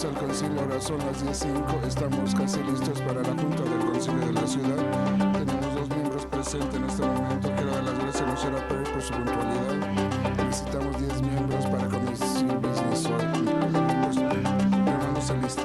bienvenidos al concilio. Ahora son las 10:05. Estamos casi listos para la junta del concilio de la ciudad. Tenemos 2 miembros presentes en este momento. Quiero dar las gracias a la señora Perry por su puntualidad. Necesitamos 10 miembros para conducir business hoy. Hermano, está listo.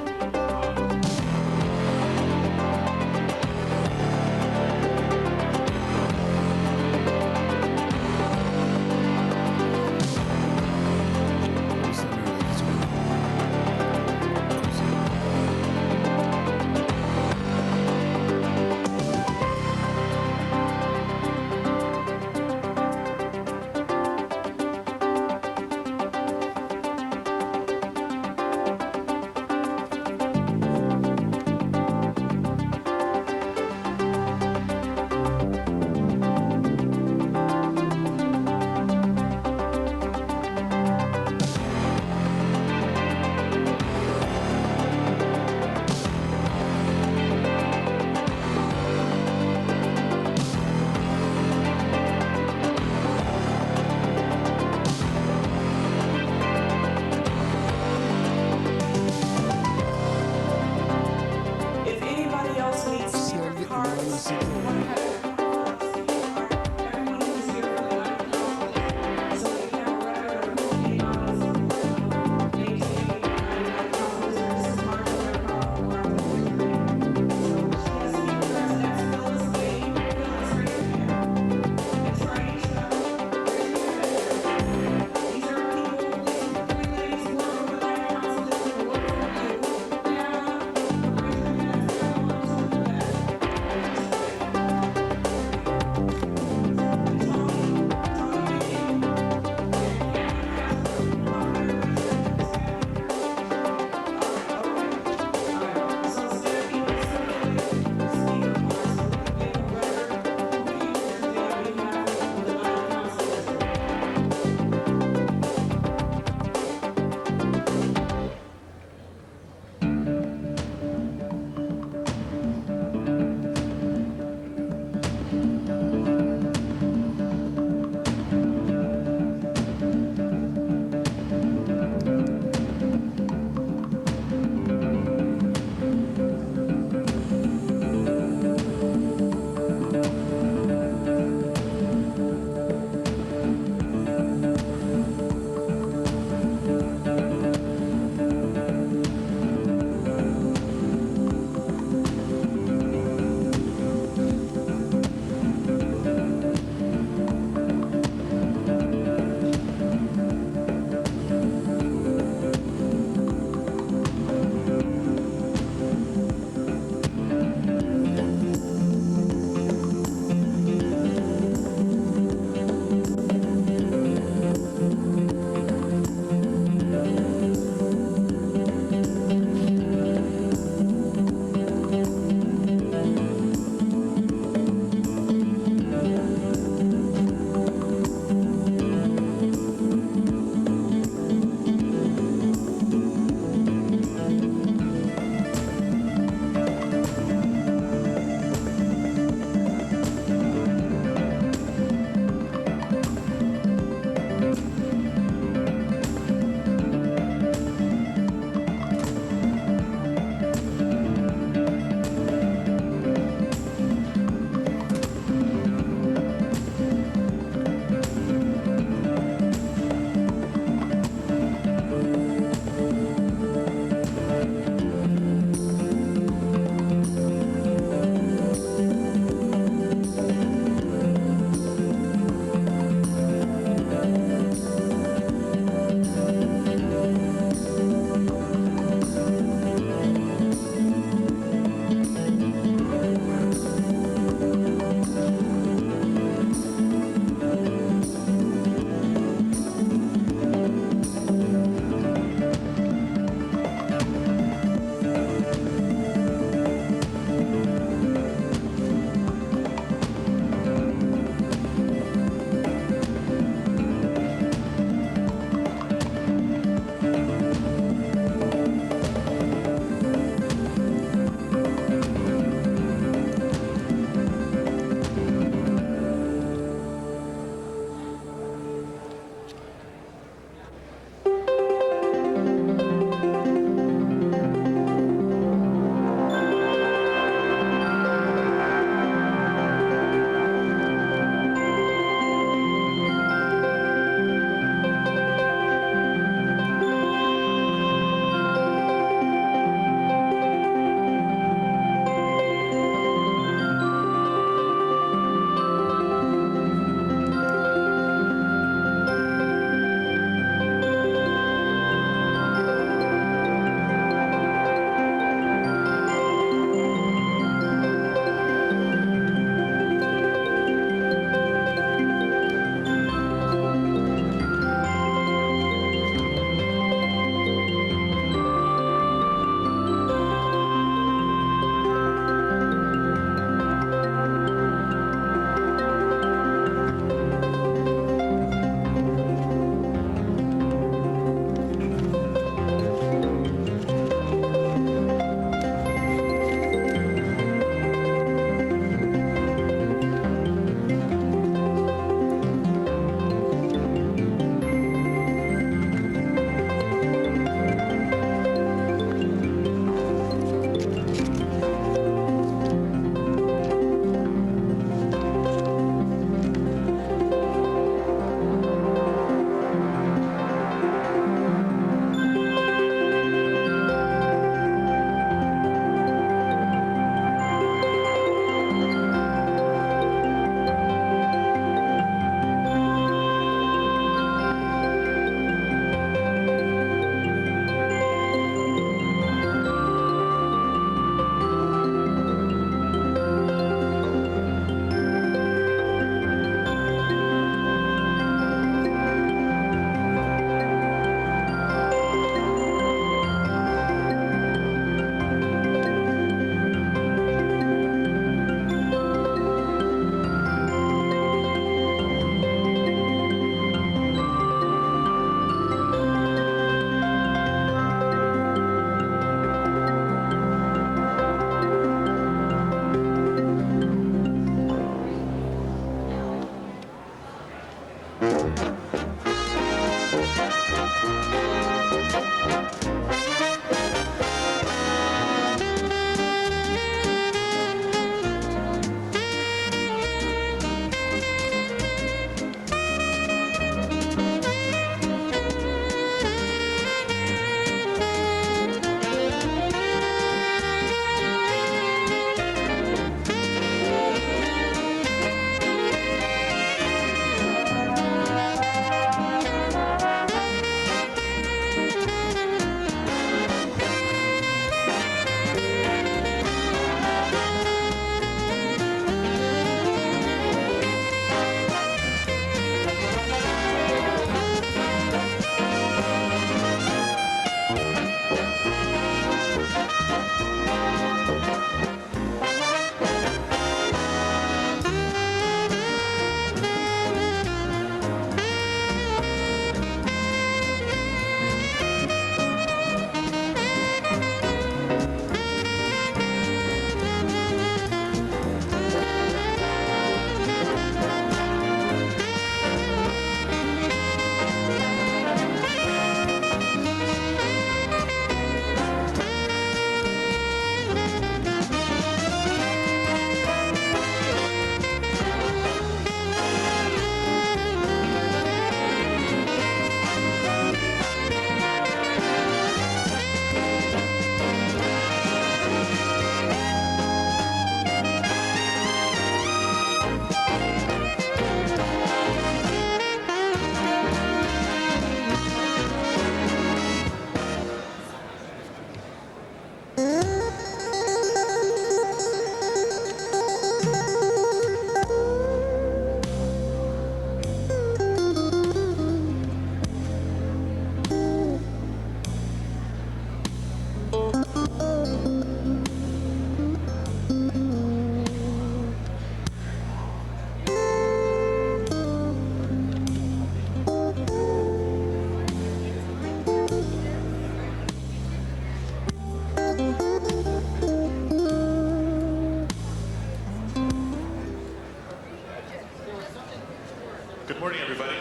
Good morning, everybody.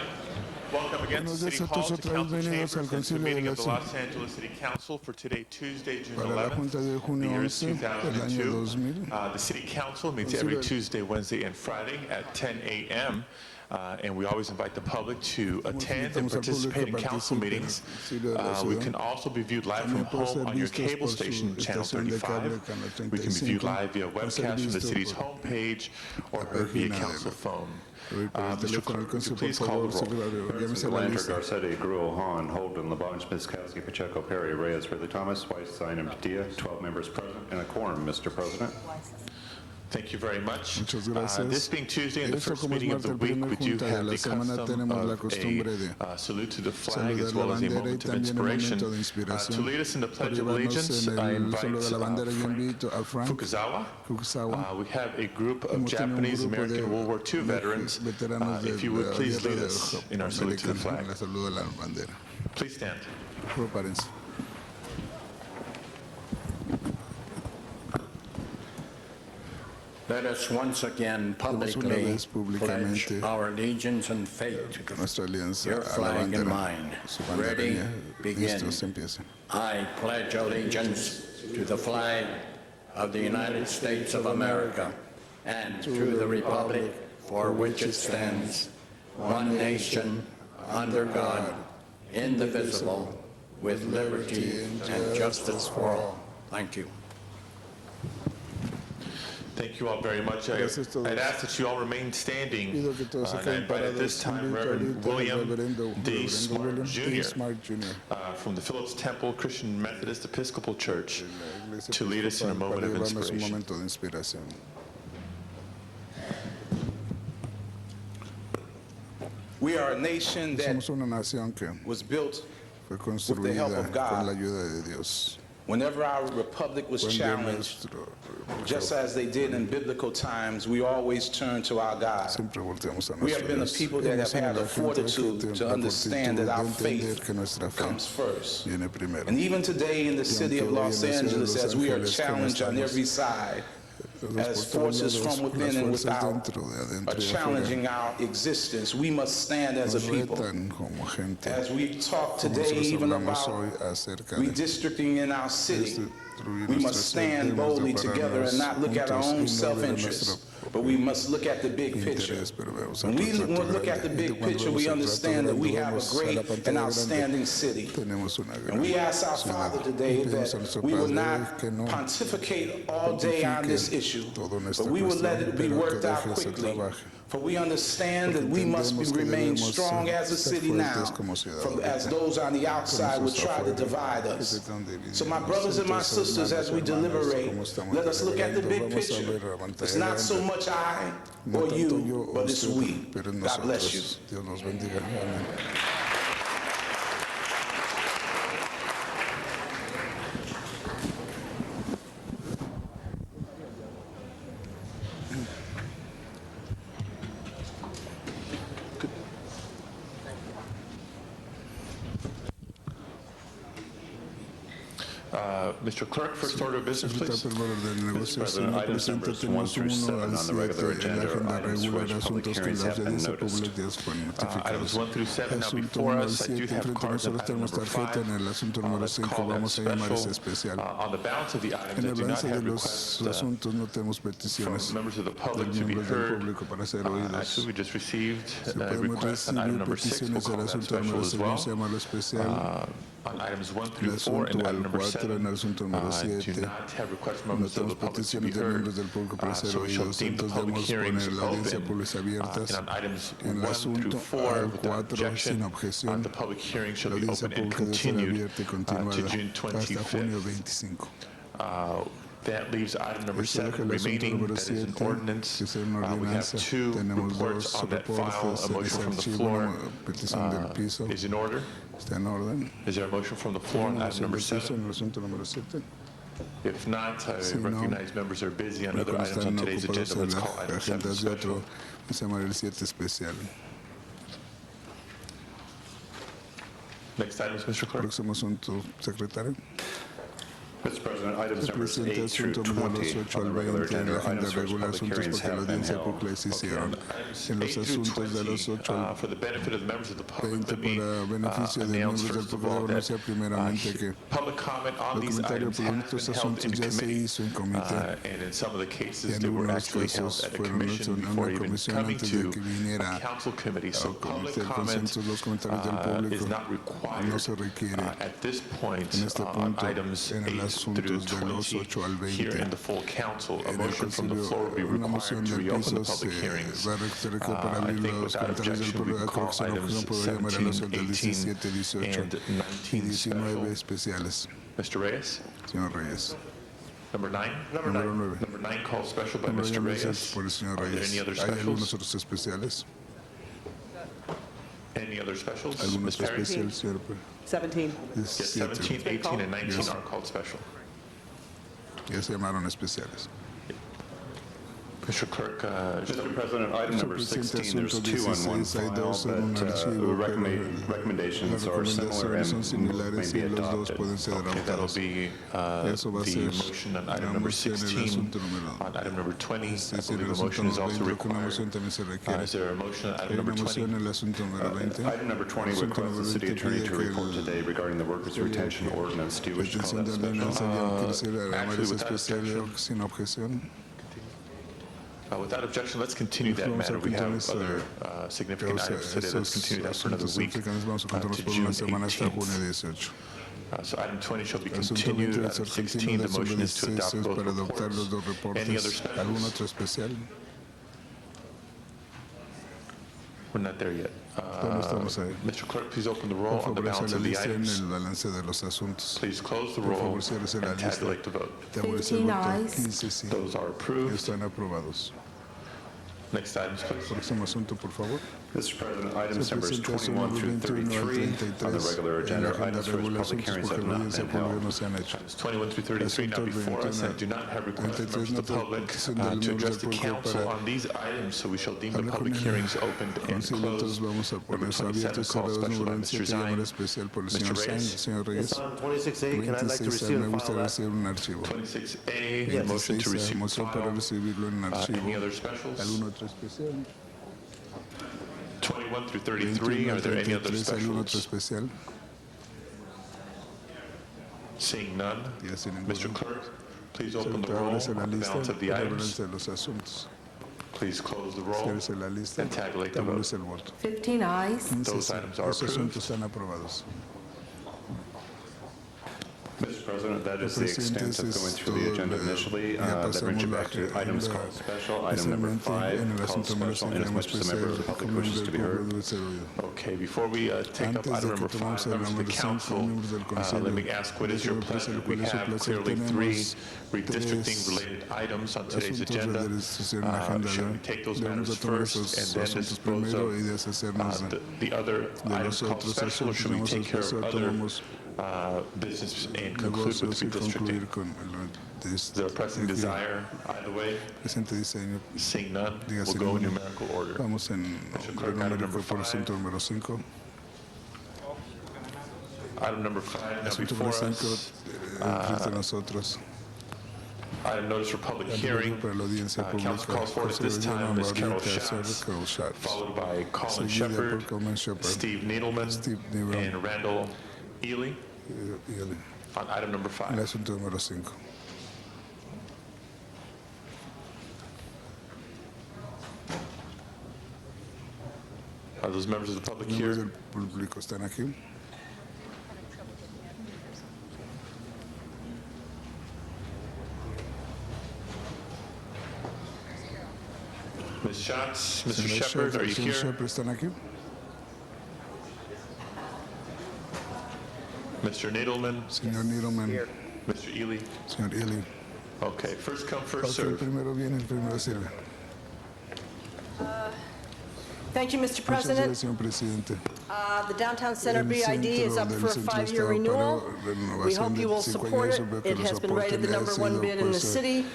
Welcome again to Buenos City días a Hall, todos, to otra vez Council bienvenidos Chambers, al and to the concilio de meeting la of the ciudad. Los Angeles City Council for today, Tuesday, June Para la Junta 11th. de junio The year is 11 del año 2002. 2000. The City Council meets Concilio every del- Tuesday, Wednesday, and Friday at 10 a.m. And we always invite the public to attend and invitamos al público participate que in council participe en el meetings. concilio de la We ciudad. can also be viewed live from También puede ser home on your vistos cable por su station, Channel estación de cable, 35. Canal We can be viewed 35. live via Puede ser webcast from the visto city's por homepage or la heard via página council de phone. por el Mr. teléfono del Clerk, would you concilio, por please call favor, the roll? secretario, llámese a la Belanger, lista. Garcetti, Gruel, Hahn, Holden, Labange, Miskowski, Pacheco, Perry, Reyes, Ridley Thomas, Weiss, Sinem, Padilla, 12 members present and a quorum, Mr. President. Thank you very much. Muchas gracias. This being Tuesday and the Esto first como es meeting of the martes, el week, primer we do junta de have la the semana, custom tenemos la of costumbre de a salute to the flag as saludar well la as a bandera y moment of también un inspiration. momento de inspiración. To lead us in the Por Pledge of llevarnos Allegiance, en I el invite saludo de la bandera, yo Frank invito a Frank Fukuzawa. Fukuzawa. We have a group of Hemos tenido un Japanese grupo American de World War II veterans. veteranos If you de would la please guerra lead de us in our salute to the americana, flag. la saludo de la bandera. Please stand. Prepárense. Let us once again Vamos una publicly vez públicamente pledge our allegiance and faith. nuestra alianza Your a la flag in bandera. mind. Su bandera Ready, ya. begin. Listos, empiecen. I pledge allegiance to the flag of the United States of America and to the republic for which it stands, one nation, under God, indivisible, with liberty and justice for all. Thank you. Thank you all very much. Gracias a todos. I'd ask that you all remain standing. Pido que todos se And I queden invite at parados. this time Invito Reverend ahorita al William reverendo D. William Smart D. Jr. Smart Jr. From the Phillips Temple Christian Methodist Episcopal Church La iglesia to lead us in a episcopal, moment para of llevarnos un inspiration. momento de inspiración. We are a nation that Somos una nación que was built fue the construida help of God. con la ayuda de Dios. whenever our republic was Cuando challenged, nuestro just as they did in biblical times, we always turn to our God. siempre volteamos a We nuestro have been a Dios. people that have Hemos sido had la the gente que fortitude tiene to la understand fortitud that our de entender faith que nuestra fe comes first. viene primero. And even today in the city of aunque hoy Los en la ciudad de Angeles, Los as we are Ángeles, como challenged on estamos every side, as por todos forces lados, from las within and fuerzas without dentro de adentro are y afuera challenging our existence, we must stand as a nos people. retan como gente. As we talk Como today nosotros even hablamos about hoy acerca de redistricting in our city, destruir we nuestra must stand ciudad, boldly debemos de together and not look at our pararnos own juntos y no ver self-interest, nuestro but we must look at the big picture. interés, pero vemos When el we retrato look at the grande. big Y cuando picture, vemos we el retrato understand that we grande, have a vemos a la great pantalla and grande. outstanding city. Tenemos una gran And we ask our ciudad. Father today Pedimos a that nuestro we will Padre not que no pontificate all day on this issue, todo nuestra but we will let cuestión, it be pero que worked out deje se quickly. trabaje. For we understand that we must Entendemos que remain debemos strong as a ser city now, fuertes como ciudad as ahorita. those on the outside would Nosotros try to afuera, divide que us. tratan de dividirnos. So my brothers and my Entonces, sisters, as we hermanos, deliberate, como estamos let us look at the big deliberando, vamos a picture. ver la pantalla It's not so grande. much I No or tanto you, yo o but it's usted, we. pero God bless you. nosotros. Dios nos bendiga. Amén. Mr. Clerk, first order of business, please. Secretario del orden de negocios, President, señor items presidente, numbers 1 tenemos through 7 1 al on the regular 7 en la agenda are agenda items for regular, which public asuntos que hearings la have been audiencia noticed. pública fueron notificados. Items 1 through 7 now Asunto before 1 al us. I do 7, have enfrente de cards on nosotros item tenemos number tarjeta 5. en el asunto número Let's 5, call that vamos a llamar ese special. especial. On the balance of the items, En I el do not balance de have los requests asuntos no tenemos from peticiones members of the de public to be miembros del heard. público para ser Actually, oídos. we just received Si a podemos request on item recibir number 6. We'll peticiones call del that asunto special número as 6, well. vamos a llamarlo especial. On items 1 El through 4 and asunto item al number 4 en 7, el asunto número do 7. not have requests from No members of the tenemos public to be peticiones de heard. miembros del público para ser So we shall oídos, deem the entonces public debemos hearings poner la audiencia open. pública abiertas. And on items En el 1 asunto through 4, al without 4 objection, sin objeción, the public hearing shall la be audiencia open and pública debe ser continued abierta y to continuada June hasta junio 25th. 25. That leaves item number Eso deja 7 el asunto remaining, número that is an 7, ordinance. que es una We have ordenanza. 2 Tenemos reports 2 on that file. reportes A en motion ese from the archivo, floor una petición del piso. is in order. Está en orden. Is there a motion from the floor on Tenemos item number el piso 7? en el asunto número 7. If not, I Si no, recognize members are busy on other Cuando items están on today's ocupados agenda. en Let's las call item 7 agendas de special. otro, vamos a llamar el 7 especial. Next item is Mr. Clerk. Próximo asunto, secretario. Mr. President, items El numbers presidente 8 through asunto número 20 8 on the al regular 20 en agenda la are agenda items for which regular, public asuntos hearings porque la have been audiencia held. pública se hicieron. Items En los 8 through asuntos de los 20, 8 al for the benefit of the members of the public, 20 let me para beneficio de announce miembros del first of público all that anunciar primeramente que public comment on el these comentario items por has estos been held in asuntos ya se committee, hizo en comité and in some of the y cases en they were algunos actually held casos at a fueron hechos commission en before una even comisión coming antes to de que viniera a council committee. So al public comité del comment consenso. Los comentarios del público is not required no se requiere at this point en este on punto items en el 8 asuntos through de los 20 8 al 20. here in the full council. A En el motion from the concilio, floor will be una required moción to del reopen the piso public hearings. se requiere para I abrir think los without comentarios del objection, we público. can Creo call que se items podría llamar a los 17, del 18, 17, 18 and y 19 19 special. especiales. Mr. Reyes? Señor Reyes. Number 9? Número 9. Number 9 called special by Número Mr. 9 Reyes. por el señor Are there Reyes. any other ¿Hay algunos specials? otros especiales? Any other specials? ¿Algún Ms. otro Perry? especial, señor? 17. Yes, 17, 18, and 19 Yes. are called special. Ya se llamaron especiales. Mr. Clerk, Mr. President, item number 16, there's 2 on one 16, hay dos file, en un but archivo, recommendations las are similar recomendaciones son and similares may y be los dos adopted. pueden ser okay, that'll adoptados. be Eso va a the ser motion on la item number moción en el 16. asunto número On item number 20, I Sí, sí, en believe el a motion asunto is also número 20 creo que una required. moción también se requiere. Is there a motion on Hay item number una moción 20? en el asunto número 20. Item number 20 Asunto requests número the city 20 attorney pide to que report el- today regarding the workers' retention ordinance. Do you wish to call Detención that de special? ordenanza, ¿quiere ser llamar actually, ese without especial objection. sin objeción? Without objection, let's continue that Vamos a matter. We have continuar other significant items today. Let's continue that for another asuntos week significantes vamos a contarnos to por June una semana hasta 18th. junio 18. So item 20 shall be Asunto continued. 20 va a Item ser 16, continuo. the Asunto motion is to 16 adopt es both para adoptar los dos reports. Any other reportes. ¿Algún specials? otro especial? We're not there yet. No estamos ahí. Mr. Clerk, please open the roll Por on the favor, balance se of la the lista en items. el balance de los asuntos. Please close the Por roll favor, ciérrese la and lista. tabulate the vote. Tabúlese el 15 voto. ayes. 15 sí. Those are approved. Están aprobados. Next items, please. Próximo asunto, por favor. Mr. President, items Se numbers presenta 21 through 21 al 33 on the 33 regular en la agenda, agenda items for which regular, public asuntos hearings porque have la not audiencia been pública held. no se han hecho. Items 21 through 33 now Asunto before us. I 21. do not have requests from 33 members of no the tengo public petición de los to miembros address del the público council para on these items, so we shall deem the hablar con public el hearings opened and concilio. Entonces closed. vamos a Number poner 27 abiertos called cerrados special by número Mr. 27 llamada Zine. especial por el Mr. señor Reyes. Sáenz. Señor Reyes. On 26A, can I like to 26A, receive me and gustaría file that? recibir un archivo. 26A, the motion to 26A, receive and moción para file. recibirlo en archivo. Any other specials? ¿Algún otro especial? 21 through 33, 21 are al there any other 33, ¿algún otro specials? especial? Seeing none, Ya sin ninguno. Mr. Clerk, please Se open the roll abre la on the lista balance of the para el items. balance de los asuntos. Please close the roll. Ciérrese la lista. And tabulate the Tabúlese vote. el voto. 15 ayes. 15 Those sí. items are Los approved. asuntos están aprobados. Mr. President, that is the Presidente, extent of ese going es through the todo agenda el- initially. ya That pasamos brings you la back to items agenda. called special. Item number Especialmente 5 en el called asunto número special, 5 inasmuch tenemos as the member of the especial public como wishes to be miembro del heard. público debe ser oído. Okay, before we take up Antes de item que number tomemos 5, el members of número the 5, council, miembros del let Consejo, me ask, what is your señor pleasure? presidente, We ¿cuál es su have placer? clearly 3 Tenemos redistricting-related items on today's asuntos de agenda. redistribución en la agenda. Should we take those Debemos matters de tomar first esos and then asuntos dispose primero y of deshacernos the other de items los called otros special, or asuntos. should we Vamos a take care of empezar, other tomamos business and conclude with negocios y redistricting? concluir con el Is there a pressing desire either way? presente diseño. Seeing none, Dígase we'll go in ninguno. numerical order. Vamos en Clerk, orden item numérico number por 5. asunto número 5. Item number 5 now Asunto before número 5 us. frente a nosotros. Item notice for public El hearing. para la audiencia Council pública. calls for it at this time Ms. Carol Ahorita, Schatz, Carol Schatz. followed by Colin Seguida por Shepard, Coleman Shepard. Steve Needleman, Steve Needleman. and Randall Ely Y el on item number 5. asunto número 5. Are those members of the public Miembros here? del público están aquí. Ms. Schatz, Mr. Señor Shepard, are you Señor here? Shepard, ¿están aquí? Mr. Needleman, Señor Needleman, Mr. Ely? señor Ely. Okay, first come, first Ok, el serve. primero viene, el primero sirve. Thank you, Mr. Muchas President. gracias, señor presidente. The Downtown Center El BID is centro up del for a centro 5-year está renewal. para We renovación hope de you will 5 support años. it. Veo que It lo has been rated the soportan. number Ha one sido, bid in the pues, city.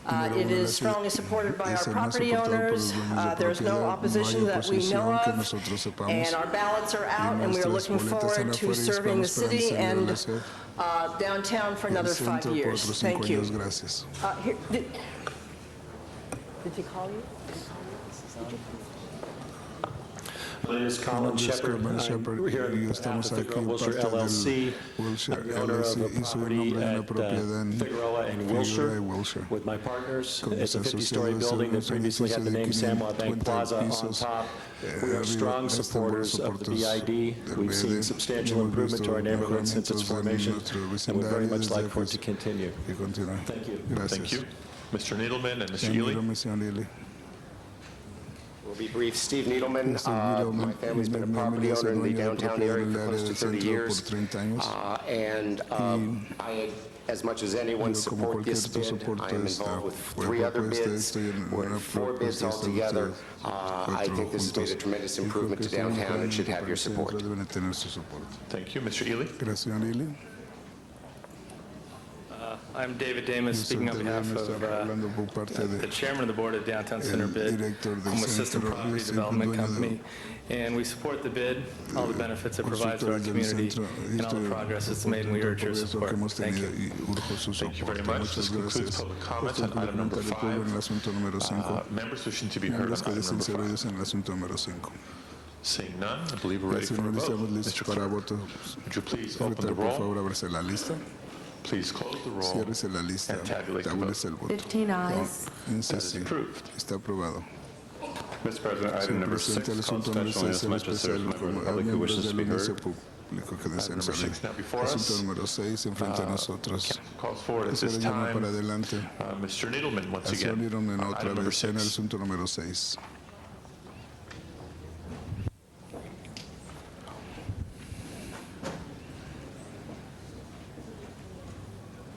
número It uno en la is strongly supported by our Es el más property soportado por los owners. dueños de There's no propiedad. No opposition hay that we know oposición que of. nosotros sepamos. And our ballots are out, and we are nuestras looking boletas están forward to afuera y serving the estamos city esperando and servir a la ciudad. downtown for another el 5 centro por years. otros 5 Thank you. años. Gracias. Did he call you? My name is Mi Colin nombre es Shepard. Colin Shepard I'm here y on behalf estamos of aquí Figueroa en Wilshire parte LLC. del Wilshire I'm the owner of LLC a y soy el property nombre de una at propiedad en Figueroa and Figueroa y Wilshire Wilshire. with my partners. Con It's a mis 50-story asociados building that es un previously edificio had the de name Samoa Bank 550 Plaza on pisos. top. We are Arriba strong estamos supporters of the soportes BID. del We've seen BID. substantial Hemos improvement to our visto neighborhood since its mejoramientos en formation, nuestro and we'd very vecindario much desde like for it to continue. que continúe. Thank you. Gracias. Thank you. Mr. Needleman and Mr. Señor Ely. Needleman, señor Ely. We'll be brief. Steve Needleman. Steve Needleman. My family's been a Mi property familia es owner in the dueña de downtown propiedad area en for el close área to del 30 centro years. por 30 años. I, as much as anyone, Yo como support this cualquier bid. soporte I am esta involved with 3 other propuesta, bids. estoy en We're una in 4 bids propuesta altogether. ustedes I think this has made a tremendous improvement to downtown and should have your support. Deben tener su soporte. Thank you. Mr. Ely. Gracias, señor Ely. I'm David Damas, Yo soy speaking on David behalf Damas, of hablando por parte the de chairman of the board of Downtown Center el Bid, director del I'm a system centro, property yo soy el development dueño de company, and we support the bid, all the benefits it provides to our constructores del community, centro. and all the progress it's made, and we urge your Por eso support. que hemos Thank tenido you. y urjo su Thank you very soporte. much. Muchas This concludes gracias. public comment Esto on item number concluye el público en el 5. asunto número 5. Members wishing to be heard Miembros on que item deseen number ser 5. oídos en el asunto número 5. Seeing none, I believe we're ready for a Señor, vote. estamos listos Mr. para Clerk, voto. would you please open the Secretario, por roll? favor, ábrase la lista. Please close the roll. Ciérrese la lista. And tabulate the Tabúlese el vote. voto. 15 ayes. Ince That is sí. approved. Está aprobado. Mr. President, item Señor number 6 presidente, el called asunto número special and 6 inasmuch as there is a especial member of como the public who miembros wishes del to be audiencia heard. público que desean number salir. 6 now before Asunto us. número 6 enfrente a nosotros. Calls forward at Se this le llama time para adelante. Mr. Needleman once Al señor again. Needleman on otra item number vez en el 6. asunto número 6.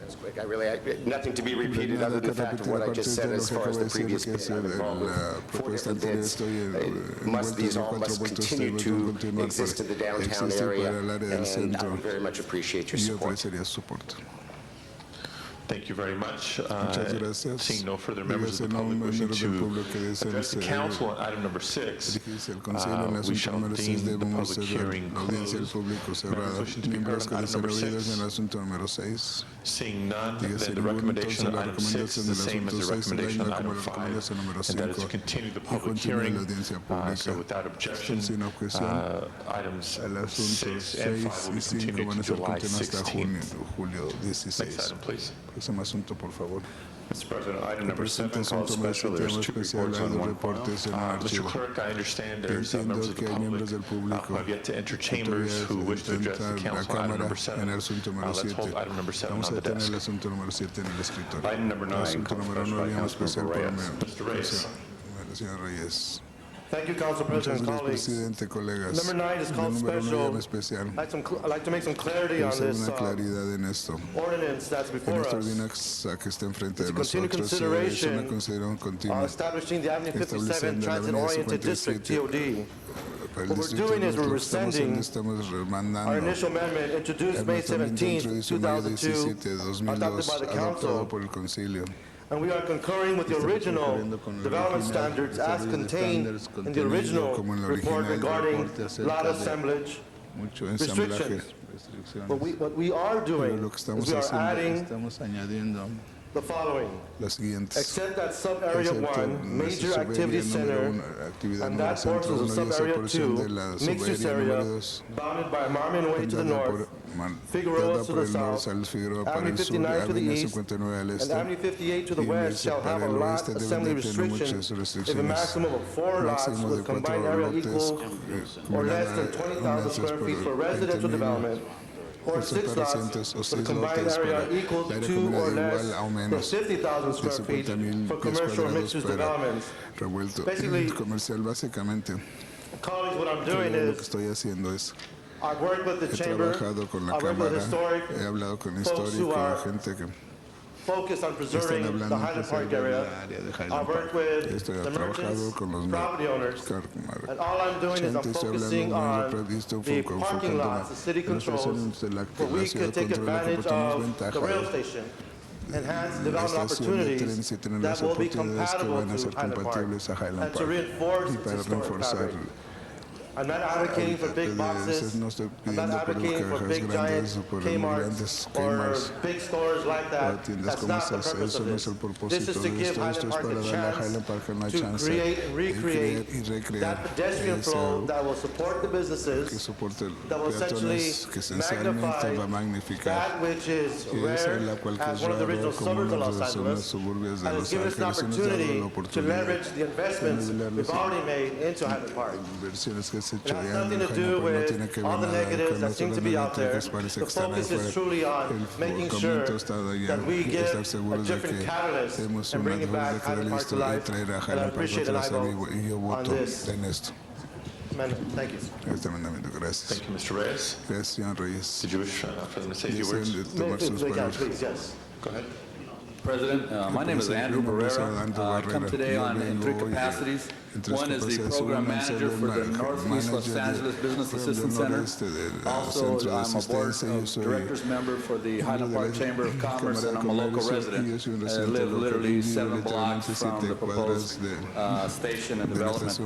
That's quick. Nothing to be repeated other than the fact of what I just said as far as the previous bid. I'm involved with 4 different bids. These all must continue to exist in the downtown area, and I would very much appreciate your Y yo support. apreciaría su soporte. Thank you very much. Muchas gracias. Seeing no further members of Dígase the no public wishing miembros del to público que deseen address the ser council on item number 6, dirigirse al concilio en el we asunto shall número 6 deem the debemos public cerrar hearing la audiencia del closed. público cerrada. Members wishing to be heard Miembros on que item deseen number oídos 6. en el asunto número 6. Seeing none, Dígase then the ninguno, recommendation entonces on la item 6 recomendación is the del same as asunto the 6 es la recommendation misma on como item la 5, recomendación número and that is 5 to continue the y public continúa hearing. la audiencia So pública. without objection, Sin objeción, items el asunto 6 and 5 6 will y be 5 continued van to a ser July continuadas hasta 16th. julio Next 16. item, please. Próximo asunto, por favor. Mr. President, item number 7 Presente called asunto número special. 7 There's llama 2 especial. reports Hay on dos one file. reportes en un Mr. archivo. Clerk, I understand there's Entiendo members of the que hay miembros del public público who have yet to enter que chambers who todavía wish to address the entran a la council on item Cámara number en 7. el asunto número Let's 7. hold item number 7 Vamos on a the tener el desk. asunto número 7 en el escritorio. Item number 9 Asunto called número special 9 by llama especial por Councilmember Reyes. Mr. Reyes. el señor Reyes. Thank you, Council Muchas President, gracias, colleagues. presidente, colegas. Number 9 is El called número 9 llama special. especial. I'd like to make some clarity Quiero on hacer this una claridad en esto. ordinance that's En before esta us, ordenanza que está enfrente de It's a continued nosotros es consideration una consideración continua establishing the Avenue 57 estableciendo la avenida Transit-Oriented District, 57 TOD. para el What we're distrito doing is we're norte. Estamos rescinding estamos Our remandando initial amendment introduced el May nuestro amendimiento 17, introducido en mayo 2002, 17 de adopted 2002 by the adoptado Council, por el concilio. and we are concurring with the original development standards as contained in the original como en la report original regarding reporte acerca lot de assemblage. mucho ensamblaje, restrictions. restricciones. What we are Pero doing lo que is estamos we are haciendo, adding estamos añadiendo the following. las siguientes. Except that sub-area Excepto 1, major nuestra activity subárea center, número 1, actividad and número that centro portion of 1 y esa sub-area porción de 2, la mixed use subárea número area, 2, bounded by Marmion Way to the dada north, por Figueroa dada to por the el norte, south, Salas Figueroa para Avenue el sur, 59 to the Avenida east, 59 al and este, Avenue 58 to the y west shall have a para el lot oeste assembly deben de tener muchas restriction if a restricciones. maximum of 4 lots Máximo with de combined 4 area lotes equal or less than 20,000 square feet for residential development, or 6 lots with a combined area equal to 2 or less than 50,000 square feet for commercial or mixed-use developments. Revuelto Basically, comercial, básicamente. Colleagues, what I'm doing Lo que is estoy haciendo es I've worked with the he chamber, trabajado con la I've worked with cámara, historic he hablado con folks who histórico, are gente que focused on están preserving hablando the en Highland Park preservar area. la área de I've Highland worked Park. with Estoy the trabajado merchants, con los property owners, and all I'm doing is I'm focusing on the parking lots the city controls, where we could take advantage of the rail station, enhance la development estación de opportunities trenes y tener that las will be oportunidades que compatible van a to ser Highland Park, compatibles a Highland and to Park reinforce y its para historic reforzar fabric. I'm not advocating for big boxes. No estoy I'm not pidiendo por advocating for cajas big giant grandes o por Kmart's grandes or Kmart's big stores like o that. tiendas That's como not the esas. purpose Eso of no es el this. This propósito is to de give esto. Highland Esto es Park para a darle a chance Highland Park una to chance create and de crear recreate y recrear that pedestrian flow that will support the que businesses, soporte that will essentially peatones, que esencialmente va a magnificar that which is y esa rare es la cual que as es one of the raro original como suburbs of una Los de las zonas Angeles, suburbias de and Los it's given us an Ángeles y nos ha dado la opportunity to oportunidad leverage the investments de we've already made into Highland Park. inversiones que se It hecho has ya en nothing to Highland do Park no with tiene que ver all the nada negatives con that eso seem lo to be out negativo there. que parece The que están focus afuera. is truly on making sure Enfocamiento está allá that we y give estar a seguros de different que catalyst hemos and una bringing luz de back que Highland de Park to listo y life. traer a And I Highland Park appreciate otra and I vez a vivo vote y yo on voto this en esto. amendment. Thank you. Este amendamiento, gracias. Thank you, Mr. Reyes. Gracias, señor Reyes. Did you wish for them to say a few words? Deseen tomar sus palabras. Please, yes. Go ahead. President, my name is Andrew Barrera. I come today in three capacities. One is the program manager for the Northeast Los Angeles Business Assistance Center. Also, I'm a board of directors member for the Highland Park Chamber of Commerce, and I'm a local resident. I live literally 7 blocks from the proposed station and development.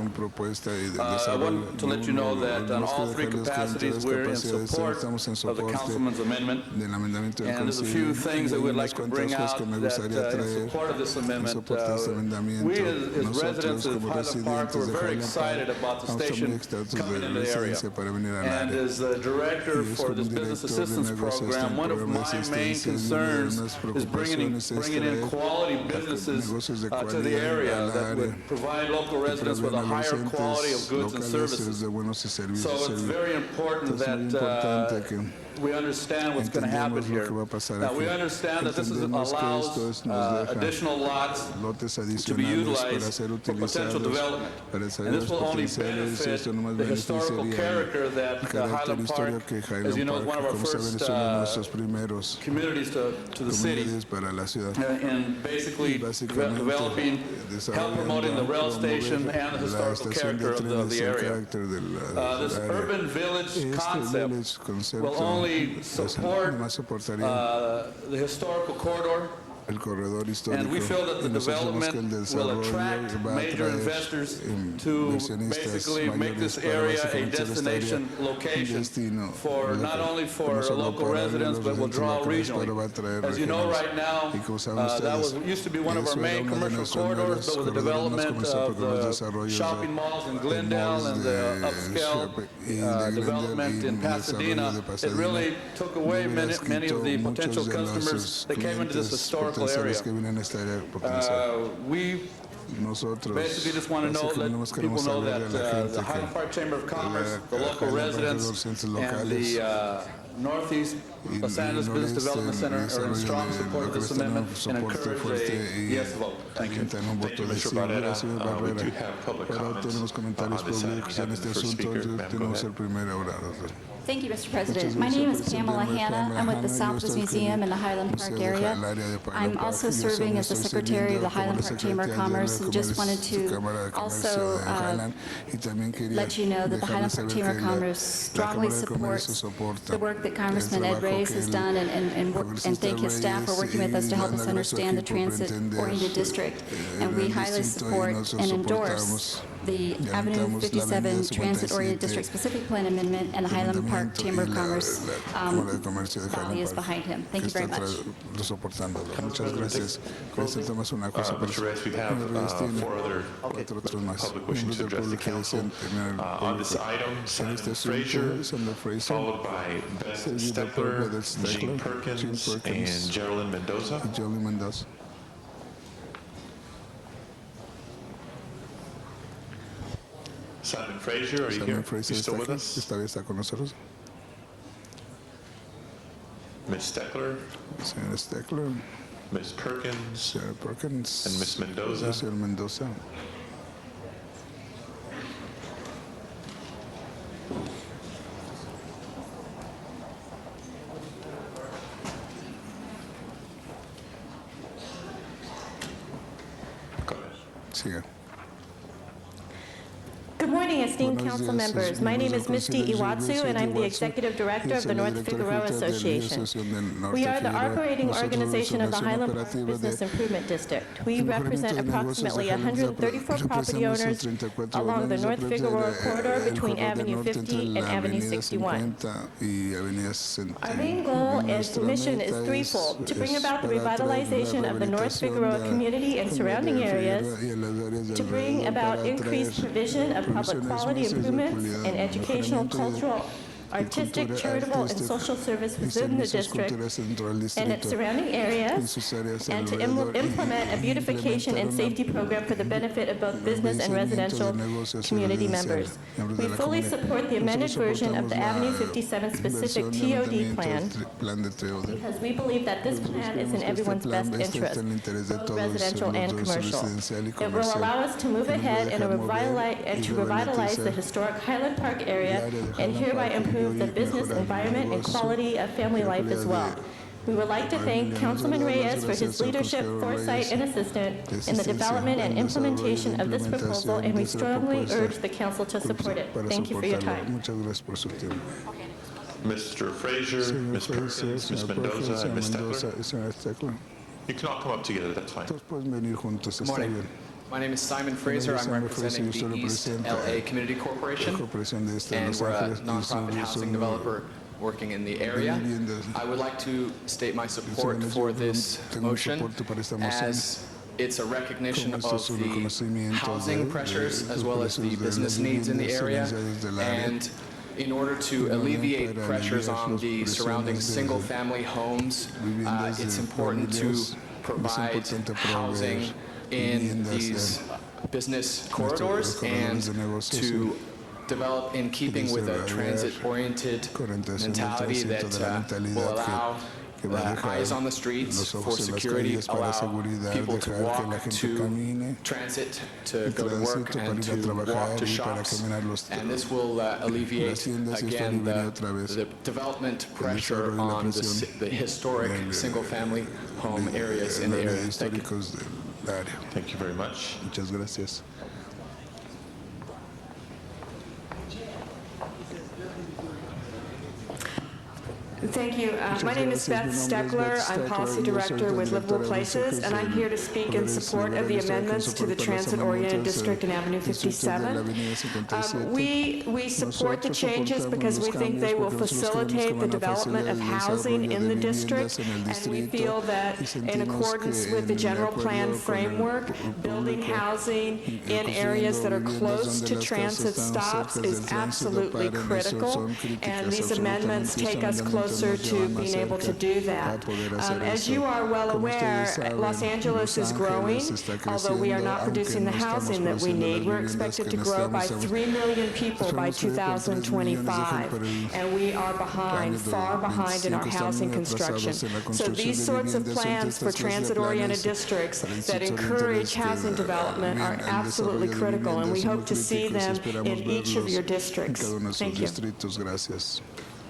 I want to let you know that on all three capacities, we're in support of the councilman's amendment. And there's a few things that we'd like to bring out that in support of this amendment. We as residents of Highland Park, we're very excited about the station coming into the area. And as the director for this business assistance program, one of my main concerns is bringing in quality businesses to the area that would provide local residents with a higher quality of goods and services. So it's very important that we understand what's going to happen here. Now, we understand that this allows additional lots to be utilized for potential development. And this will only benefit the historical character that Highland Park, as you know, is one of our first communities to the city. And basically developing, help promoting the rail station and the historical character of the area. This urban village concept will only support the historical corridor, and we feel that the development will attract major investors to basically make this area a destination location for not only for local residents, but will draw regionally. As you know, right now, that used to be one of our main commercial corridors, but with the development of the shopping malls in Glendale and the upscale development in Pasadena, it really took away many of the potential customers that came into this historical area. We basically just want to let people know that the Highland Park Chamber of Commerce, the local residents, and the Northeast Los Angeles Business Development Center are in strong support of this amendment and encourage a yes vote. Thank you. Thank you, Mr. Barrera. We do have public comments on this item. We have the first speaker. Ma'am, go ahead. Thank you, Mr. President. My name is Pamela Hanna. I'm with the Southwest Museum in the Highland Park area. I'm also serving as the Secretary of the Highland Park Chamber of Commerce, and just wanted to also let you know that the Highland Park Chamber of Commerce strongly supports the work that Congressman Ed Reyes has done, and thank his staff for working with us to help us understand the transit-oriented district. And we highly support and endorse the Avenue 57 Transit-Oriented District-Specific Plan Amendment, and the Highland Park Chamber of Commerce rally is behind him. Thank you very much. Muchas gracias. Mr. Reyes, we have 4 other public wishing to address the council. On this item, Senator Frazier, followed by Beth Steckler, Jean Perkins, and Geraldine Mendoza. Simon Frazier, are you here? You still with us? ¿Está con nosotros? Ms. Steckler, Señor Steckler, Ms. Perkins, Señor Perkins, and Ms. Mendoza. Señor Mendoza. Go ahead. Siga. Good morning. morning, esteemed Buenos council días, members. My name miembros is del Misty Consejo Iwatsu, and I'm the executive director of the North Figueroa Association. We are the operating organization of the Highland Park Business Improvement District. We represent approximately 134 property owners along the North Figueroa corridor between Avenue 50 and Avenue 61. Our main goal and mission is threefold: to bring about the revitalization of the North Figueroa community and surrounding areas, to bring about increased provision of public quality improvements and educational, cultural, artistic, charitable, and social service within the district and its surrounding areas, and to implement a beautification and safety program for the benefit of both business and residential community members. We fully support the amended version of the Avenue 57 specific TOD plan because we believe that this plan is in everyone's best interest, both residential and commercial. It will allow us to move ahead and to revitalize the historic Highland Park area and hereby improve the business environment and quality of family life as well. We would like to thank Councilman Reyes for his leadership, foresight, and assistance in the development and implementation of this proposal, and we strongly urge the council to support it. Thank you for your time. Mr. Frazier, Ms. Perkins, Ms. Mendoza, and Ms. Steckler. You can all come up together, that's fine. Good morning. My name is Simon Fraser. I'm representing the East LA Community Corporation, and we're a nonprofit housing developer working in the area. I would like to state my support for this motion as it's a recognition of the housing pressures as well as the business needs in the area, and in order to alleviate pressures on the surrounding single-family homes, it's important to provide housing in these business corridors and to develop in keeping with a transit-oriented mentality that will allow eyes on the streets for security, allow people to walk to transit, to go to work, and to walk to shops. And this will alleviate, again, the development pressure on the historic single-family home areas in the area. Thank you. Thank you very much. Muchas gracias. Thank you. My name is Beth Steckler. I'm Policy Director with Livable Places, and I'm here to speak in support of the amendments to the Transit-Oriented District in Avenue 57. We support the changes because we think they will facilitate the development of housing in the district, and we feel that in accordance with the general plan framework, building housing in areas that are close to transit stops is absolutely critical, and these amendments take us closer to being able to do that. As you are well aware, Los Angeles is growing, although we are not producing the housing that we need. We're expected to grow by 3 million people by 2025, and we are behind, far behind in our housing construction. So these sorts of plans for transit-oriented districts that encourage housing development are absolutely critical, and we hope to see them in each of your districts. Thank you.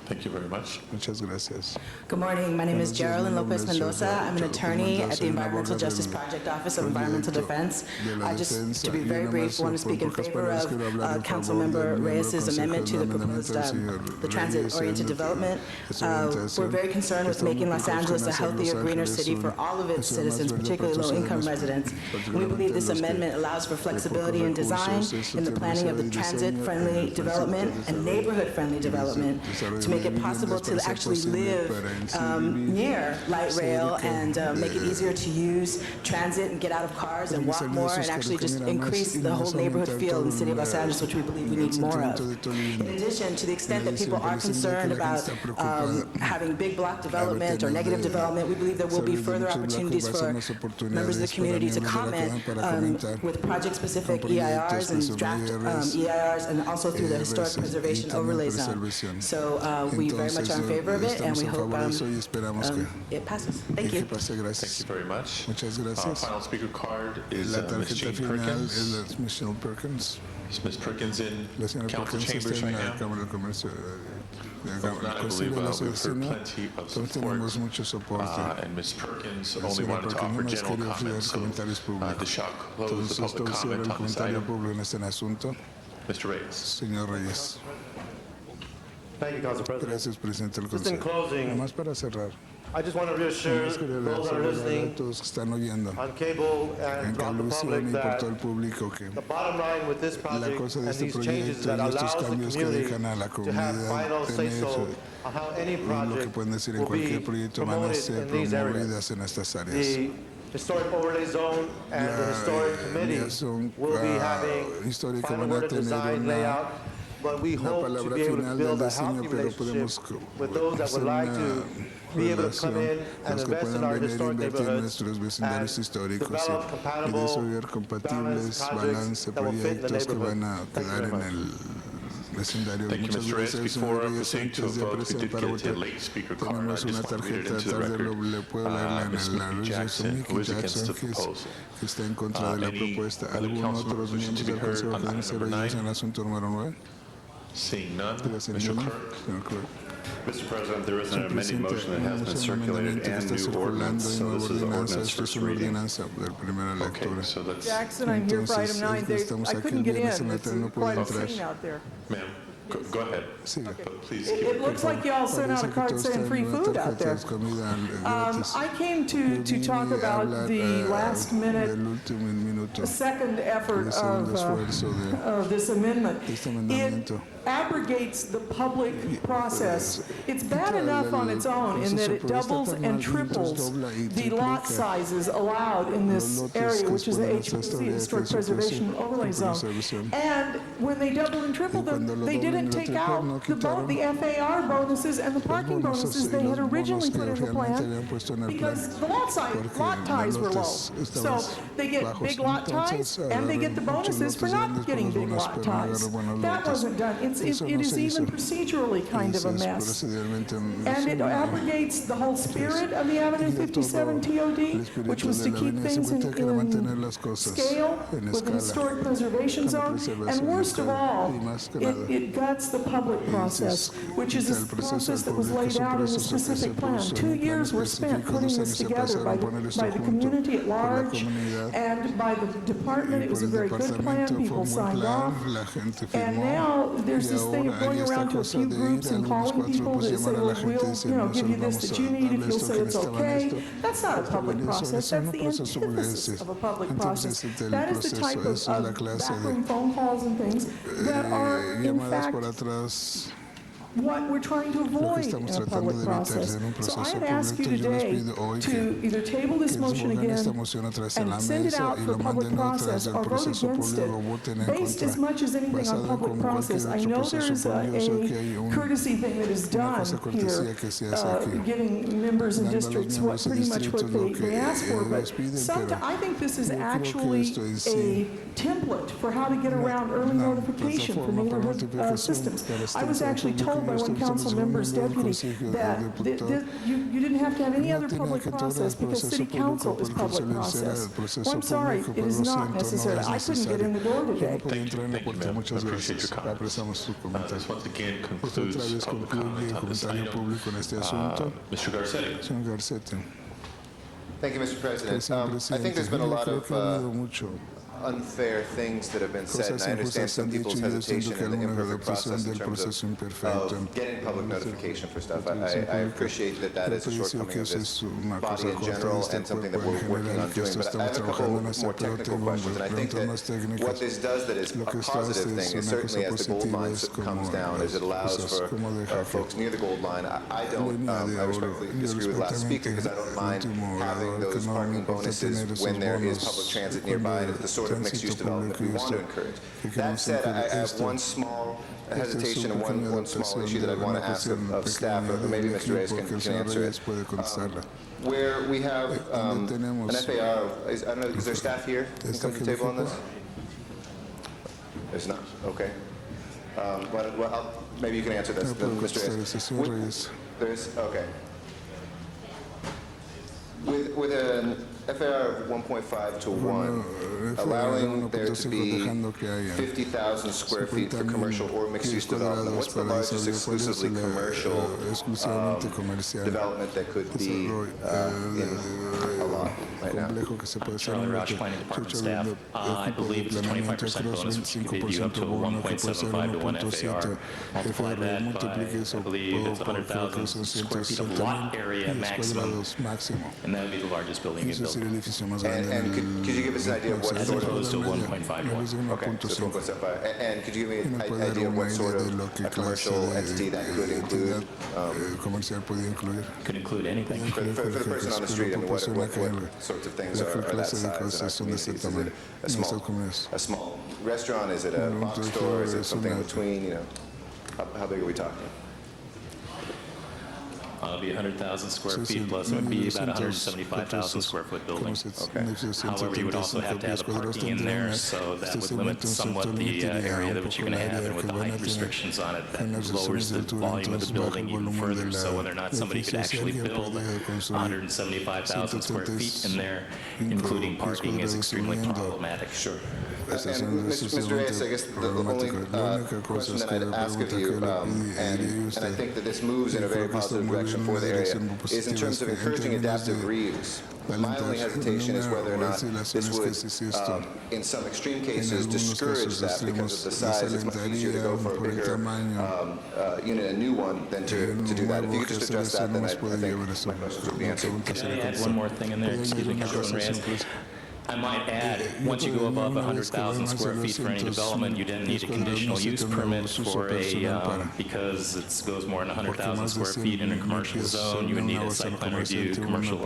Thank you very much. Muchas gracias. Good morning. My name is Geraldine Lopez Mendoza. I'm an attorney at the Environmental Justice Project Office of Environmental Defense. I just, to be very brief, want to speak in favor of Councilmember Reyes' amendment to the proposed the transit-oriented development. We're very concerned with making Los Angeles a healthier, greener city for all of its citizens, particularly low-income residents. We believe this amendment allows for flexibility in design, in the planning of the transit-friendly development and neighborhood-friendly development to make it possible to actually live near light rail and make it easier to use transit and get out of cars and walk more and actually just increase the whole neighborhood feel in the city of Los Angeles, which we believe we need more of. In addition, to the extent that people are concerned about having big block development or negative development, we believe there will be further opportunities for members of the community to comment with project-specific EIRs and draft EIRs, and also through the Historic Preservation Overlay Zone. So we very much are in favor of it, and we hope it passes. Thank you. Thank you very much. Muchas gracias. Final speaker card is La Ms. tarjeta Jean final Perkins. es Michelle Perkins. Is Ms. Perkins in La señora council Perkins chambers está en right la now? Cámara de Comercio If not, I believe we've heard plenty of Todos support. tenemos mucho soporte. And Ms. Perkins La only señora wanted to Perkins offer no nos general quería ofrecer comments, so comentarios públicos. this shall close the Entonces, public esto cierra comment el on this comentario item. público en este asunto. Mr. Reyes. Señor Reyes. Thank you, Council President. Gracias, presidente del Just in Consejo. closing, Nomás para cerrar. I just want to reassure Nomás quería those that are recordarle a listening todos que están oyendo on cable en and throughout the cablevisión public y por that todo el público que the bottom line with this la project cosa de and este these changes proyecto that y estos allows the cambios que community dejan a la to have final comunidad say-so tener on how any lo que project pueden decir en will be cualquier proyecto van a promoted ser in these areas. promovidas en estas áreas. The Historic Overlay Zone and the Historic Committee son will be having histórica final van a word of tener design una layout, but we la hope to palabra be able to final del build a diseño, healthy pero relationship podemos with those that hacer would like una to be able to come in and los que invest in puedan our venir a historic invertir en neighborhoods nuestros vecindarios and históricos develop y compatible, desarrollar compatibles balanced balance projects that will fit in the proyectos que van neighborhood. a Thank you quedar very en much. el vecindario. Thank you, Muchas Mr. Reyes. gracias, Before señor Reyes. proceeding to Antes de a vote, we presentar did para get a votar, late speaker card. I tenemos just una want to read it tarjeta into the tarde, record. le puedo leerla en Ms. la Mickey Jackson, Mickey who is against Jackson, the que proposal. está en contra de la Any propuesta. other ¿Algún council otro members wishing miembro to be del heard Consejo on que item desee number oírse 9? en el asunto número 9? Seeing none, Gracias, Mr. ninguno. Clerk. Señor Clerk. Mr. President, there is an Señor amended presidente, motion that has been un circulated amendamiento que and está new circulando ordinance, y so nueva this is ordenanza. ordinance Esto es first una reading. ordenanza de primera Okay, lectura. so let's, Jackson, I'm here for item 9. Dave, Estamos I aquí couldn't el get viernes in. en la It's tarde, no puedo quite a entrar. scene out there. ma'am, go ahead. Siga. But please It keep it looks like y'all sent out a card saying free food out there. I came to talk about the last minute, second effort of this amendment. It abrogates the public process. It's bad enough on its own in that it doubles and triples the lot sizes allowed in this area, which is the HPC, Historic Preservation Overlay Zone. And when they doubled and tripled them, they didn't take out the FAR bonuses and the parking bonuses they had originally put in the plan because the lot ties were low. So they get big lot ties and they get the bonuses for not getting big lot ties. That wasn't done. It is even procedurally kind of a mess. And it abrogates the whole spirit of the Avenue 57 TOD, which was to keep things in scale with the historic preservation zone. And worst of all, it guts the public process, which is a process that was laid out in the specific plan. 2 years were spent putting this together by the community at large and by the department. It was a very good plan. People signed off. And now there's this thing of going around to a few groups and calling people that say, well, we'll give you this that you need if you'll say it's okay. That's not a public process. That's the antithesis of a public process. That is the type of backroom phone calls and things that are, in fact, what we're trying to avoid in a public process. So I had asked you today to either table this motion again and send it out for public process or vote against it, based as much as anything on public process. I know there is a courtesy thing that is done here, giving members and districts pretty much what they ask for, but I think this is actually a template for how to get around early notification for neighborhood systems. I was actually told by one council member's deputy that you didn't have to have any other public process because city council is public process. Well, I'm sorry, it is not necessary. I couldn't get in the door today. Thank you, ma'am. I appreciate your comments. This once again concludes public comment on this item. Mr. Garcetti. Thank you, Mr. President. I think there's been a lot of unfair things that have been said, and I understand some people's hesitation in the imperfect process in terms of getting public notification for stuff. I appreciate that is a shortcoming of this body in general and something that we're working on doing. But I have a couple more technical questions, and I think that what this does that is a positive thing is certainly as the gold line comes down, is it allows for folks near the gold line. I respectfully disagree with the last speaker because I don't mind having those parking bonuses when there is public transit nearby and it's the sort of mixed-use development we want to encourage. That said, I have one small hesitation and one small issue that I want to ask of staff, or maybe Mr. Reyes can answer it. Where we have an FAR, I don't know, is there staff here who can come to the table on this? There's not, okay. Maybe you can answer this, Mr. Reyes. There is, okay. With an FAR of 1.5 to 1, allowing there to be 50,000 square feet for commercial or mixed-use development, what's the largest exclusively commercial development that could be in a lot? right now? complejo que se puede hacer Charlie en Roush, el Planning Department Chucho staff. viendo I el grupo de believe it's a planeamiento 25% bonus, CROSS, which could give you up to 5% bono que puede ser 1.75 to 1 1.7 Multiply FR, that multiplique by, eso I believe it's por creo que 100,000 son square feet of 160,000 lot area pies maximum, cuadrados máximo. and that would be the largest building you Eso build, sería el edificio más grande And en could you give us an idea of what as sort of... opposed to 1.5 to 1. Okay, so 1.75. And could you give me Y an me puede dar idea of una what sort idea de lo of que a clase commercial de entity that could include? comercial podía incluir. Could include anything. For the person on the street, I mean, what sorts of things are that clase de size cosas in our son de ese communities? Is tamaño it en estas comunidades? a small restaurant? Is it a box store? Is it something in between? You know, how big are we talking? It'll be 100,000 square feet plus, it would be about 175,000 square foot building. However, you would also have to have the parking in there, so that would limit somewhat the area that you're going to have, and with the height restrictions on it, that lowers the volume of the building even further. So whether or not somebody could actually build 175,000 square feet in there, including parking, is extremely problematic. Sure. Mr. Reyes, I guess the only question that I'd ask of you, and I think that this moves in a very positive direction for the area, is in terms of encouraging adaptive reuse. My only hesitation is whether or not this would, in some extreme cases, discourage that because of the size. It's much easier to go for a bigger unit, a new one, than to do that. If you could just address that, then I think my questions would be answered. Can I add one more thing in there? Excuse me, Councilman Reyes. I might add, once you go above 100,000 square feet for any development, you then need a conditional use permit for a, because it goes more than 100,000 square feet in a commercial zone, you would need a site plan review, commercial,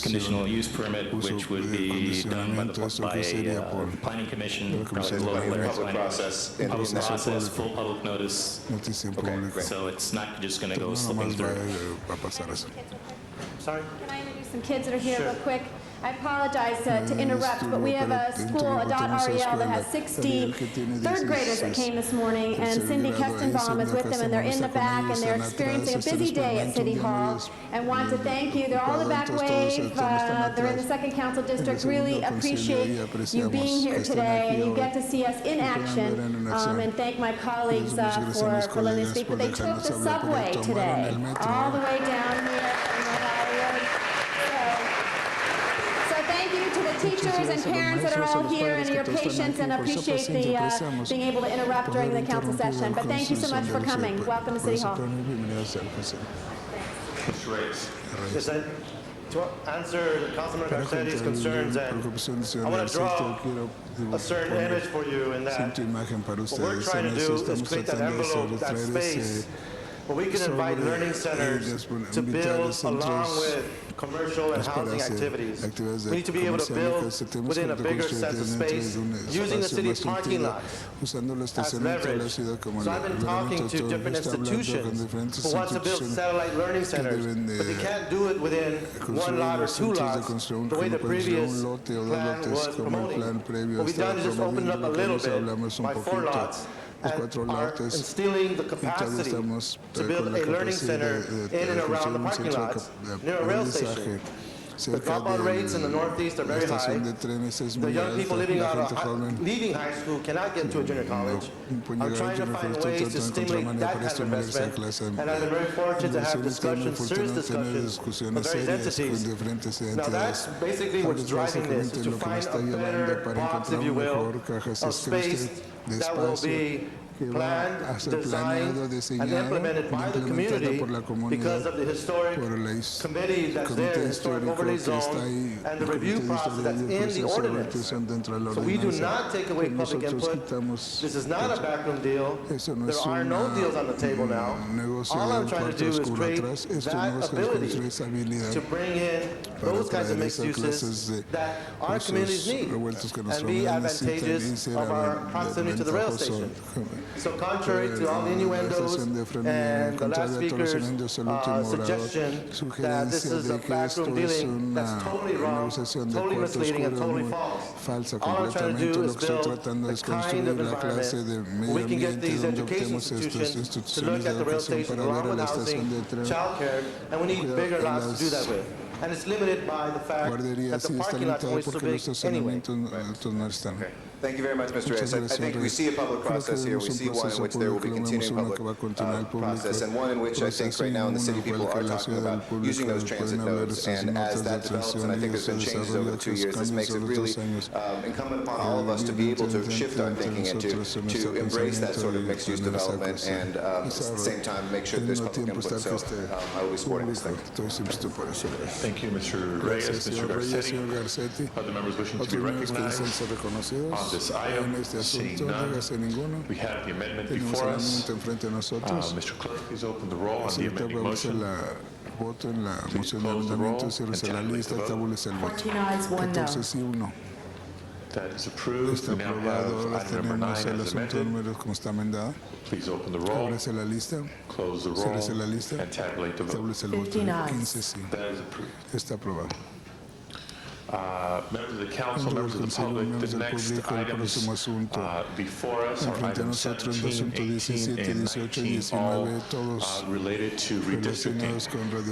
conditional use permit, which would be done by a planning commission, probably the local area Public process. Public process, full public notice, so it's not just gonna go slipping through. Sorry? Can I introduce some kids that are here real quick? I apologize to interrupt, but we have a school, a .REL, that has 60 third graders that came this morning, and Cindy Kestenbaum is with them, and they're in the back, and they're experiencing a busy day at City Hall, and want to thank you. They're all the back wave. They're in the 2nd Council District. Really appreciate you being here today, and you get to see us in action, and thank my colleagues for letting me speak. But they took the subway today, all the way down here from Rhode Island. Thank you to the teachers and parents that are all here and your patience, and appreciate the being able to interrupt during the council session. But thank you so much for coming. Welcome to City Hall. Mr. Reyes. Yes, to answer Councilman Garcetti's concerns, and I want to draw a certain image for you in that what we're trying to do is create that envelope, that space, where we can invite learning centers to build along with commercial and housing activities. We need to be able to build within a bigger sense of space, using the city's parking lots as leverage. So I've been talking to different institutions who want to build satellite learning centers, but they can't do it within one lot or two lots, the way the previous plan was promoting. What we've done is just open it up a little bit by 4 lots, and are instilling the capacity to build a learning center in and around the parking lots near a rail station. The dropout rates in the Northeast are very high. The young people leaving high school cannot get to a junior college. I'm trying to find ways to stimulate that kind of investment, and I've been very fortunate to have discussions, serious discussions with various entities. Now that's basically what's driving this, is to find a better box, if you will, of space that will be planned, designed, and implemented by the community because of the historic committee that's there, historic overlay zone, and the review process that's in the ordinance. So we do not take away public input. This is not a backroom deal. There are no deals on the table now. All I'm trying to do is create that ability to bring in those kinds of mixed uses that our communities need and be advantageous of our proximity to the rail station. So contrary to all the innuendos and the last speaker's suggestion that this is a backroom dealing, that's totally wrong, totally misleading, and totally false. All I'm trying to do is build the kind of environment where we can get these education institutions to look at the rail station along with housing, childcare, and we need bigger lots to do that with. And it's limited by the fact that the parking lot's only so big anyway. Thank you very much, Mr. Reyes. I think we see a public process here. We see one in which there will be continuing public process, and one in which I think right now in the city people are talking about using those transit nodes. And as that develops, and I think there's been changes over the 2 years, this makes it really incumbent upon all of us to be able to shift our thinking and to embrace that sort of mixed-use development, and at the same time make sure that there's public input. So I will be supporting this thing. Thank you, Mr. Reyes. Mr. Garcetti. Other members wishing to be recognized on this item? Seeing none, we have the amendment before us. Mr. Clerk, please open the roll on the amending motion. Voto en la Please moción de close the amendamiento, roll cierre la and lista, tabulate the vote. tabúlese el voto. 14 ayes, 1 no. 14 sí, 1. That is approved. Está We now aprobado. have Ahora item number 9 tenemos el as asunto amended. número como está amendado. Please open the roll, Ábrese la lista, close the roll, ciérrese la lista, and tabulate the vote. tabúlese el voto. 15 ayes. 15 sí. That is approved. Está aprobado. Members of the council, members of the public, the next items before us are items 17, 18, and 19, all related to redistricting.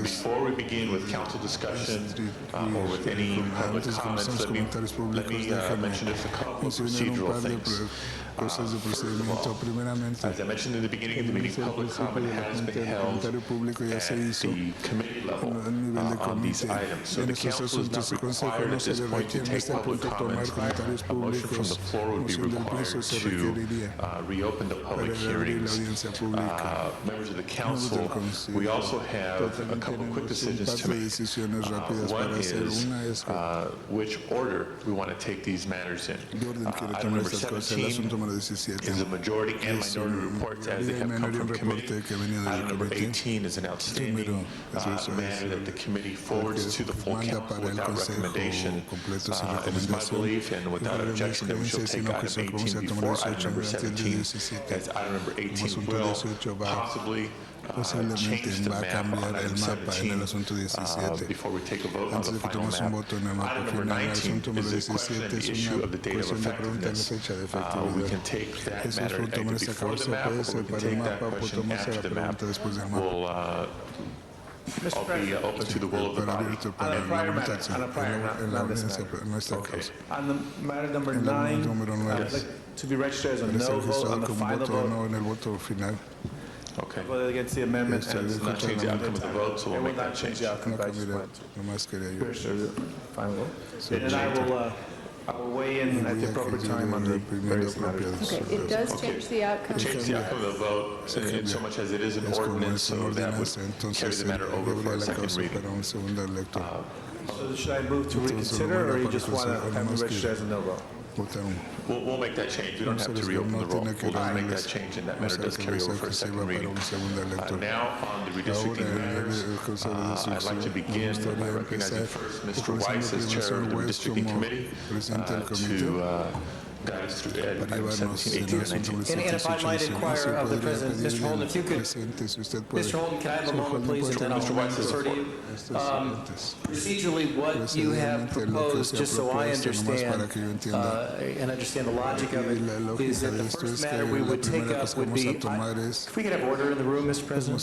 Before we begin with council discussion or with any public comments, let me mention just a couple of procedural things. As I mentioned in the beginning of the meeting, public comment has been held at the committee level on these items. So the council is not required at this point to take public comments. A motion from the floor would be required to reopen the public hearings. Members of the council, we also have a couple quick decisions to make. One is which order we want to take these matters in. Item number 17 is a majority and minority reports as they have come from committee. Item number 18 is an outstanding matter that the committee forwards to the full council without recommendation. It is my belief, and without objection, that we shall take item 18 before item number 17, as item number 18 will possibly change the map on item 17 before we take a vote on the final map. Item number 19 is the question and the issue of the date of effectiveness. We can take that matter either before the map, or we can take that question after the map. We'll I'll be open to the will of the body. On a prior matter, not this matter. Okay. On the matter number 9, I'd like to be registered as a no vote on the final vote. Okay. Vote against the amendment. So it will not change the outcome of the vote, so we'll make that change. The outcome, but I just wanted to register the final vote. And I will weigh in at the appropriate time on the various matters. Okay, it does change the outcome. Change the outcome of the vote in so much as it is an ordinance, so that would carry the matter over for a second reading. So should I move to reconsider, or you just want to have me registered as a no vote? We'll make that change. We don't have to reopen the roll. We'll just make that change, and that matter does carry over for a second reading. Now, on the redistricting matters, I'd like to begin by recognizing first Mr. Weiss as chair of the redistricting committee to guide us through items 17, 18, and 19. And if I might inquire of the President, Mr. Holden, if you could, Mr. Holden, can I have a moment, please, and then I'll refer to you? Procedurally, what you have proposed, just so I understand and understand the logic of it, is that the first matter we would take up would be, if we could have order in the room, Mr. President.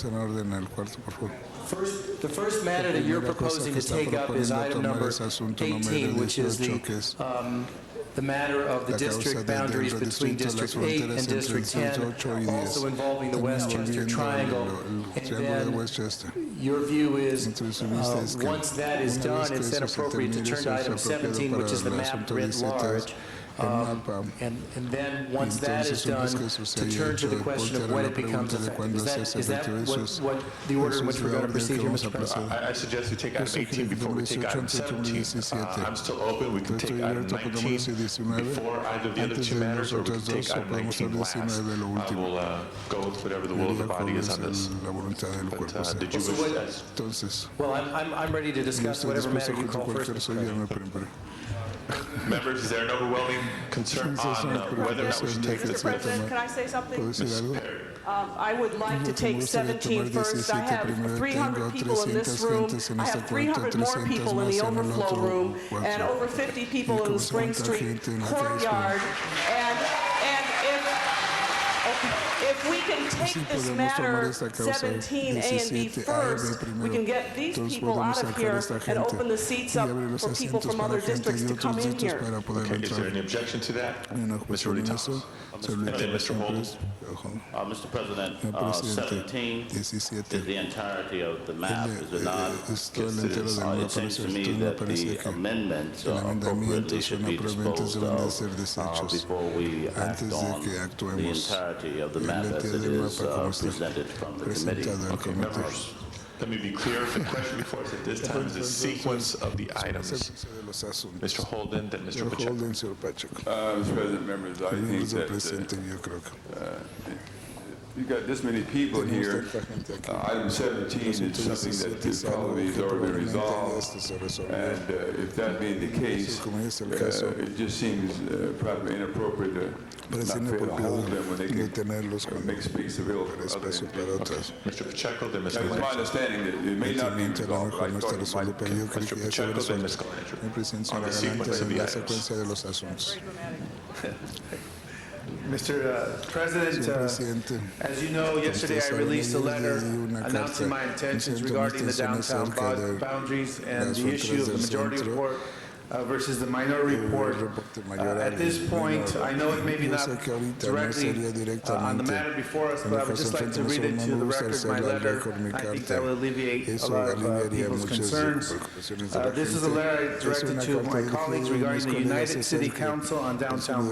The first matter that you're proposing to take up is item number 18, which is the matter of the district boundaries between District 8 and District 10, also involving the Westchester Triangle. And then your view is, once that is done, it's then appropriate to turn to item 17, which is the map writ large. And then, once that is done, to turn to the question of when it becomes effective. Is that what the order in which we're going to proceed here, Mr. President? I suggest we take item 18 before we take item 17. I'm still open. We can take item 19 before either of the other two matters, or we can take item 19 last. I will go with whatever the will of the body is on this. But did you wish to? Well, I'm ready to discuss whatever matter you call first, Mr. President. Members, is there an overwhelming concern on whether or not we should take this? Mr. President, can I say something? I would like to take 17 first. I have 300 people in this room. I have 300 more people in the overflow room, and over 50 people in the Spring Street courtyard. And if... Okay. if we can take this matter 17A and B first, we can get these people out of here and open the seats up for people from other districts to come in here. Okay, is there any objection to that? Mr. Rudy-Thomas? And then Mr. Holden? Mr. President, 17 is the entirety of the map, is it not? It seems to me that the amendments appropriately should be disposed of before we act on the entirety of the map as it is presented from the committee. Okay, members, let me be clear. The question before us at this time is the sequence of the items. Mr. Holden, then Mr. Pacheco. Mr. President, members, I think that you've got this many people here. Item 17 is something that probably has already been resolved. And if that being the case, it just seems probably inappropriate to not fail to hold them when they can make space available for others. Mr. Pacheco, then Ms. It's my understanding that it may not be resolved, but I thought it might be. Mr. Pacheco, then Ms. Calandra. On the sequence of the items. Mr. President, as you know, yesterday I released a letter announcing my intentions regarding the downtown boundaries and the issue of the majority report versus the minority report. At this point, I know it may be not directly on the matter before us, but I would just like to read into the record my letter. I think that will alleviate a lot of people's concerns. This is a letter I directed to my colleagues regarding the United City Council on downtown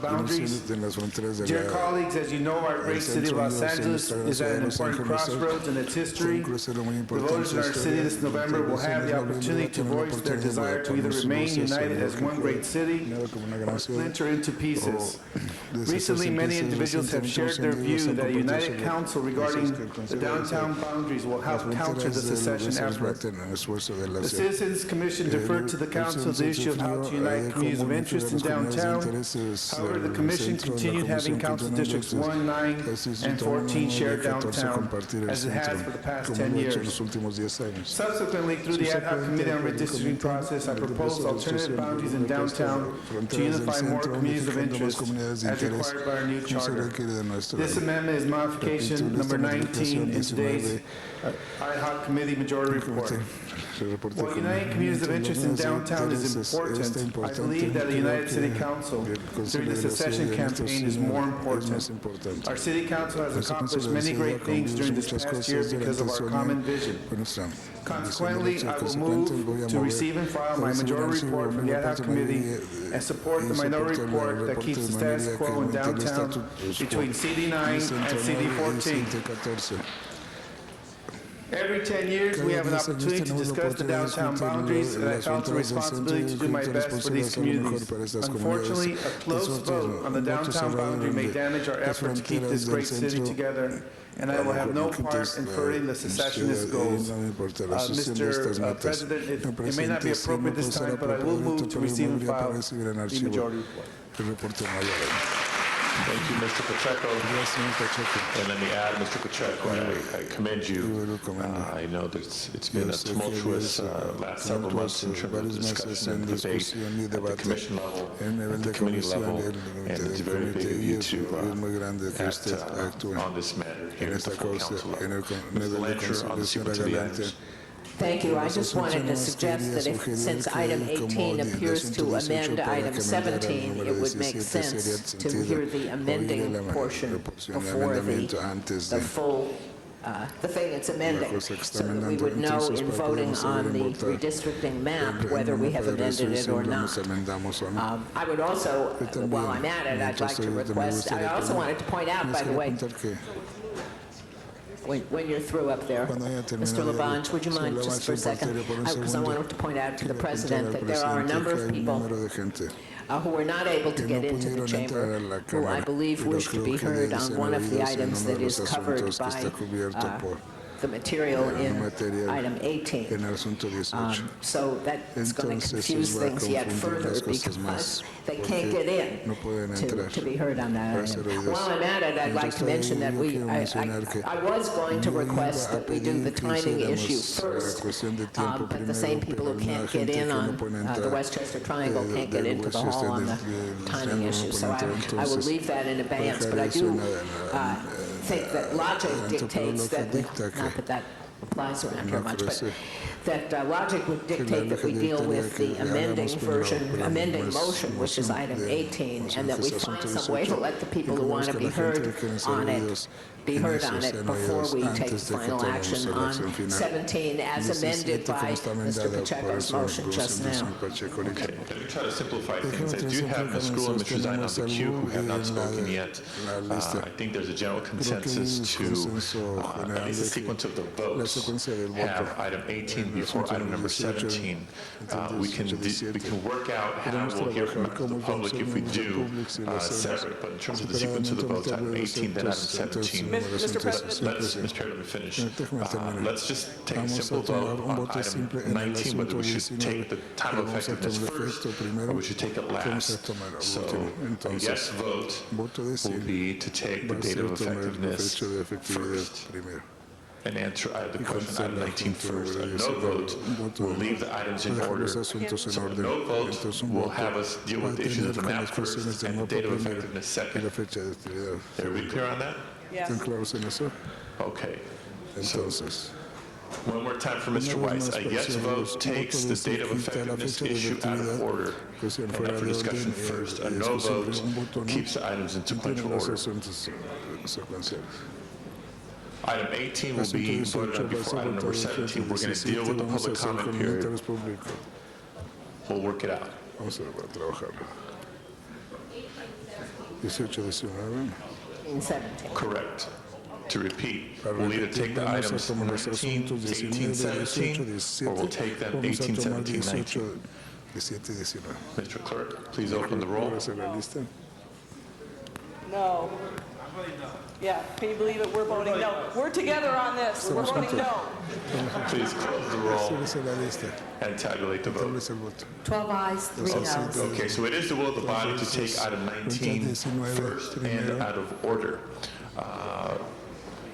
boundaries. Dear colleagues, as you know, our great city of Los Angeles is at an important crossroads in its history. The voters in our city this November will have the opportunity to voice their desire to either remain united as one great city or splinter into pieces. Recently, many individuals have shared their view that a united council regarding the downtown boundaries will help counter the secession effort. The Citizens Commission deferred to the council the issue of how to unite communities of interest in downtown. However, the commission continued having council districts 1, 9, and 14 shared downtown, as it has for the past 10 years. Subsequently, through the ad hoc committee on redistricting process, I proposed alternative boundaries in downtown to unify more communities of interest as required by our new charter. This amendment is modification number 19 in today's ad hoc committee majority report. While uniting communities of interest in downtown is important, I believe that a United City Council during the secession campaign is more important. Our City Council has accomplished many great things during this past year because of our common vision. Consequently, I will move to receive and file my majority report from the ad hoc committee and support the minority report that keeps the status quo in downtown between CD9 and CD14. Every 10 years, we have an opportunity to discuss the downtown boundaries, and I felt the responsibility to do my best for these communities. Unfortunately, a close vote on the downtown boundary may damage our effort to keep this great city together, and I will have no part in furthering the secessionist goals. Mr. President, it may not be appropriate this time, but I will move to receive and file the majority report. Thank you, Mr. Pacheco. And let me add, Mr. Pacheco, I commend you. I know that it's been a tumultuous last several months in terms of discussion and debate at the commission level, at the committee level, and it's very big of you to act on this matter here at the full council level. Ms. Calandra, on the sequence of the items. Thank you. I just wanted to suggest that if, since item 18 appears to amend item 17, it would make sense to hear the amending portion before the full, the thing it's amending, so that we would know in voting on the redistricting map whether we have amended it or not. I would also, while I'm at it, I'd like to request, I also wanted to point out, by the way, when you're through up there, Mr. Labange, would you mind just for a second? Because I wanted to point out to the President that there are a number of people who were not able to get into the chamber, who I believe wish to be heard on one of the items that is covered by the material in item 18. So that's going to confuse things yet further because they can't get in to be heard on that item. While I'm at it, I'd like to mention that I was going to request that we do the timing issue first, but the same people who can't get in on the Westchester Triangle can't get into the hall on the timing issue. So I will leave that in abeyance, but I do think that logic dictates that we, not that that applies around here much, but that logic would dictate that we deal with the amending motion, which is item 18, and that we find some way to let the people who want to be heard on it be heard on it before we take final action on 17 as amended by Mr. Pacheco's motion just now. Okay, to try to simplify things, I do have Ms. Gruhl and Mr. Zine on the queue who have not spoken yet. I think there's a general consensus to, at least the sequence of the votes, have item 18 before item number 17. We can work out how we'll hear from the public if we do separate, but in terms of the sequence of the votes, item 18, then item 17. Mr. President. Mr. Perry, let me finish. Let's just take a simple vote on item 19, whether we should take the time of effectiveness first or we should take it last. So a yes vote will be to take the date of effectiveness first and answer the question item 19 first. A no vote will leave the items in order. So a no vote will have us deal with the issues of the map first and the date of effectiveness second. Everybody clear on that? Yes. Okay. So one more time for Mr. Weiss. A yes vote takes the date of effectiveness issue out of order and up for discussion first. A no vote keeps the items in sequential order. Item 18 will be voted on before item number 17. We're going to deal with the public comment period. We'll work it out. 17. Correct. To repeat, we'll either take the items 19, 18, 17, or we'll take them 18, 17, 19. Mr. Clerk, please open the roll. No. Yeah, can you believe it? We're voting no. We're together on this. We're voting no. Please close the roll and tabulate the vote. 12 ayes, 3 noes. Okay, so it is the will of the body to take item 19 first and out of order.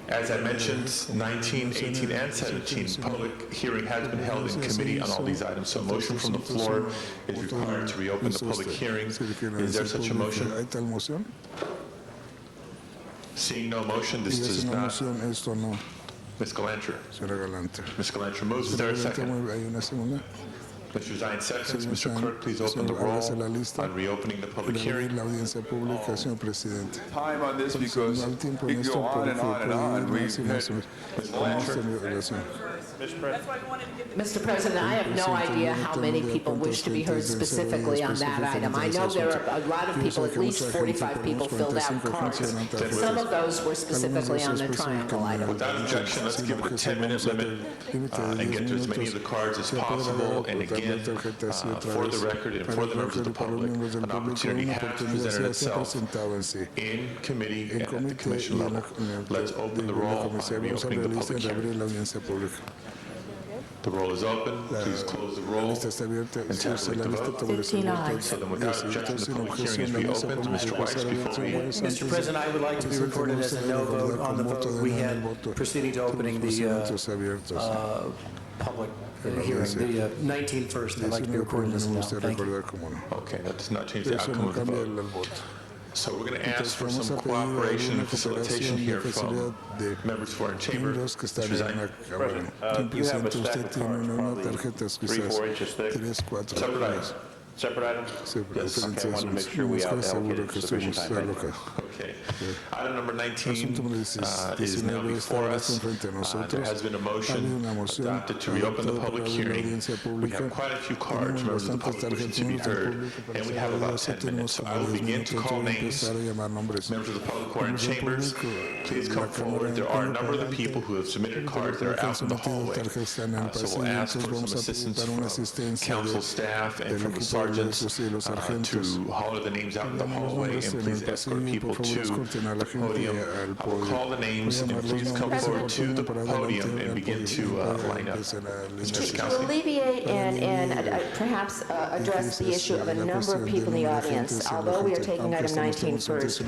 As I mentioned, 19, 18, and 17, public hearing has been held in committee on all these items, so a motion from the floor is required to reopen the public hearing. Is there such a motion? Seeing no motion, this does not. Ms. Galanter. Ms. Galanter moves. Is there a second? Mr. Zine seconds. Mr. Clerk, please open the roll on reopening the public hearing. Time on this because it can go on and on and on. We've had Ms. Galanter. Mr. President, I have no idea how many people wish to be heard specifically on that item. I know there are a lot of people, at least 45 people filled out cards. Some of those were specifically on the triangle item. Without objection, let's give it a 10-minute limit and get to as many of the cards as possible. And again, for the record and for the members of the public, an opportunity has presented itself in committee and at the commission level. Let's open the roll on reopening the public hearing. The roll is open. Please close the roll and tabulate the vote. 15 ayes. So then without objection, the public hearing is reopened. Mr. Weiss, before we... Mr. President, I would like to be recorded as a no vote on the vote we had proceeding to opening the public hearing, the 19 first. I'd like to be recorded as a no. Thank you. Okay, that does not change the outcome of the vote. So we're going to ask for some cooperation and facilitation here from members of our chamber. Mr. Zine. You have a stack of cards, probably 3-4 inches thick. Separate items. Separate items? Yes. Okay, I wanted to make sure we allocated sufficient time. Okay. Item number 19 is now before us. There has been a motion adopted to reopen the public hearing. We have quite a few cards, members of the public wishing to be heard, and we have about 10 minutes. So I will begin to call names. Members of the public who are in chambers, please come forward. There are a number of the people who have submitted cards that are out in the hallway. So we'll ask for some assistance from council staff and from the sergeant sergeants to holler the names out in the hallway and please escort people to the podium. I will call the names and please come forward to the podium and begin to line up. To alleviate and perhaps address the issue of a number of people in the audience, although we are taking item 19 first,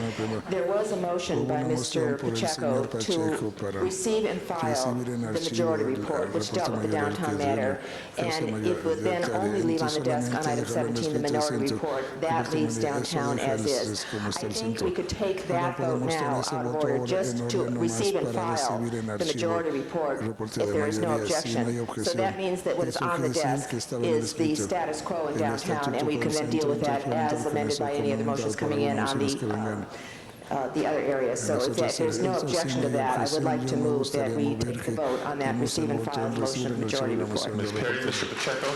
there was a motion by Mr. Pacheco to receive and file the majority report, which dealt with the downtown matter, and it would then only leave on the desk on item 17 the minority report. That leaves downtown as is. I think we could take that vote now out of order just to receive and file the majority report if there is no objection. So that means that what is on the desk is the status quo in downtown, and we can then deal with that as amended by any other motions coming in on the other areas. So if there's no objection to that, I would like to move that we take the vote on that receive and file motion of the majority report. Ms. Perry, Mr. Pacheco.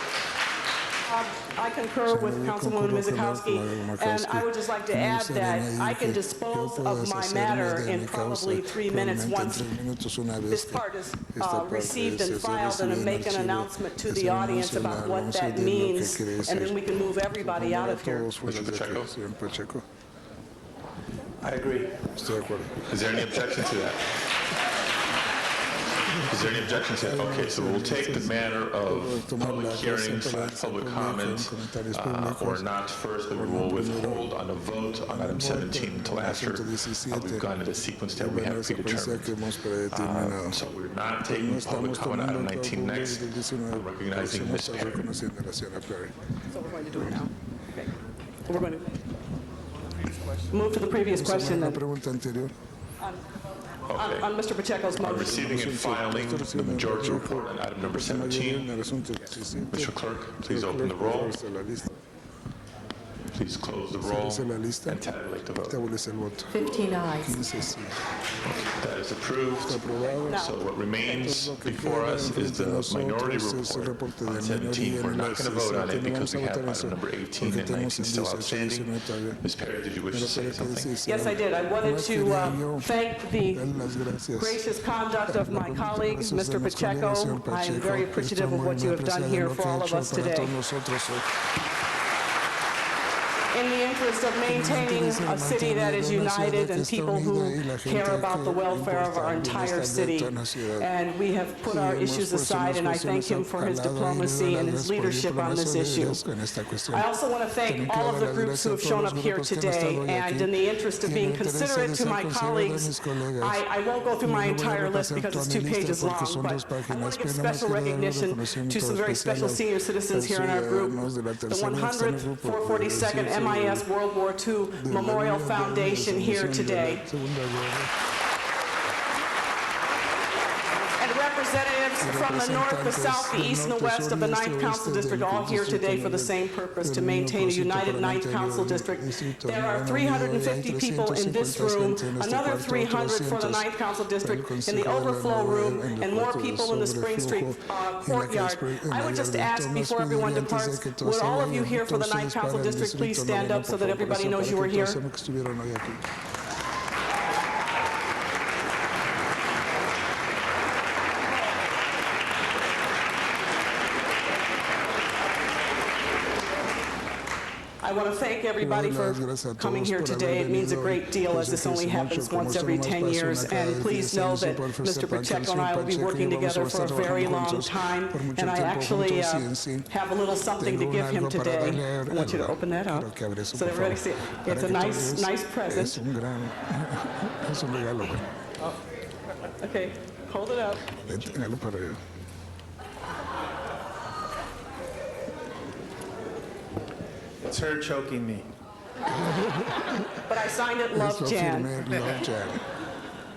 I concur with Councilwoman Mizikowski, and I would just like to add that I can dispose of my matter in probably 3 minutes once this part is received and filed, and make an announcement to the audience about what that means, and then we can move everybody out of here. Mr. Pacheco. I agree. Is there any objection to that? Is there any objection to that? Okay, so we'll take the matter of public hearings, public comment, or not first, but we will withhold on a vote on item 17 until after we've gone to the sequence that we have predetermined. So we're not taking public comment on item 19 next. We're recognizing Ms. Perry. So we're going to do it now. Okay. We're going to move to the previous question then. On Mr. Pacheco's motion. Receiving and filing the majority report on item number 17. Mr. Clerk, please open the roll. Please close the roll and tabulate the vote. 15 ayes. That is approved. So what remains before us is the minority report on 17. We're not going to vote on it because we have item number 18 and 19 still outstanding. Ms. Perry, did you wish to say something? Yes, I did. I wanted to thank the gracious conduct of my colleague, Mr. Pacheco. I am very appreciative of what you have done here for all of us today. In the interest of maintaining a city that is united and people who care about the welfare of our entire city. And we have put our issues aside, and I thank him for his diplomacy and his leadership on this issue. I also want to thank all of the groups who have shown up here today, and in the interest of being considerate to my colleagues, I won't go through my entire list because it's 2 pages long, but I want to give special recognition to some very special senior citizens here in our group. The 100th 442nd MIS World War II Memorial Foundation here today. And representatives from the north, the south, the east, and the west of the 9th Council District all here today for the same purpose, to maintain a united 9th Council District. There are 350 people in this room, another 300 for the 9th Council District in the overflow room, and more people in the Spring Street courtyard. I would just ask before everyone departs, would all of you here for the 9th Council District please stand up so that everybody knows you were here? I want to thank everybody for coming here today. It means a great deal, as this only happens once every 10 years. And please know that Mr. Pacheco and I will be working together for a very long time. And I actually have a little something to give him today. I want you to open that up so that everybody see it. It's a nice present. Oh. Okay, hold it up. It's her choking me. But I signed it, Love Jan.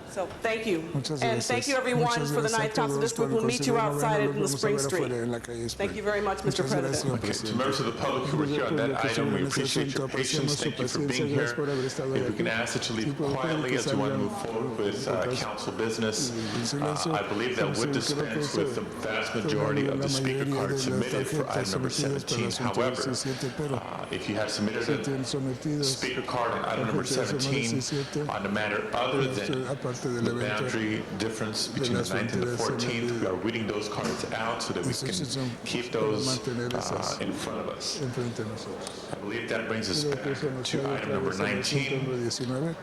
So thank you. And thank you everyone for the 9th Council District. We'll meet you outside in the Spring Street. Thank you very much, Mr. President. Okay, to members of the public who were here on that item, we appreciate your patience. Thank you for being here. If we can ask that you leave quietly as we want to move forward with council business. I believe that would dispense with the vast majority of the speaker cards submitted for item number 17. However, if you have submitted a speaker card on item number 17 on a matter other than the boundary difference between the 9th and the 14th. We are reading those cards out so that we can keep those in front of us. I believe that brings us back to item number 19.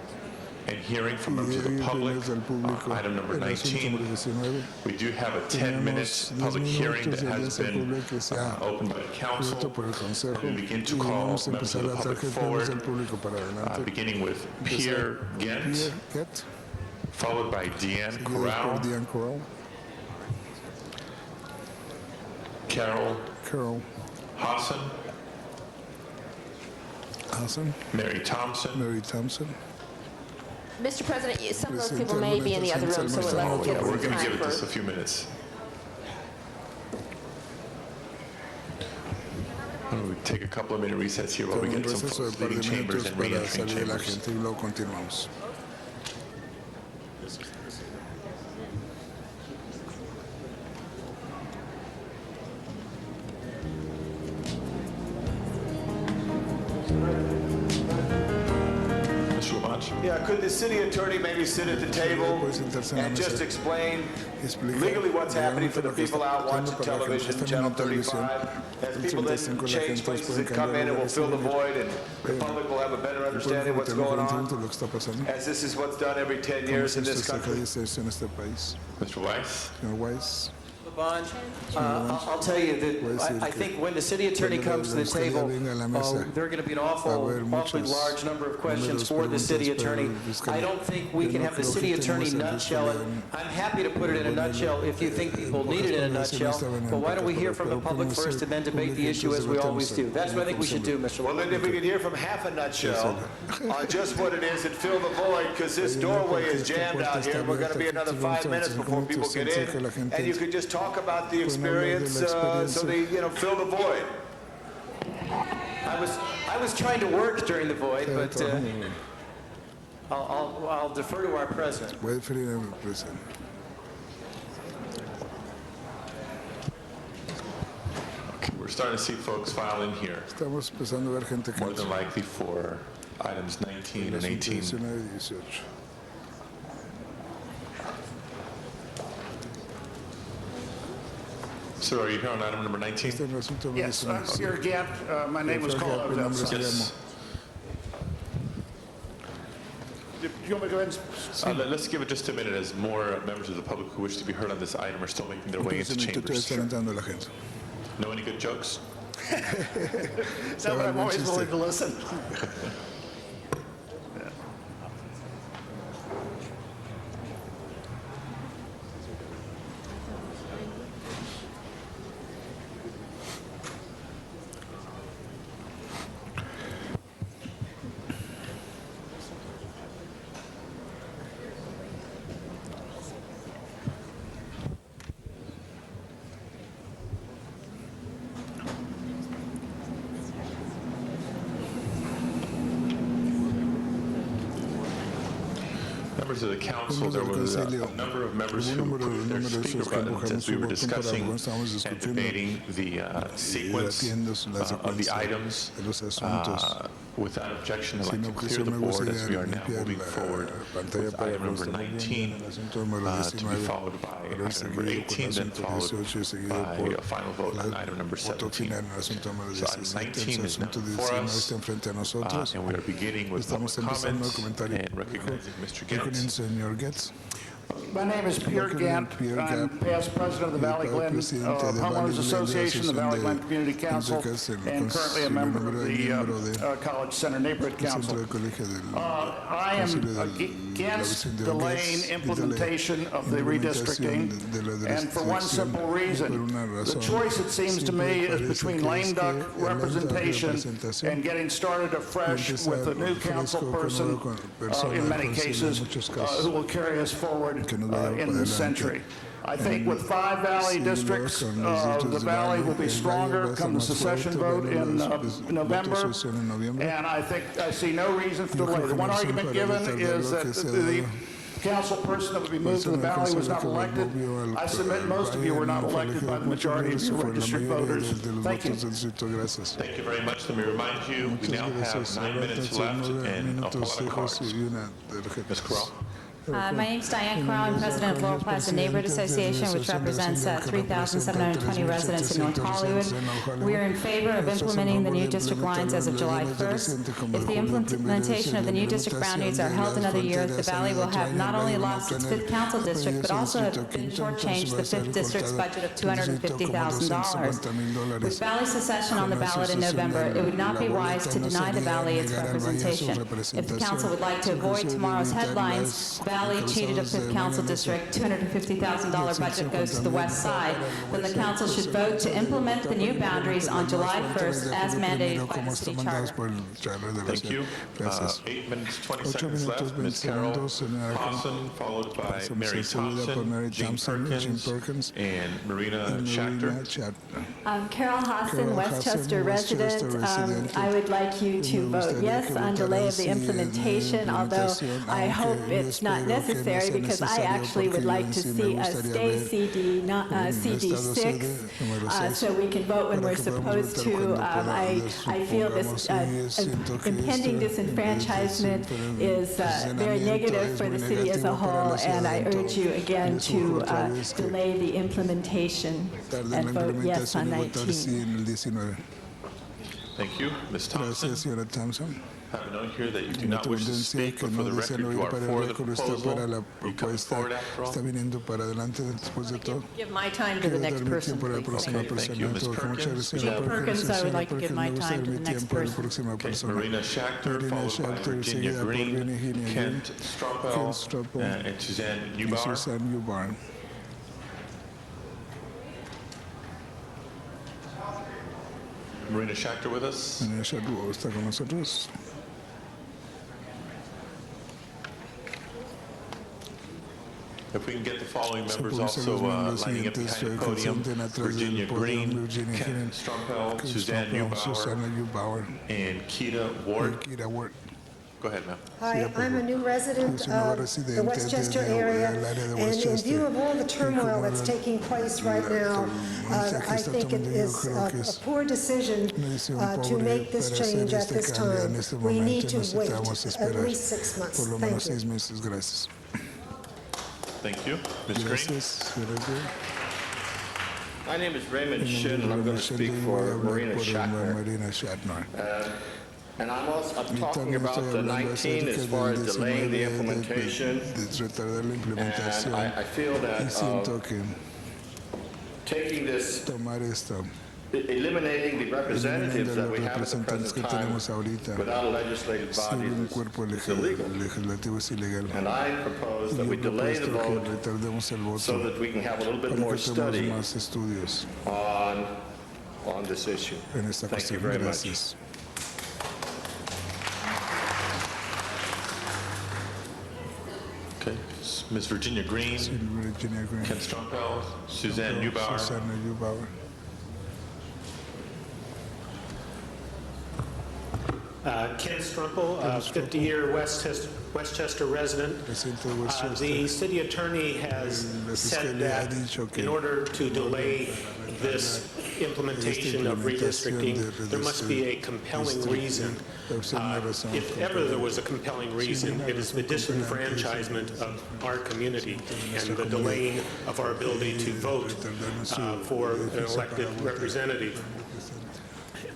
And hearing from members of the public, item number 19. We do have a 10-minute public hearing that has been opened by the council. We begin to call members of the public forward, beginning with Pierre Gent, followed by Deanne Corral, Carol Hassan, Mary Thompson. Mr. President, some of those people may be in the other room, so we'll let them get We're some going to time give it for... just a few minutes. We'll take a couple of minute recess here while we get some folks leaving chambers and re-entering chambers. Yeah, could the city attorney maybe sit at the table and just explain legally what's happening for the people out watching television, Channel 35, as people then change places and come in and will fill the void and the public will have a better understanding of what's going on, as this is what's done every 10 years in this country. Mr. Weiss? I'll tell you that I think when the city attorney comes to the table, there are going to be an awfully large number of questions for the city attorney. I don't think we can have the city attorney nutshell it. I'm happy to put it in a nutshell if you think people need it in a nutshell, but why don't we hear from the public first and then debate the issue as we always do? That's what I think we should do, Mr. Well, then if we could hear from half a nutshell on just what it is and fill the void, because this doorway is jammed out here. We're going to be another 5 minutes before people get in, and you could just talk about the experience so they, fill the void. I was trying to work during the void, but I'll defer to our president. Okay, we're starting to see folks file in here. More than likely for items 19 and 18. Sir, are you here on item number 19? Yes, Pierre Gent. My name is called. Yes. Do you want me to go ahead and let's give it just a minute as more members of the public who wish to be heard on this item are still making their way into chambers. Know any good jokes? Is that what I'm always willing to listen? Members of the council, there was a number of members who put their speaker buttons as we were discussing and debating the sequence of the items. Without objection, I'd like to clear the board as we are now moving forward with item number 19 to be followed by item number 18, then followed by a final vote on item number 17. So item 19 is now before us, and we are beginning with public comments and recognizing Mr. Getz. My name is Pierre Gent. I'm past president of the Valley Glen Homeowners Association, the Valley Glen Community Council, and currently a member of the College Center Neighborhood Council. I am against delaying implementation of the redistricting, and for one simple reason. The choice, it seems to me, is between lame duck representation and getting started afresh with a new council person, in many cases, who will carry us forward in this century. I think with 5 Valley districts, the Valley will be stronger come the secession vote in November, and I see no reason for delay. The one argument given is that the council person that would be moved to the Valley was not elected. I submit most of you were not elected by the majority of your registered voters. Thank you. Thank you very much. Let me remind you, we now have 9 minutes left and a whole lot of cards. Ms. Corral. My name's Diane Crow. I'm president of Laurel Plaza Neighborhood Association, which represents 3,720 residents in North Hollywood. We are in favor of implementing the new district lines as of July 1st. If the implementation of the new district boundaries are held another year, the Valley will have not only lost its 5th council district, but also have been shortchanged the 5th district's budget of $250,000. With Valley secession on the ballot in November, it would not be wise to deny the Valley its representation. If the council would like to avoid tomorrow's headlines, Valley cheated a 5th council district, $250,000 budget goes to the west side, then the council should vote to implement the new boundaries on July 1st as mandated by the city charter. Thank you. 8 minutes, 20 seconds left. Ms. Carol Hawson, followed by Mary Thompson, Jim Perkins, and Marina Schachter. Carol Hawson, Westchester resident. I would like you to vote yes on delay of the implementation, although I hope it's not necessary because I actually would like to see us stay CD6 so we can vote when we're supposed to. I feel this impending disenfranchisement is very negative for the city as a whole, and I urge you again to delay the implementation and vote yes on 19. Thank you. Ms. Thompson. I have a note here that you do not wish to speak, but for the record, you are for the proposal. You come forward after all. Give my time to the next person, please. Okay, thank you. Ms. Perkins. Jim Perkins, I would like to give my time to the next person. Okay, Marina Schachter, followed by Virginia Green, Kent Strumpel, and Suzanne Ubar. Marina Schachter with us. Está con nosotros. If we can get the following members also lining up behind the podium: Virginia Green, Ken Strumpel, Suzanne Neubauer, and Keita Ward. Go ahead, ma'am. Hi, I'm a new resident of the Westchester area, and in view of all the turmoil that's taking place right now, I think it is a poor decision to make this change at this time. We need to wait at least 6 months. Thank you. Thank you. Ms. Green. My name is Raymond Shin, and I'm going to speak for Marina Schachter. And I'm talking about the 19 as far as delaying the implementation. And I feel that taking this, eliminating the representatives that we have at the present time without a legislative body is illegal. And I propose that we delay the vote so that we can have a little bit more study on this issue. Thank you very much. Okay, Ms. Virginia Green, Ken Strumpel, Suzanne Neubauer. Ken Strumpel, 50-year Westchester resident. The city attorney has said that in order to delay this implementation of redistricting, there must be a compelling reason. If ever there was a compelling reason, it is the disenfranchisement of our community and the delaying of our ability to vote for an elected representative.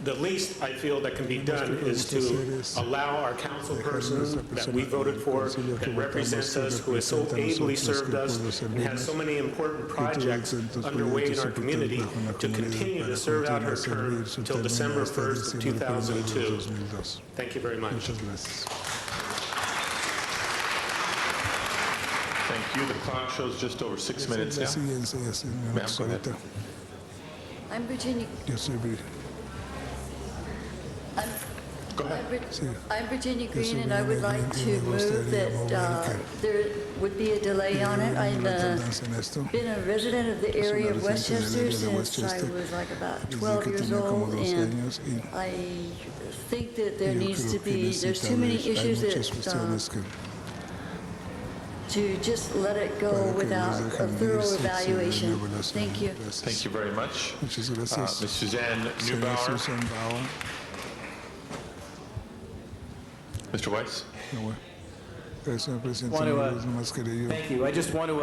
The least I feel that can be done is to allow our council person that we voted for, that represents us, who has so ably served us, and has so many important projects underway in our community, to continue to serve out her term until December 1st of 2002. Thank you very much. Thank you. The clock shows just over 6 minutes now. Ma'am, go ahead. I'm Virginia. I'm Virginia Green, and I would like to move that there would be a delay on it. I've been a resident of the area of Westchester since I was like about 12 years old, and I think that there needs to be, there's too many issues that to just let it go without a thorough evaluation. Thank you. Thank you very much. Ms. Suzanne Neubauer. Mr. Weiss. Thank you. I just want to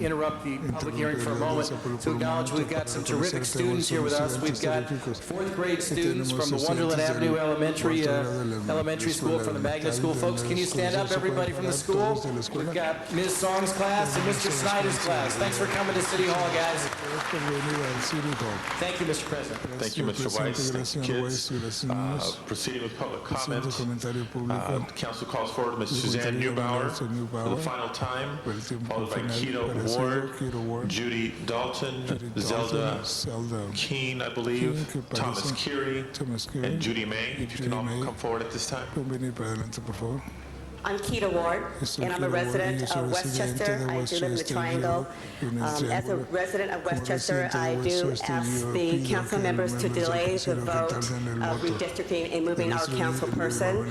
interrupt the public hearing for a moment to acknowledge we've got some terrific students here with us. We've got fourth grade students from the Wonderland Avenue Elementary School from the Magnet School. Folks, can you stand up, everybody from the school? We've got Ms. Song's class and Mr. Snyder's class. Thanks for coming to City Hall, guys. Thank you, Mr. President. Thank you, Mr. Weiss. Thank you, kids. Proceeding with public comment. Council calls forward Ms. Suzanne Neubauer for the final time, followed by Keto Ward, Judy Dalton, Zelda Keene, I believe, Thomas Curie, and Judy May. If you can all come forward at this time. I'm Keita Ward, and I'm a resident of Westchester. I do live in the Triangle. As a resident of Westchester, I do ask the council members to delay the vote of redistricting and moving our council person.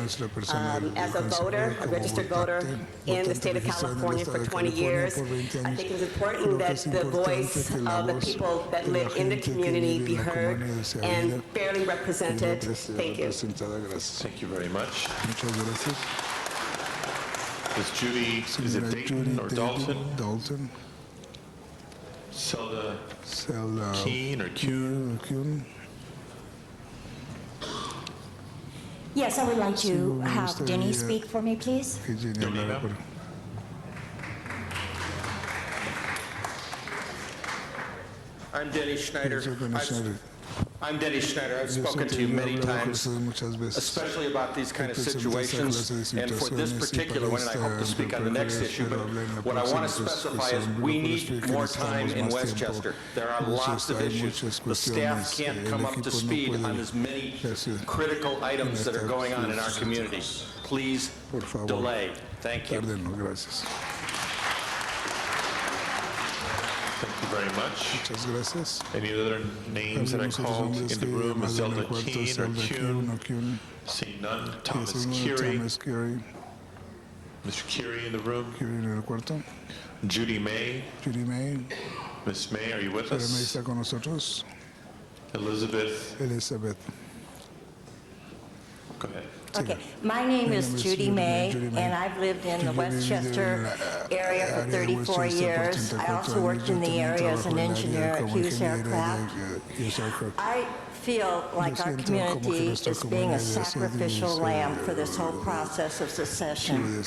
As a voter, a registered voter in the state of California for 20 years, I think it's important that the voice of the people that live in the community be heard and fairly represented. Thank you. Thank you very much. Is Judy, is it Dayton or Dalton? Dalton. Zelda Keene or Kuhn? Yes, I would like to have Denny speak for me, please. I'm Denny Schneider. I'm Denny Schneider. I've spoken to you many times, especially about these kind of situations, and for this particular one, and I hope to speak on the next issue, but what I want to specify is we need more time in Westchester. There are lots of issues. The staff can't come up to speed on as many critical items that are going on in our community. Please delay. Thank you. Thank you very much. Any other names that I called in the room? Is Zelda Keene or Kuhn? Seeing none. Thomas Curie. Mr. Curie in the room. Judy May. Miss May, are you with us? Elizabeth. Go ahead. Okay, my name is Judy May, and I've lived in the Westchester area for 34 years. I also worked in the area as an engineer at Hughes Aircraft. I feel like our community is being a sacrificial lamb for this whole process of secession.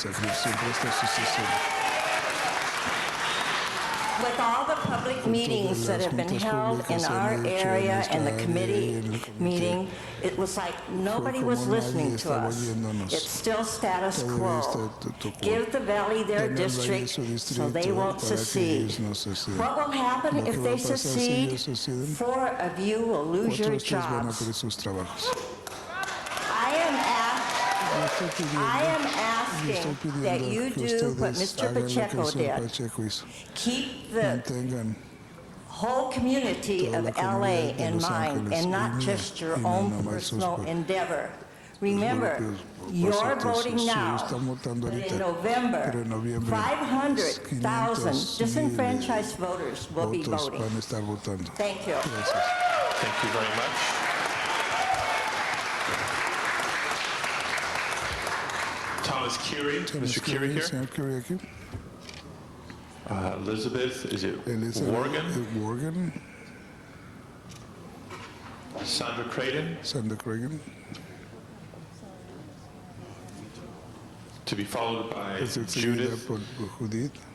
With all the public meetings that have been held in our area and the committee meeting, it was like nobody was listening to us. It's still status quo. Give the Valley their district so they won't secede. What will happen if they secede? 4 of you will lose your jobs. I am asking that you do what Mr. Pacheco did. Keep the whole community of LA in mind and not just your own personal endeavor. Remember, you're voting now, but in November, 500,000 disenfranchised voters will be voting. Thank you. Thank you very much. Thomas Curie. Mr. Curie here. Elizabeth, is it Worgan? Sandra Creighton. To be followed by Judith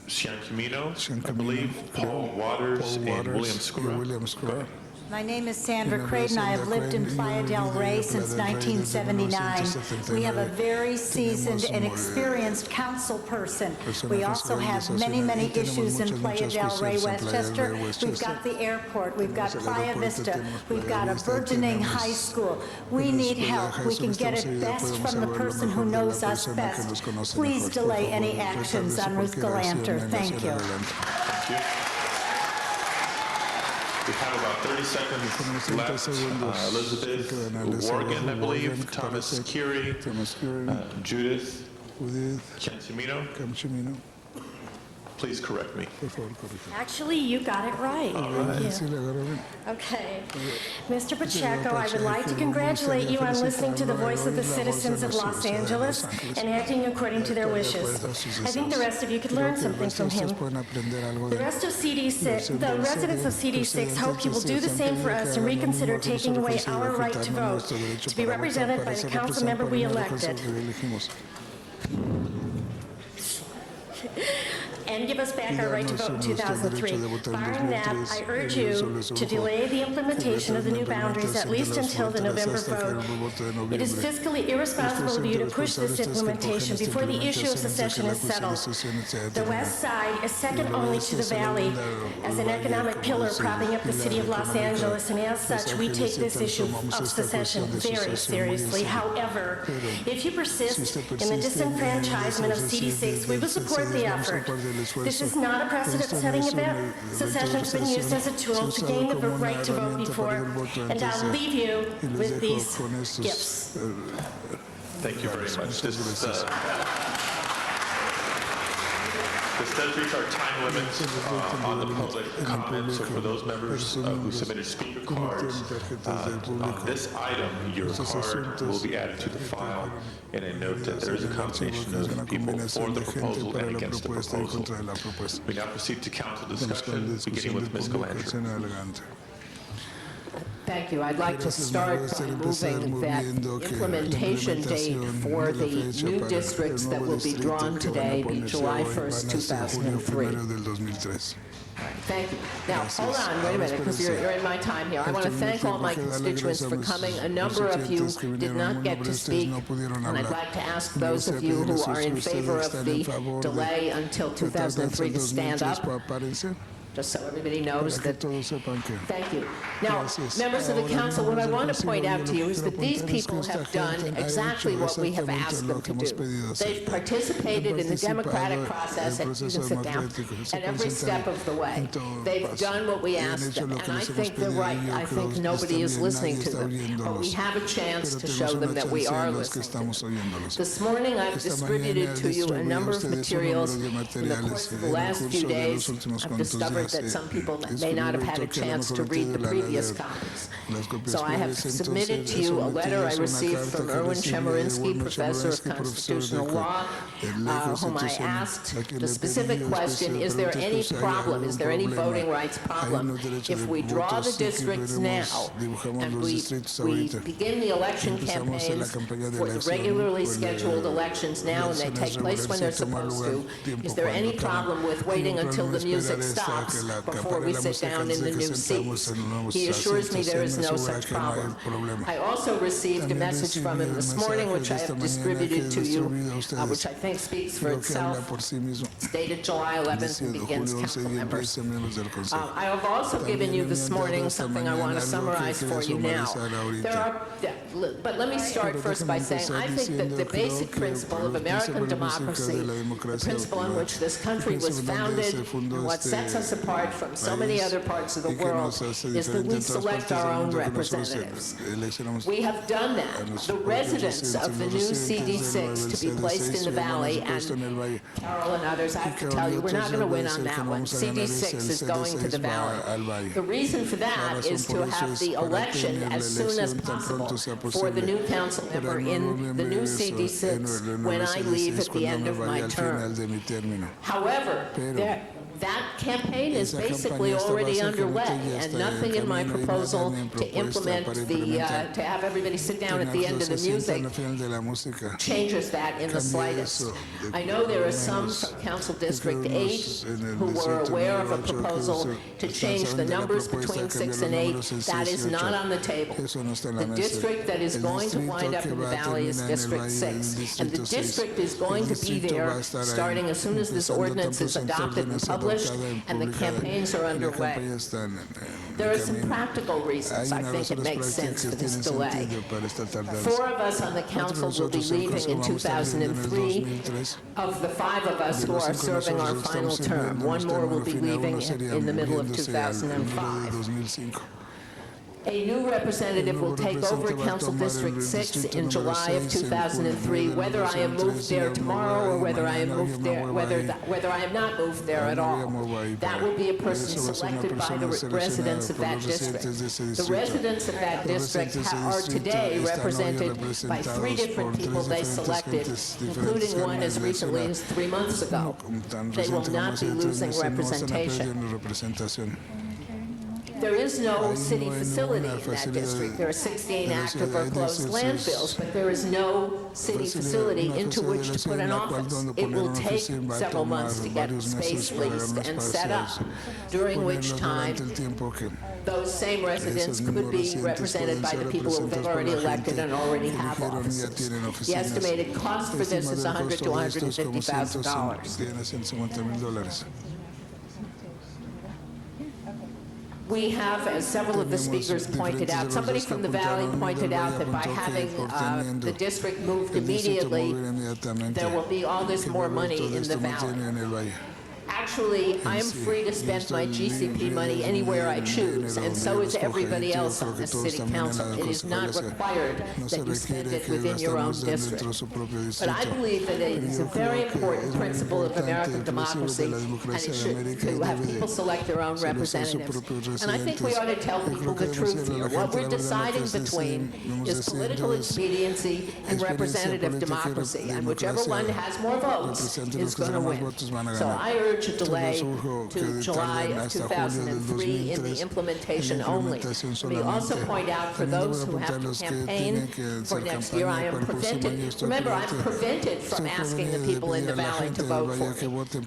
Ciancamino, I believe, Paul Waters, and William Skura. My name is Sandra Creighton. I have lived in Playa del Rey since 1979. We have a very seasoned and experienced council person. We also have many, many issues in Playa del Rey, Westchester. We've got the airport. We've got Playa Vista. We've got a burgeoning high school. We need help. We can get it best from the person who knows us best. Please delay any actions on Ruth Galanter. Thank you. Thank you. We have about 30 seconds left. Elizabeth Worgan, I believe, Thomas Curie, Judith Ciancamino. please correct me. Actually, you got it right. Thank you. Okay. Mr. Pacheco, I would like to congratulate you on listening to the voice of the citizens of Los Angeles and acting according to their wishes. I think the rest of you could learn something from him. The rest of CD6, the residents of CD6 hope you will do the same for us and reconsider taking away our right to vote, to be represented by the council member we elected. And give us back our right to vote in 2003. Barring that, I urge you to delay the implementation of the new boundaries at least until the November vote. It is fiscally irresponsible of you to push this implementation before the issue of secession is settled. The West Side is second only to the Valley as an economic pillar propping up the city of Los Angeles, and as such, we take this issue of secession very seriously. However, if you persist in the disenfranchisement of CD6, we will support the effort. This is not a precedent-setting event. Secession has been used as a tool to gain the right to vote before, and I'll leave you with these gifts. Thank you very much. This does reach our time limits on the public comment, so for those members who submitted speaker cards, on this item, your card will be added to the file, and I note that there is a combination of people for the proposal and against the proposal. We now proceed to council discussion, beginning with Ms. Galandra. Thank you. I'd like to start by moving that implementation date for the new districts that will be drawn today be July 1st, 2003. Thank you. Now, hold on, wait a minute, because you're in my time here. I want to thank all my constituents for coming. A number of you did not get to speak, and I'd like to ask those of you who are in favor of the delay until 2003 to stand up, just so everybody knows that. Thank you. Now, members of the council, what I want to point out to you is that these people have done exactly what we have asked them to do. They've participated in the democratic process, and you can sit down, at every step of the way. They've done what we asked them, and I think they're right. I think nobody is listening to them, but we have a chance to show them that we are listening to them. This morning, I've distributed to you a number of materials. In the course of the last few days, I've discovered that some people may not have had a chance to read the previous copies. So I have submitted to you a letter I received from Erwin Chemerinsky, professor of constitutional law, whom I asked the specific question, is there any problem, is there any voting rights problem if we draw the districts now and we begin the election campaigns for the regularly scheduled elections now and they take place when they're supposed to? Is there any problem with waiting until the music stops before we sit down in the new seats? He assures me there is no such problem. I also received a message from him this morning, which I have distributed to you, which I think speaks for itself. It's dated July 11th and begins, council members. I have also given you this morning something I want to summarize for you now. But let me start first by saying I think that the basic principle of American democracy, the principle on which this country was founded, and what sets us apart from so many other parts of the world, is that we select our own representatives. We have done that. The residents of the new CD6 to be placed in the Valley, and Carol and others, I have to tell you, we're not going to win on that one. CD6 is going to the Valley. The reason for that is to have the election as soon as possible for the new council member in the new CD6 when I leave at the end of my term. However, that campaign is basically already underway, and nothing in my proposal to implement to have everybody sit down at the end of the music changes that in the slightest. I know there are some from Council District 8 who were aware of a proposal to change the numbers between 6 and 8. That is not on the table. The district that is going to wind up in the Valley is District 6, and the district is going to be there starting as soon as this ordinance is adopted and published, and the campaigns are underway. There are some practical reasons I think it makes sense for this delay. 4 of us on the council will be leaving in 2003. Of the 5 of us who are serving our final term, 1 more will be leaving in the middle of 2005. A new representative will take over Council District 6 in July of 2003. Whether I am moved there tomorrow or whether I am moved there, whether I am not moved there at all, that will be a person selected by the residents of that district. The residents of that district are today represented by 3 different people they selected, including one as recently as 3 months ago. They will not be losing representation. There is no city facility in that district. There are 16 active or closed landfills, but there is no city facility into which to put an office. It will take several months to get space leased and set up, during which time those same residents could be represented by the people who they've already elected and already have offices. The estimated cost for this is $100,000 to $150,000. We have, as several of the speakers pointed out, somebody from the Valley pointed out that by having the district moved immediately, there will be all this more money in the Valley. Actually, I am free to spend my GCP money anywhere I choose, and so is everybody else on the city council. It is not required that you spend it within your own district. But I believe that it is a very important principle of American democracy, and it should to have people select their own representatives. And I think we ought to tell people the truth here. What we're deciding between is political expediency and representative democracy, and whichever one has more votes is going to win. So I urge a delay to July of 2003 in the implementation only. We also point out for those who have to campaign for next year, I am prevented, remember, I'm prevented from asking the people in the Valley to vote for me.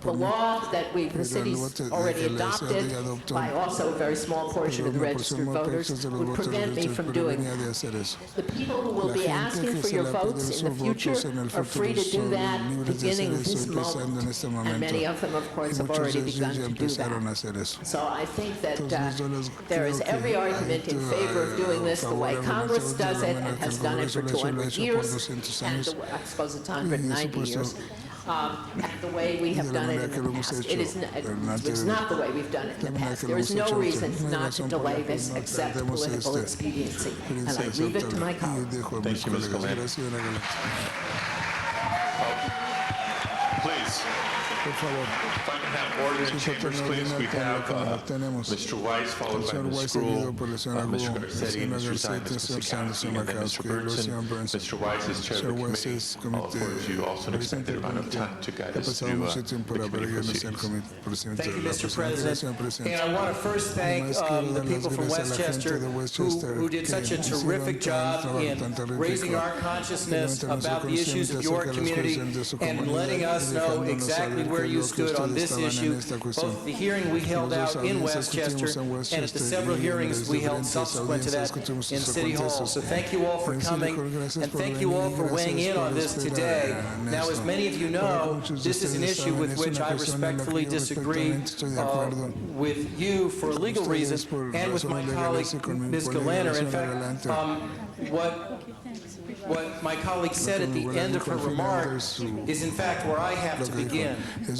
The law that the city's already adopted by also a very small portion of the registered voters would prevent me from doing that. The people who will be asking for your votes in the future are free to do that beginning this moment, and many of them, of course, have already begun to do that. So I think that there is every argument in favor of doing this the way Congress does it and has done it for 200 years, and I suppose it's 190 years. And the way we have done it in the past. It's not the way we've done it in the past. There is no reason not to delay this except political expediency. And I leave it to my colleagues. Thank you, Ms. Galen. Please. If I can have order in chambers, please. We have Mr. Weiss, followed by Ms. Gruhl, Mr. Garcetti, Mr. Simons, Mr. Kansky, and then Mr. Burnson. Mr. Weiss is chair of the committee. All four of you also an expected amount of time to guide us through the committee proceedings. Thank you, Mr. President. And I want to first thank the people from Westchester who did such a terrific job in raising our consciousness about the issues of your community and letting us know exactly where you stood on this issue, both the hearing we held out in Westchester and at the several hearings we held subsequent to that in City Hall. So thank you all for coming, and thank you all for weighing in on this today. Now, as many of you know, this is an issue with which I respectfully disagree with you for legal reasons and with my colleague, Ms. Galaner. In fact, what my colleague said at the end of her remarks is in fact where I have to begin,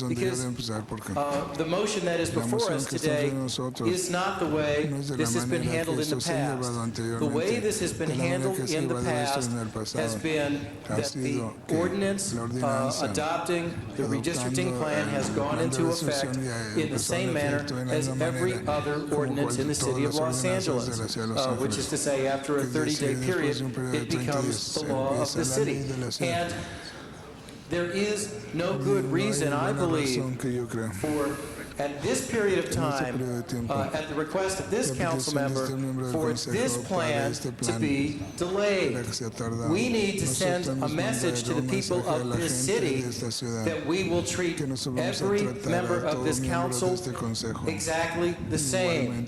because the motion that is before us today is not the way this has been handled in the past. The way this has been handled in the past has been that the ordinance adopting the redistricting plan has gone into effect in the same manner as every other ordinance in the city of Los Angeles, which is to say after a 30-day period it becomes the law of the city. And there is no good reason, I believe, for at this period of time, at the request of this council member, for this plan to be delayed. We need to send a message to the people of this city that we will treat every member of this council exactly the same,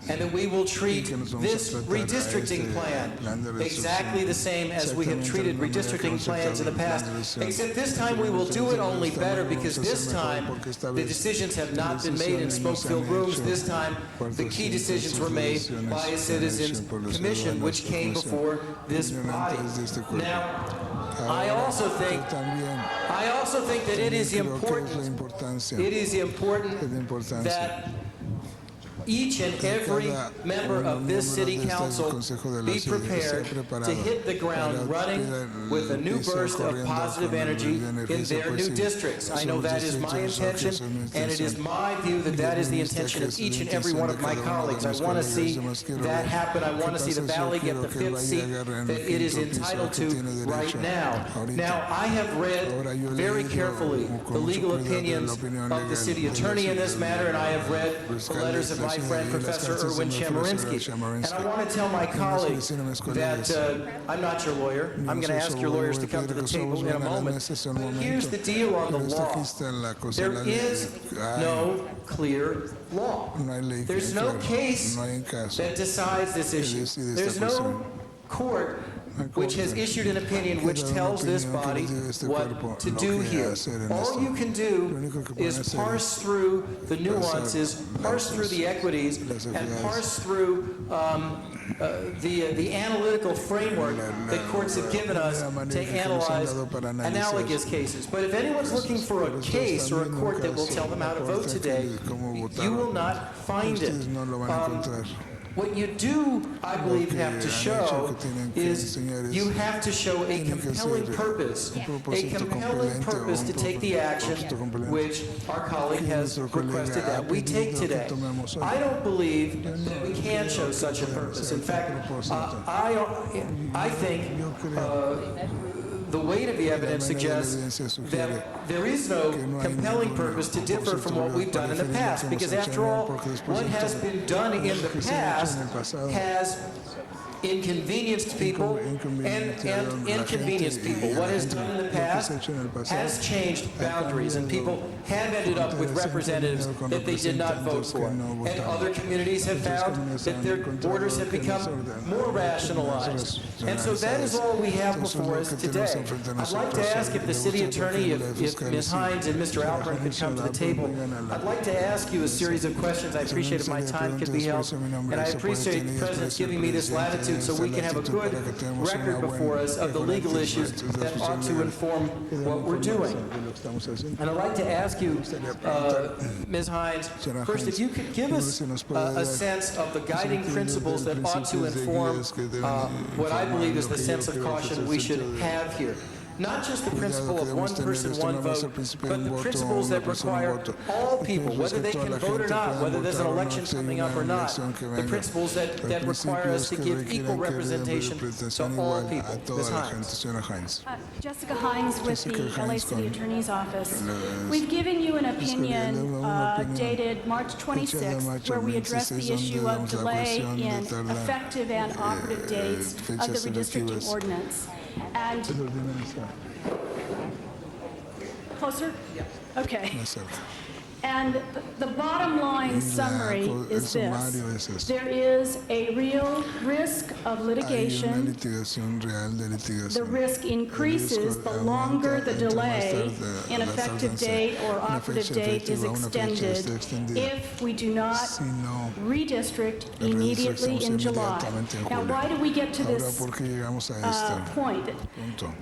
and that we will treat this redistricting plan exactly the same as we have treated redistricting plans in the past, except this time we will do it only better, because this time the decisions have not been made in smoke-filled rooms. This time, the key decisions were made by a citizens' commission, which came before this body. Now, I also think that it is important that each and every member of this city council be prepared to hit the ground running with a new burst of positive energy in their new districts. I know that is my intention, and it is my view that that is the intention of each and every one of my colleagues. I want to see that happen. I want to see the Valley get the 5th seat that it is entitled to right now. Now, I have read very carefully the legal opinions of the city attorney in this matter, and I have read the letters of my friend Professor Erwin Chemerinsky. And I want to tell my colleagues that I'm not your lawyer. I'm going to ask your lawyers to come to the table in a moment. But here's the deal on the law. There is no clear law. There's no case that decides this issue. There's no court which has issued an opinion which tells this body what to do here. All you can do is parse through the nuances, parse through the equities, and parse through the analytical framework that courts have given us to analyze analogous cases. But if anyone's looking for a case or a court that will tell them how to vote today, you will not find it. What you do, I believe, have to show is you have to show a compelling purpose to take the action which our colleague has requested that we take today. I don't believe that we can show such a purpose. In fact, I think the weight of the evidence suggests that there is no compelling purpose to differ from what we've done in the past, because after all, what has been done in the past has inconvenienced people and inconvenienced people. What is done in the past has changed boundaries, and people have ended up with representatives that they did not vote for. And other communities have found that their borders have become more rationalized. And so that is all we have before us today. I'd like to ask if the city attorney, if Ms. Hines and Mr. Alpern could come to the table. I'd like to ask you a series of questions. I appreciate if my time could be held, and I appreciate the President giving me this latitude so we can have a good record before us of the legal issues that ought to inform what we're doing. And I'd like to ask you, Ms. Hines, first, if you could give us a sense of the guiding principles that ought to inform what I believe is the sense of caution we should have here. Not just the principle of one person, one vote, but the principles that require all people, whether they can vote or not, whether there's an election coming up or not, the principles that require us to give equal representation to all people. Ms. Hines. Jessica Hines with the LA City Attorney's Office. We've given you an opinion dated March 26th where we address the issue of delay in effective and operative dates of the redistricting ordinance. And closer? Yeah. Okay. And the bottom line summary is this. There is a real risk of litigation. The risk increases the longer the delay in effective date or operative date is extended if we do not redistrict immediately in July. Now, why do we get to this point?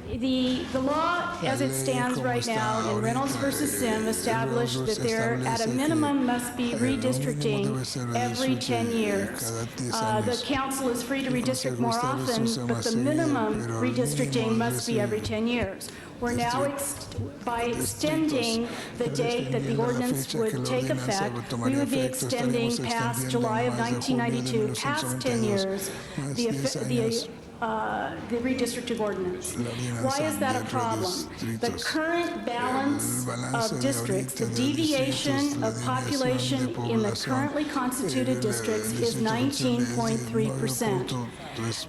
The law, as it stands right now in Reynolds versus Sim, established that there at a minimum must be redistricting every 10 years. The council is free to redistrict more often, but the minimum redistricting must be every 10 years. We're now, by extending the date that the ordinance would take effect, we would be extending past July of 1992, past 10 years, the redistricting ordinance. Why is that a problem? The current balance of districts, the deviation of population in the currently constituted districts is 19.3%.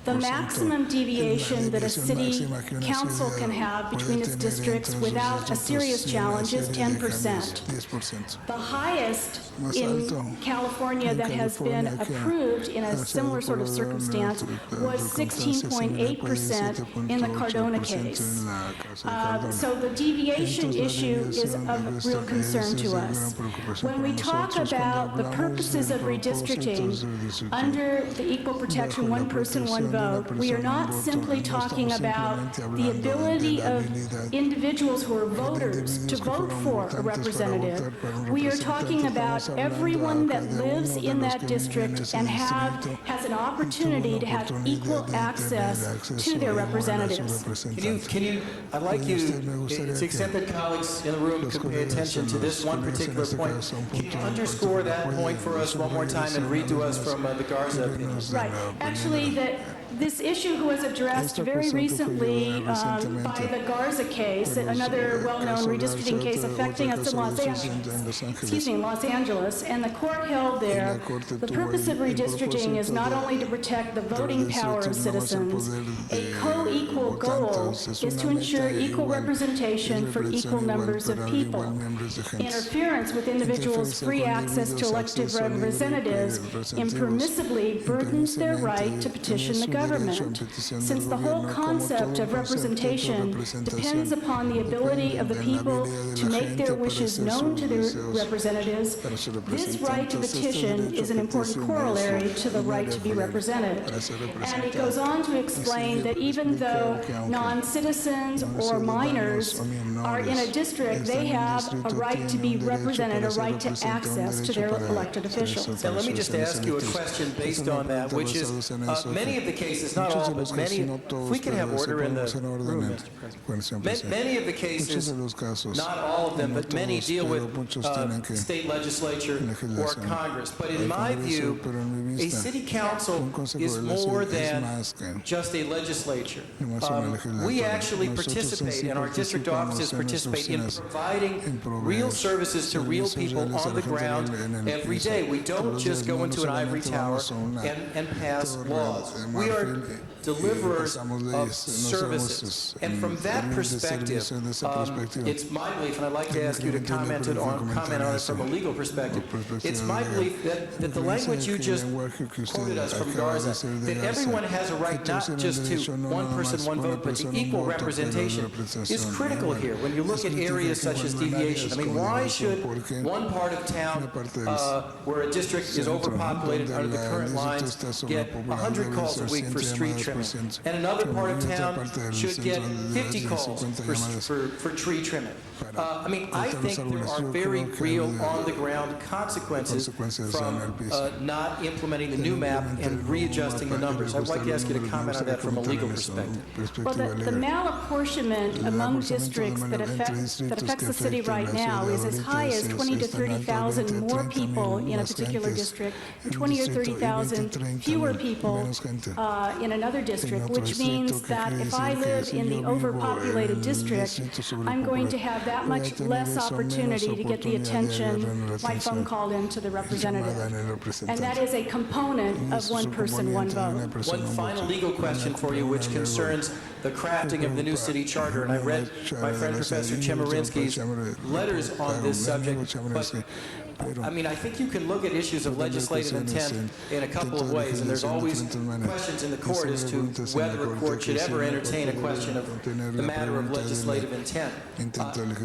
The maximum deviation that a city council can have between its districts without a serious challenge is 10%. The highest in California that has been approved in a similar sort of circumstance was 16%. 16.8% in the Cardona case. So the deviation issue is of real concern to us. When we talk about the purposes of redistricting under the equal protection one person, one vote, we are not simply talking about the ability of individuals who are voters to vote for a representative. We are talking about everyone that lives in that district and has an opportunity to have equal access to their representatives. I'd like you, to the extent that colleagues in the room could pay attention to this one particular point, can you underscore that point for us one more time and read to us from the Garza opinion? Right. Actually, this issue was addressed very recently by the Garza case, another well-known redistricting case affecting us in Los Angeles, and the court held there, the purpose of redistricting is not only to protect the voting power of citizens, a co-equal goal is to ensure equal representation for equal numbers of people. Interference with individuals' free access to elected representatives impermissibly burdens their right to petition the government. Since the whole concept of representation depends upon the ability of the people to make their wishes known to their representatives, this right to petition is an important corollary to the right to be represented. And it goes on to explain that even though non-citizens or minors are in a district, they have a right to be represented, a right to access to their elected officials. Now, let me just ask you a question based on that, which is many of the cases, not all, but many, if we can have order in the room, Mr. President. Many of the cases, not all of them, but many deal with state legislature or Congress. But in my view, a city council is more than just a legislature. We actually participate, and our district offices participate in providing real services to real people on the ground every day. We don't just go into an ivory tower and pass laws. We are deliverers of services. And from that perspective, it's my belief, and I'd like to ask you to comment on it from a legal perspective, it's my belief that the language you just quoted us from Garza, that everyone has a right not just to one person, one vote, but to equal representation is critical here. When you look at areas such as deviation, I mean, why should one part of town where a district is overpopulated under the current lines get 100 calls a week for street trimming, and another part of town should get 50 calls for tree trimming? I mean, I think there are very real on-the-ground consequences from not implementing the new map and readjusting the numbers. I'd like to ask you to comment on that from a legal perspective. Well, the malapportionment among districts that affects the city right now is as high as 20 to 30,000 more people in a particular district, 20 or 30,000 fewer people in another district, which means that if I live in the overpopulated district, I'm going to have that much less opportunity to get the attention my phone called in to the representative. And that is a component of one person, one vote. One final legal question for you, which concerns the crafting of the new city charter. And I read my friend Professor Chemerinsky's letters on this subject, but I mean, I think you can look at issues of legislative intent in a couple of ways, and there's always questions in the court as to whether a court should ever entertain a question of the matter of legislative intent.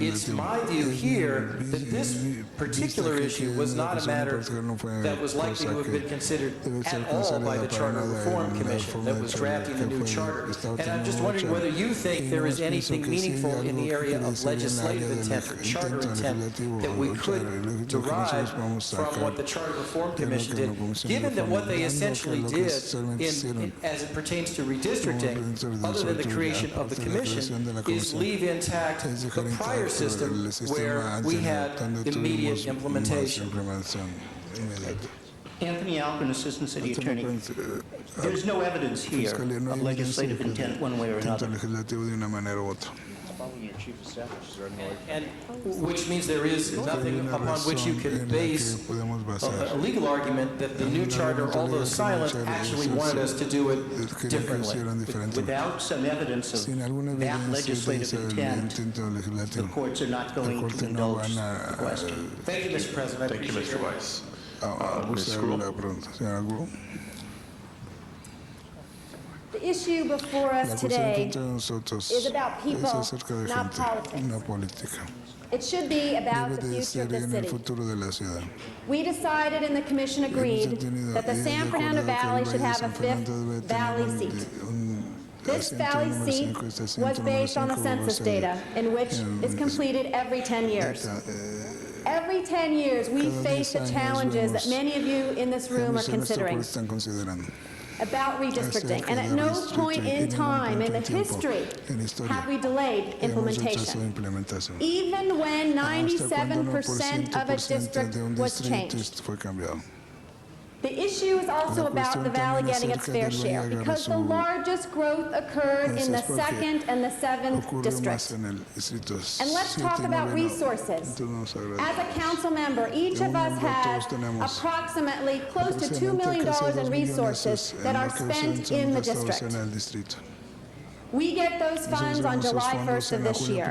It's my view here that this particular issue was not a matter that was likely to have been considered at all by the Charter Reform Commission that was drafting the new charter. And I'm just wondering whether you think there is anything meaningful in the area of legislative intent or charter intent that we could derive from what the Charter Reform Commission did, given that what they essentially did as it pertains to redistricting, other than the creation of the commission, is leave intact the prior system where we had immediate implementation. Anthony Alcorn, Assistant City Attorney. There's no evidence here of legislative intent one way or another. And which means there is nothing upon which you can base a legal argument that the new charter, although silent, actually wanted us to do it differently. Without some evidence of that legislative intent, the courts are not going to indulge the question. Thank you, Mr. President. Thank you, Mr. Weiss. Ms. Gruen. The issue before us today is about people, not politics. It should be about the future of the city. We decided and the commission agreed that the San Fernando Valley should have a fifth valley seat. This valley seat was based on the census data, in which is completed every 10 years. Every 10 years, we face the challenges that many of you in this room are considering about redistricting, and at no point in time in the history have we delayed implementation, even when 97% of a district was changed. The issue is also about the valley getting its fair share, because the largest growth occurred in the 2nd and the 7th districts. And let's talk about resources. As a council member, each of us has approximately close to $2 million in resources that are spent in the district. We get those funds on July 1st of this year.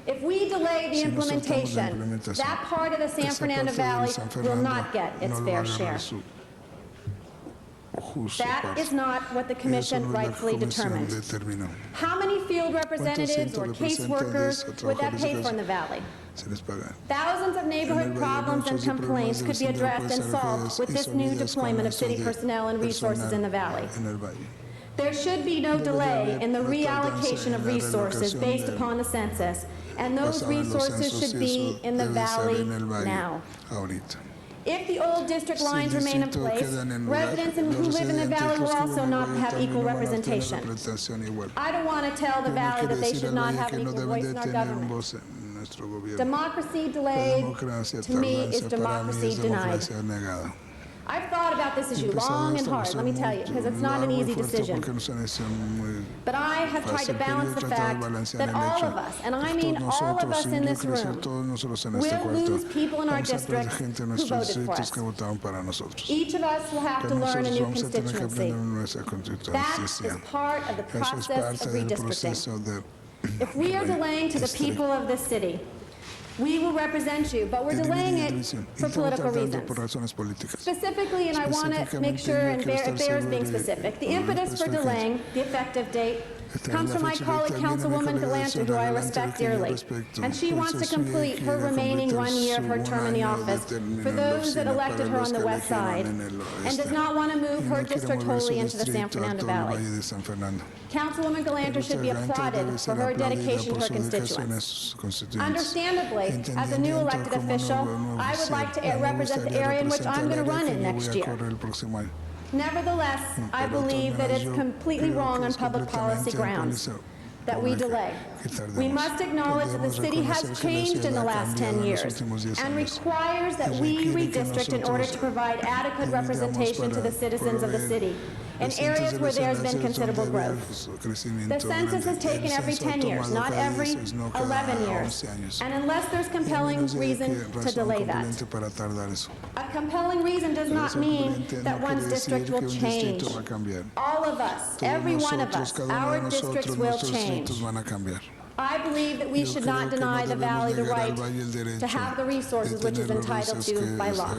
If we delay the implementation, that part of the San Fernando Valley will not get its fair share. That is not what the commission rightfully determined. How many field representatives or caseworkers would that pay for in the valley? Thousands of neighborhood problems and complaints could be addressed and solved with this new deployment of city personnel and resources in the valley. There should be no delay in the reallocation of resources based upon the census, and those resources should be in the valley now. If the old district lines remain in place, residents who live in the valley will also not have equal representation. I don't want to tell the valley that they should not have an equal voice in our government. Democracy delayed, to me, is democracy denied. I've thought about this issue long and hard, let me tell you, because it's not an easy decision. But I have tried to balance the fact that all of us, and I mean all of us in this room, will lose people in our district who voted for us. Each of us will have to learn a new constituency. That is part of the process of redistricting. If we are delaying to the people of this city, we will represent you, but we're delaying it for political reasons. Specifically, and I want to make sure and it bears being specific, the impetus for delaying the effective date comes from my colleague, Councilwoman Galante, who I respect dearly. And she wants to complete her remaining 1 year of her term in the office for those that elected her on the west side, and does not want to move her district wholly into the San Fernando Valley. Councilwoman Galante should be applauded for her dedication to her constituents. Understandably, as a new elected official, I would like to represent the area in which I'm going to run in next year. Nevertheless, I believe that it's completely wrong on public policy grounds that we delay. We must acknowledge that the city has changed in the last 10 years and requires that we redistrict in order to provide adequate representation to the citizens of the city in areas where there has been considerable growth. The census is taken every 10 years, not every 11 years. And unless there's compelling reason to delay that. A compelling reason does not mean that one's district will change. All of us, every one of us, our districts will change. I believe that we should not deny the valley the right to have the resources which is entitled to by law.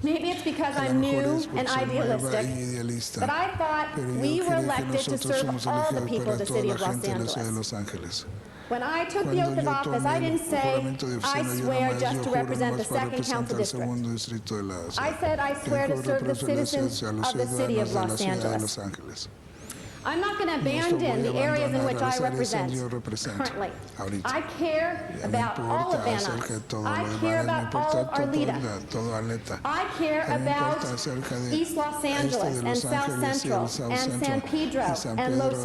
Maybe it's because I'm new and idealistic, but I thought we were elected to serve all the people of the city of Los Angeles. When I took the oath of office, I didn't say, I swear just to represent the 2nd Council District. I said, I swear to serve the citizens of the city of Los Angeles. I'm not going to abandon the areas in which I represent currently. I care about all of Van Nuys. I care about all of Arleta. I care about East Los Angeles and South Central and San Pedro and Los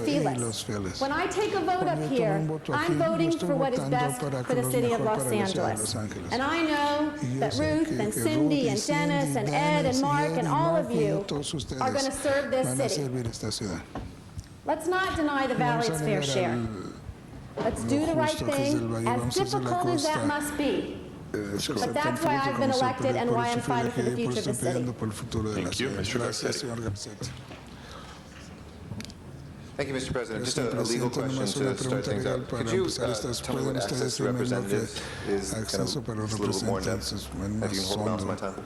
Feliz. When I take a vote up here, I'm voting for what is best for the city of Los Angeles. And I know that Ruth and Cindy and Dennis and Ed and Mark and all of you are going to serve this city. Let's not deny the valley its fair share. Let's do the right thing, as difficult as that must be. But that's why I've been elected and why I'm fighting for the future of the city. Thank you, Mr. Garcia. Thank you, Mr. President. Just a legal question to start things out. Could you tell me what access to representatives is kind of a little more in depth? If you can hold on to my time.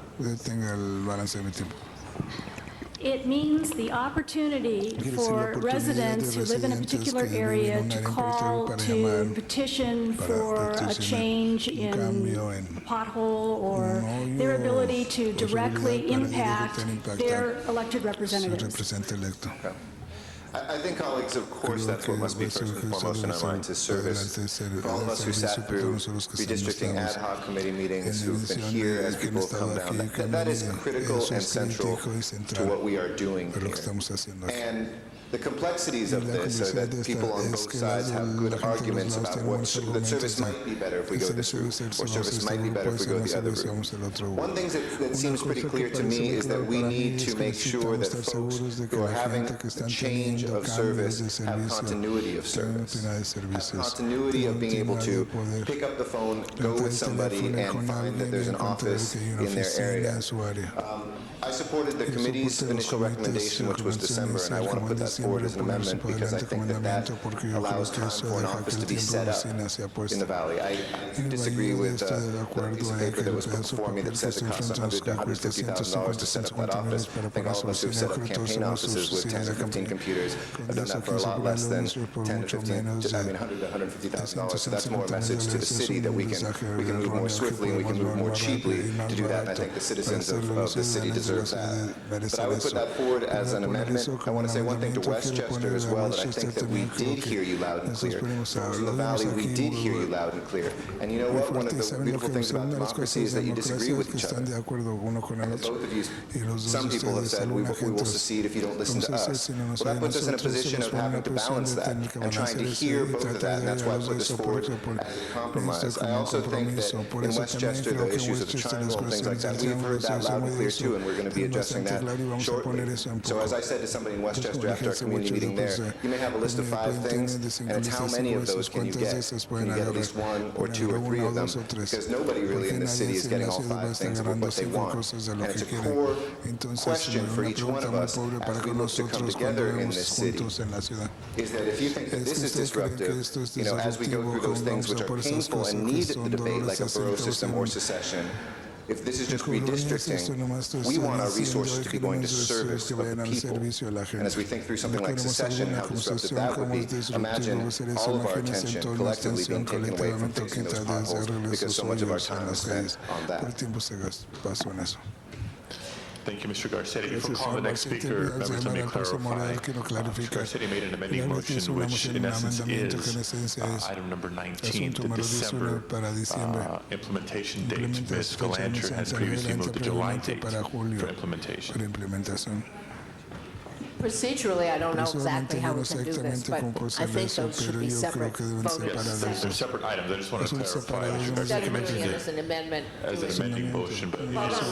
It means the opportunity for residents who live in a particular area to call, to petition for a change in a pothole or their ability to directly impact their elected representatives. I think, colleagues, of course, that's what must be first and foremost in our minds is service. For all of us who sat through redistricting ad hoc committee meetings, who've been here as people have come down, that is critical and central to what we are doing here. And the complexities of this are that people on both sides have good arguments about what that service might be better if we go this route, or service might be better if we go the other route. One thing that seems pretty clear to me is that we need to make sure that folks who are having a change of service have continuity of service, have continuity of being able to pick up the phone, go with somebody, and find that there's an office in their area. I supported the committee's initial recommendation, which was December, and I want to put that forward as an amendment because I think that allows time for an office to be set up in the Valley. I disagree with the piece of paper that was put before me that says it costs $100,000 to $150,000 to set up that office. I think all of us who've set up campaign offices with 10 or 15 computers have done that for a lot less than 10 to 15, $100,000 to $150,000. So that's more a message to the city that we can move more swiftly and we can move more cheaply to do that. And I think the citizens of the city deserve that. But I would put that forward as an amendment. I want to say one thing to Westchester as well, that I think that we did hear you loud and clear. Those in the Valley, we did hear you loud and clear. And you know what? One of the beautiful things about democracy is that you disagree with each other. Both of you, some people have said, we will secede if you don't listen to us. Well, that puts us in a position of having to balance that and trying to hear both of that, and that's why I put this forward as a compromise. I also think that in Westchester, the issues of the triangle and things like that, we've heard that loud and clear too, and we're going to be addressing that shortly. So as I said to somebody in Westchester after our community meeting there, you may have a list of 5 things, and it's how many of those can you get? Can you get at least 1 or 2 or 3 of them? Because nobody really in this city is getting all 5 things of what they want. And it's a core question for each one of us as we look to come together in this city, is that if you think that this is disruptive, you know, as we go through those things which are painful and need the debate, like a borough system or secession, if this is just redistricting, we want our resources to be going to service of the people. And as we think through something like secession, how disruptive that would be, imagine all of our attention collectively being taken away from fixing those potholes because so much of our time is spent on that. Thank you, Mr. Garcetti. Before calling the next speaker, members, let me clarify. Mr. Garcetti made an amending motion, which in essence is item number 19, the December implementation date. Ms. Galanter had previously moved the July date for implementation. Procedurally, I don't know exactly how we can do this, but I think those should be separate votes. Yes, they're separate items. I just want to clarify. Mr. Garcetti mentioned it as an amendment. As an amending motion, but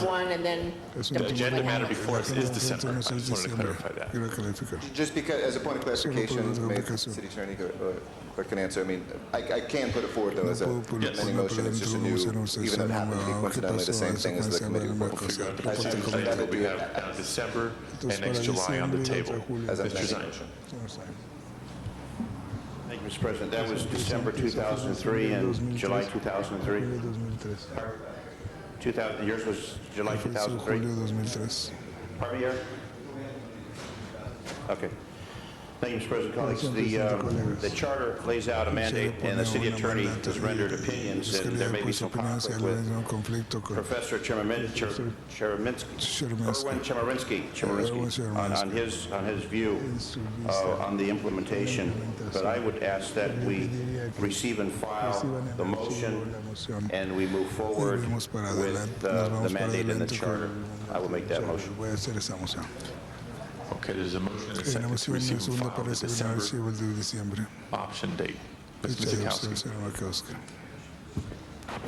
one and then the agenda matter before us is December. I just wanted to clarify that. Just because, as a point of clarification, maybe the city attorney can answer. I mean, I can put it forward, though, as a amending motion. It's just a new, even though it happened to be coincidentally the same thing as the committee report. We have December and next July on the table. As a Mr. Zine. Thank you, Mr. President. That was December 2003 and July 2003. Yours was July 2003? Pardon me, okay. Thank you, Mr. President. Colleagues, the charter lays out a mandate, and the city attorney has rendered opinions, and there may be some conflict with Professor Chemerinsky on his view on the implementation. But I would ask that we receive and file the motion, and we move forward with the mandate in the charter. I will make that motion. Okay, there's a motion and a second to receive and file the December option date. Ms. Mizikowski.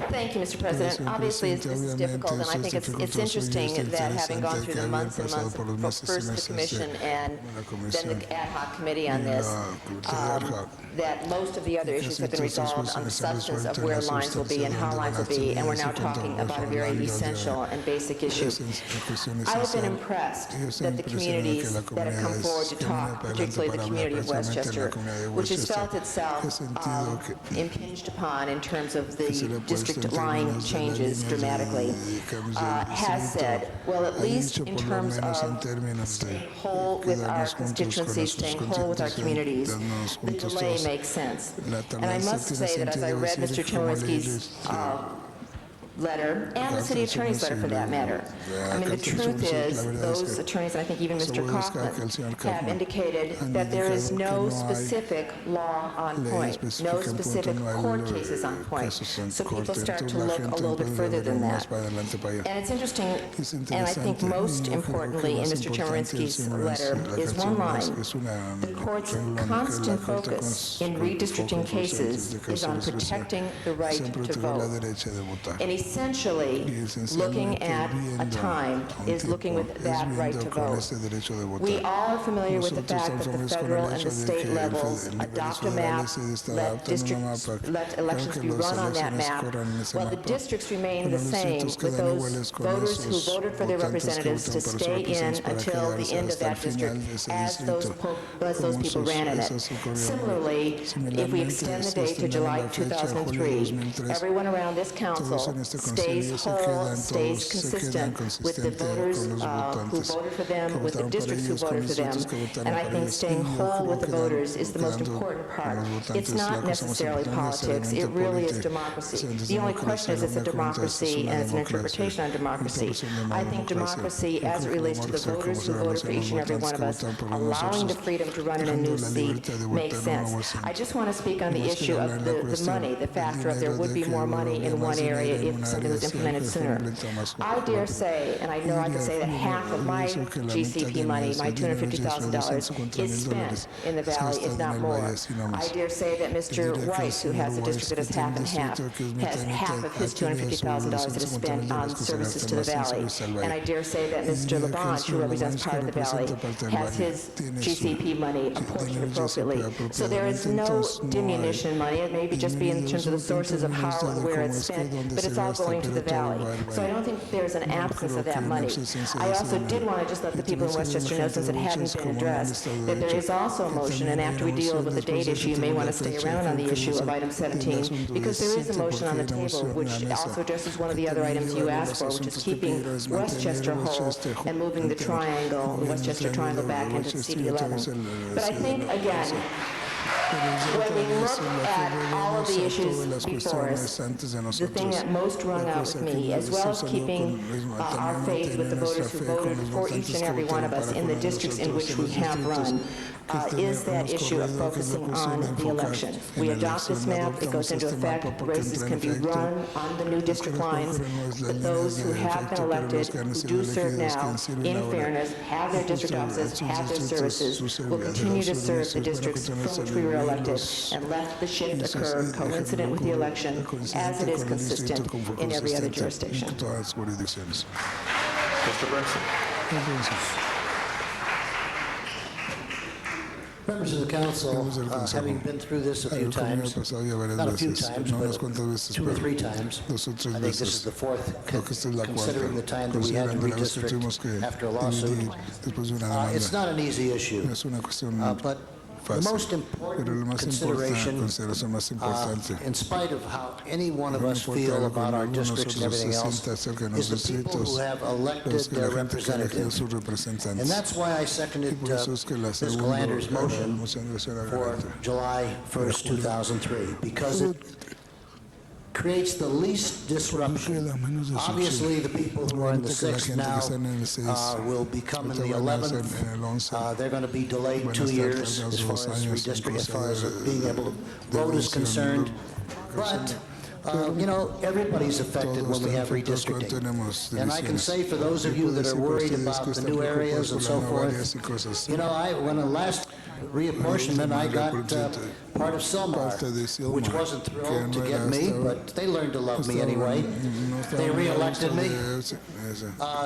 Thank you, Mr. President. Obviously, this is difficult, and I think it's interesting that having gone through the months and months, first the commission and then the ad hoc committee on this, that most of the other issues have been resolved on the substance of where lines will be and how lines will be, and we're now talking about a very essential and basic issue. I have been impressed that the communities that have come forward to talk, particularly the community of Westchester, which has felt itself impinged upon in terms of the district line changes dramatically, has said, well, at least in terms of staying whole with our constituencies, staying whole with our communities, the delay makes sense. And I must say that as I read Mr. Chemerinsky's letter, and the city attorney's letter for that matter. I mean, the truth is, those attorneys, and I think even Mr. Kaufman, have indicated that there is no specific law on point, no specific court cases on point. So people start to look a little bit further than that. And it's interesting, and I think most importantly in Mr. Chemerinsky's letter is one line. The court's constant focus in redistricting cases is on protecting the right to vote. And essentially, looking at a time is looking with that right to vote. We all are familiar with the fact that the federal and the state levels adopt a map, let elections be run on that map, while the districts remain the same, with those voters who voted for their representatives to stay in until the end of that district as those people ran in it. Similarly, if we extend the date to July 2003, everyone around this council stays whole, stays consistent with the voters who voted for them, with the districts who voted for them. And I think staying whole with the voters is the most important part. It's not necessarily politics, it really is democracy. The only question is it's a democracy and it's an interpretation on democracy. I think democracy as it relates to the voters who voted for each and every one of us, allowing the freedom to run in a new seat makes sense. I just want to speak on the issue of the money, the factor of there would be more money in one area if something was implemented sooner. I dare say, and I know I can say that half of my GCP money, my $250,000, is spent in the Valley, if not more. I dare say that Mr. Weiss, who has a district that is half and half, has half of his $250,000 that is spent on services to the Valley. And I dare say that Mr. LaBonge, who represents part of the Valley, has his GCP money apportioned appropriately. So there is no diminution in money. It may just be in terms of the sources of how and where it's spent, but it's all going to the Valley. So I don't think there's an absence of that money. I also did want to just let the people in Westchester know, since it hadn't been addressed, that there is also a motion, and after we deal with the date issue, you may want to stay around on the issue of item 17, because there is a motion on the table which also addresses one of the other items you asked for, which is keeping Westchester whole and moving the triangle, the Westchester Triangle, back into CD11. But I think, again, when we look at all of the issues before us, the thing that most rung out with me, as well as keeping our faith with the voters who voted for each and every one of us in the districts in which we have run, is that issue of focusing on the election. We adopt this map, it goes into effect, races can be run on the new district lines, but those who have been elected, who do serve now, in fairness, have their district offices, have their services, will continue to serve the districts from which we were elected, and let the shift occur coincident with the election, as it is consistent in every other jurisdiction. Mr. Brinson. Members of the council, having been through this a few times, not a few times, but 2 or 3 times, I think this is the 4th, considering the time that we had to redistrict after a lawsuit. It's not an easy issue, but the most important consideration, in spite of how any one of us feel about our districts and everything else, is the people who have elected their representatives. And that's why I seconded Ms. Galander's motion for July 1st, 2003, because it creates the least disruption. Obviously, the people who are in the 6th now will become in the 11th. They're going to be delayed 2 years as far as redistricting, as far as being able to vote is concerned. But you know, everybody's affected when we have redistricting. And I can say for those of you that are worried about the new areas and so forth, you know, when the last reapportionment, I got part of Silmar, which wasn't thrilled to get me, but they learned to love me anyway. They re-elected me.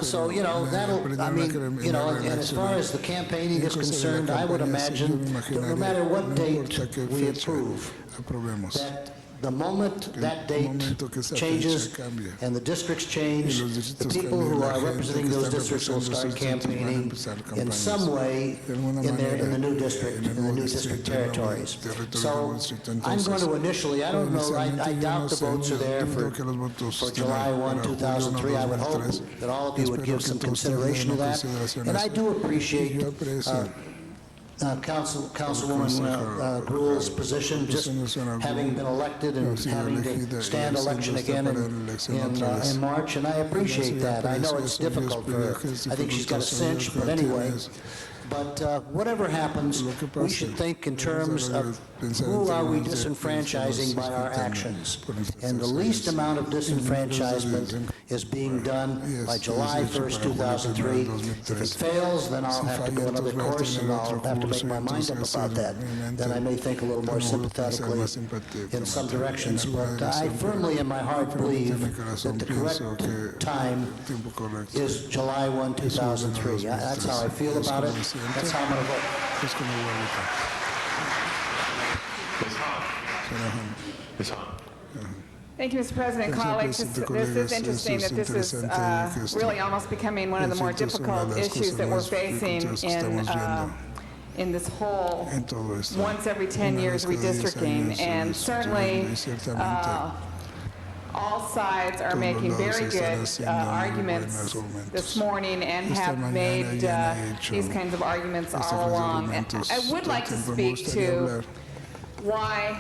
So, you know, that'll, I mean, you know, and as far as the campaigning is concerned, I would imagine that no matter what date we approve, that the moment that date changes and the districts change, the people who are representing those districts will start campaigning in some way in the new district, in the new district territories. So I'm going to initially, I don't know, I doubt the votes are there for July 1, 2003. I would hope that all of you would give some consideration to that. And I do appreciate Councilwoman Gruel's position, just having been elected and having to stand election again in March, and I appreciate that. I know it's difficult for her. I think she's got a cinch, but anyway. But whatever happens, we should think in terms of who are we disenfranchising by our actions. And the least amount of disenfranchisement is being done by July 1st, 2003. If it fails, then I'll have to go another course and I'll have to make my mind up about that. Then I may think a little more sympathetically in some directions. But I firmly in my heart believe that the correct time is July 1, 2003. That's how I feel about it. That's how I'm going to vote. Ms. Hahn. Thank you, Mr. President. Colleagues, this is interesting that this is really almost becoming one of the more difficult issues that we're facing in this whole once every 10 years redistricting. And certainly all sides are making very good arguments this morning and have made these kinds of arguments all along. And I would like to speak to why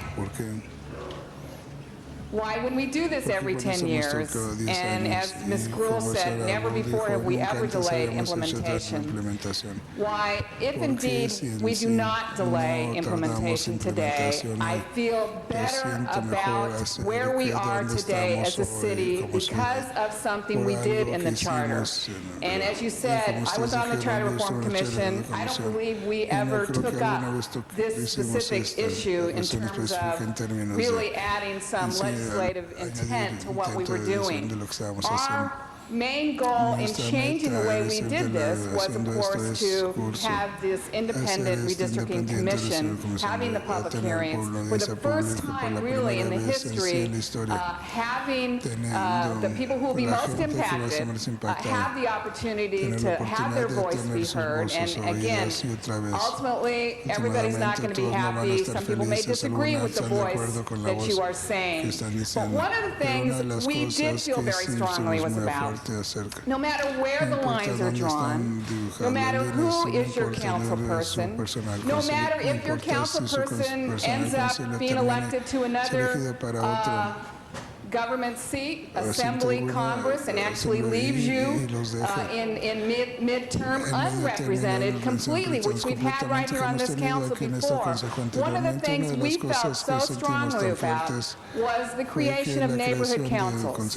when we do this every 10 years, and as Ms. Gruel said, never before have we ever delayed implementation, why, if indeed we do not delay implementation today, I feel better about where we are today as a city because of something we did in the charter. And as you said, I was on the Charter Reform Commission. I don't believe we ever took up this specific issue in terms of really adding some legislative intent to what we were doing. Our main goal in changing the way we did this was, of course, to have this independent redistricting commission, having the public hearings, for the first time really in the history, having the people who will be most impacted have the opportunity to have their voice be heard. And again, ultimately, everybody's not going to be happy. Some people may disagree with the voice that you are saying. But one of the things we did feel very strongly was about no matter where the lines are drawn, no matter who is your council person, no matter if your council person ends up being elected to another government seat, assembly, Congress, and actually leaves you in midterm unrepresented completely, which we've had right here on this council before. One of the things we felt so strongly about was the creation of neighborhood councils.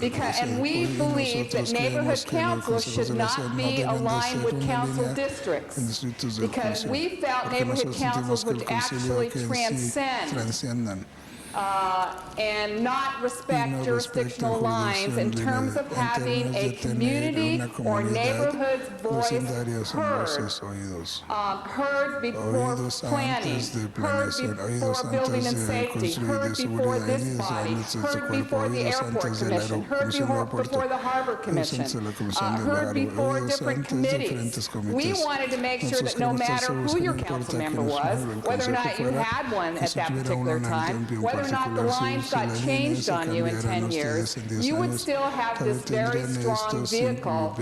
And we believe that neighborhood councils should not be aligned with council districts, because we felt neighborhood councils would actually transcend and not respect jurisdictional lines in terms of having a community or neighborhood's voice heard before planning, heard before building and safety, heard before this body, heard before the Airport Commission, heard before the Harbor Commission, heard before different committees. We wanted to make sure that no matter who your council member was, whether or not you had one at that particular time, whether or not the lines got changed on you in 10 years, you would still have this very strong vehicle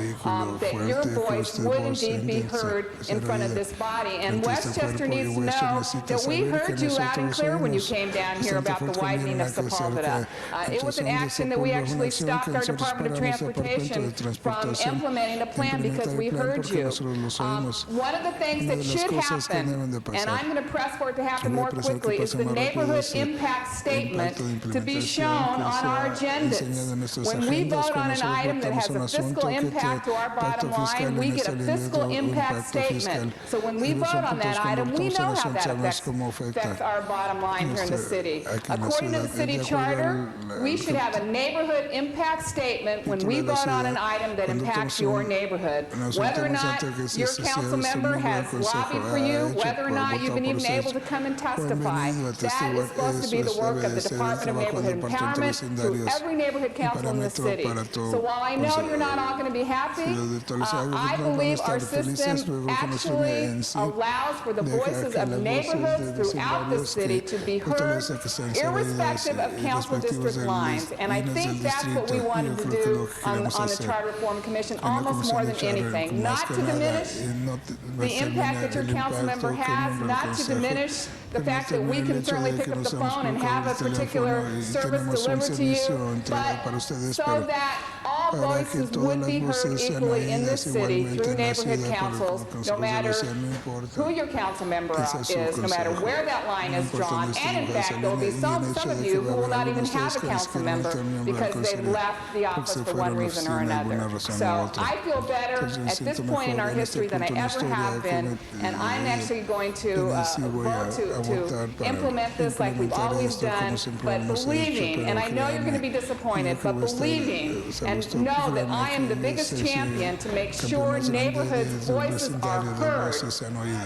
that your voice would indeed be heard in front of this body. And Westchester needs to know that we heard you loud and clear when you came down here about the widening of Sepulveda. It was an action that we actually stopped our Department of Transportation from implementing a plan because we heard you. One of the things that should happen, and I'm going to press for it to happen more quickly, is the neighborhood impact statement to be shown on our agendas. When we vote on an item that has a fiscal impact to our bottom line, we get a fiscal impact statement. So when we vote on that item, we know how that affects our bottom line here in the city. According to the city charter, we should have a neighborhood impact statement when we vote on an item that impacts your neighborhood. Whether or not your council member has lobbied for you, whether or not you've been even able to come and testify, that is supposed to be the debe of de the ser el Department of trabajo del Neighborhood Departamento de Empowerment through Vecindarios, every neighborhood un council in the parámetro city. para todo. So while I know you're not all going to be happy, Si los directores I no van a believe our estar felices, system luego que nuestro actually en sí allows for the deja voices que of las voces neighborhoods de throughout the vecindarios city to be que heard, tolera que sean ser oídos irrespective of council irrespectivos district de lines. And I líneas think del that's what we distrito. Y wanted yo to creo que do lo que on queremos the hacer Charter Reform Commission, en la almost more Comisión than de Charter, anything. más Not que to nada, diminish no the impact that your el council member impacto que has, el miembro del not to consejo, diminish the que no fact that we termine el can hecho certainly de pick que up nos the hemos phone and colocado have a el teléfono particular y service tenemos un delivered to you, servicio entregado para but ustedes, so pero that all para que voices todas would las be heard voces sean equally in this oídas city igualmente through en la neighborhood ciudad por councils, los no consejos de matter vecinos, no importa who your council member que sea su is, no matter consejo, where that line no is importa drawn. dónde And in esté fact, there will be y el some hecho of de que you va who a will haber not even algunos de have a ustedes que council no van a member tener miembro del because they've consejo left the porque office se for one fueron a la reason or oficina another. alguna razón u So otra. I feel better Entonces me at this siento point in mejor our en este history than I punto en la ever historia have que been, and I'm actually going to sí voy a vote to votar para implement this like we've implementar always esto como done, siempre but hemos hecho, believing, and pero I know you're going to be créanme, disappointed, yo que but voy a estar, believing and know that I am the biggest champion to make sure neighborhoods' voices are heard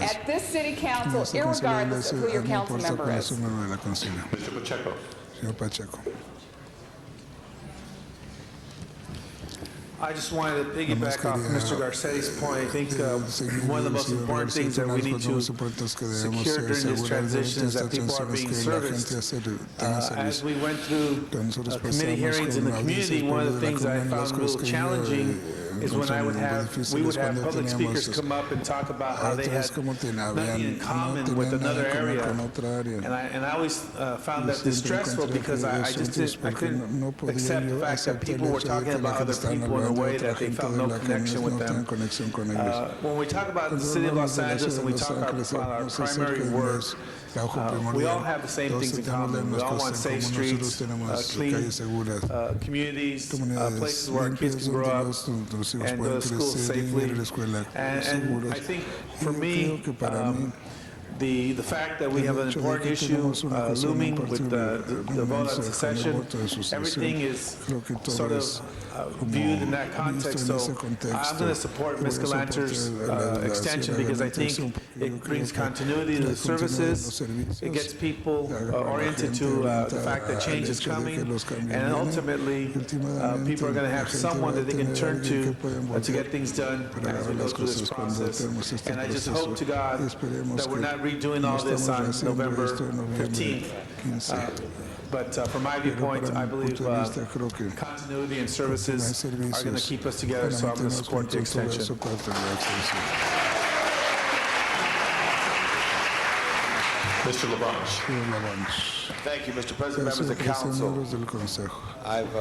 at this city council, irregardless of who your council member is. Mr. Pacheco. Señor Pacheco. I just wanted to piggyback off Mr. Garcetti's point. I think one of the most important things that we need to secure during this transition is that people are being serviced. As we went through committee hearings in the community, one of the things I found a little challenging is when we would have public speakers come up and talk about how they had nothing in common with another area. And I always found that distressful because I couldn't accept the fact that people were talking about other people in a way that they felt no connection with them. When we talk about the city of Los Angeles and we talk about our primary work, we all have the same things in common. We all want safe streets, clean communities, places where our kids can grow up and go to school safely. And I think for me, the fact that we have an important issue looming with the vote on secession, everything is sort of viewed in that context. So I'm going to support Ms. Galanter's extension because I think it brings continuity to the services. It gets people oriented to the fact that change is coming, and ultimately people are going to have someone that they can turn to get things done as we go through this process. And I just hope to God that we're not redoing all this on November 15th. But from my viewpoint, I believe continuity and services are going to keep us together, so I'm going to support the extension. Mr. Labange. Thank you, Mr. President, members of the council. I've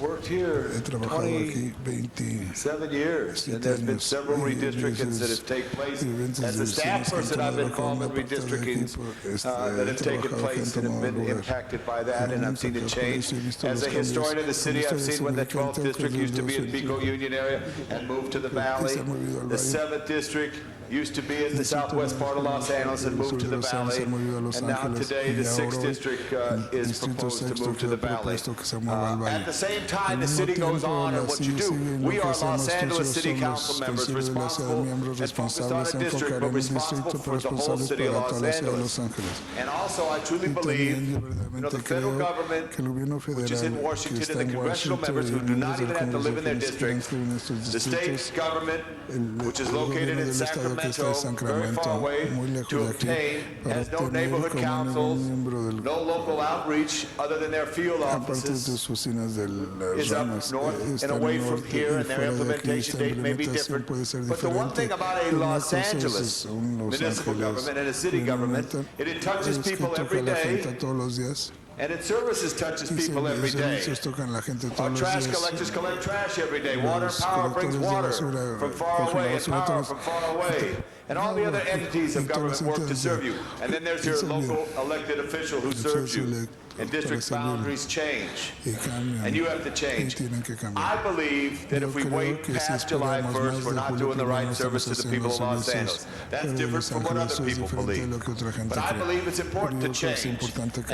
worked here 27 years, and there's been several redistrictings that have taken place. As a staff person, I've been involved in redistrictings that have taken place and have been impacted by that, and I've seen it change. As a historian of the city, I've seen when the 12th district used to be in Pico Union area and moved to the valley. The 7th district used to be in the southwest part of Los Angeles and moved to the valley. And now today, the 6th district is proposed to move to the valley. At the same time, the city goes on and what you do. We are Los Angeles City Council members responsible and focused on a district, but responsible for the whole city of Los Angeles. And also, I truly believe, the federal government, which is in Washington, and the congressional members who do not even have to live in their districts, the state government, which is located in Sacramento, very far away to obtain, has no neighborhood councils, no local outreach other than their field offices, is up north and away from here, and their implementation date may be different. But the one thing about a Los Angeles municipal government and a city government, it touches people every day, and its services touches people every day. Our trash collectors collect trash every day. Water and power brings water from far away and power from far away. And all the other entities of government work to serve you. And then there's your local elected official who serves you. and district boundaries change, and you have to change. I believe that if we wait past July 1st, we're not doing the right service to the people of Los Angeles. That's different from what other people believe. But I believe it's important to change and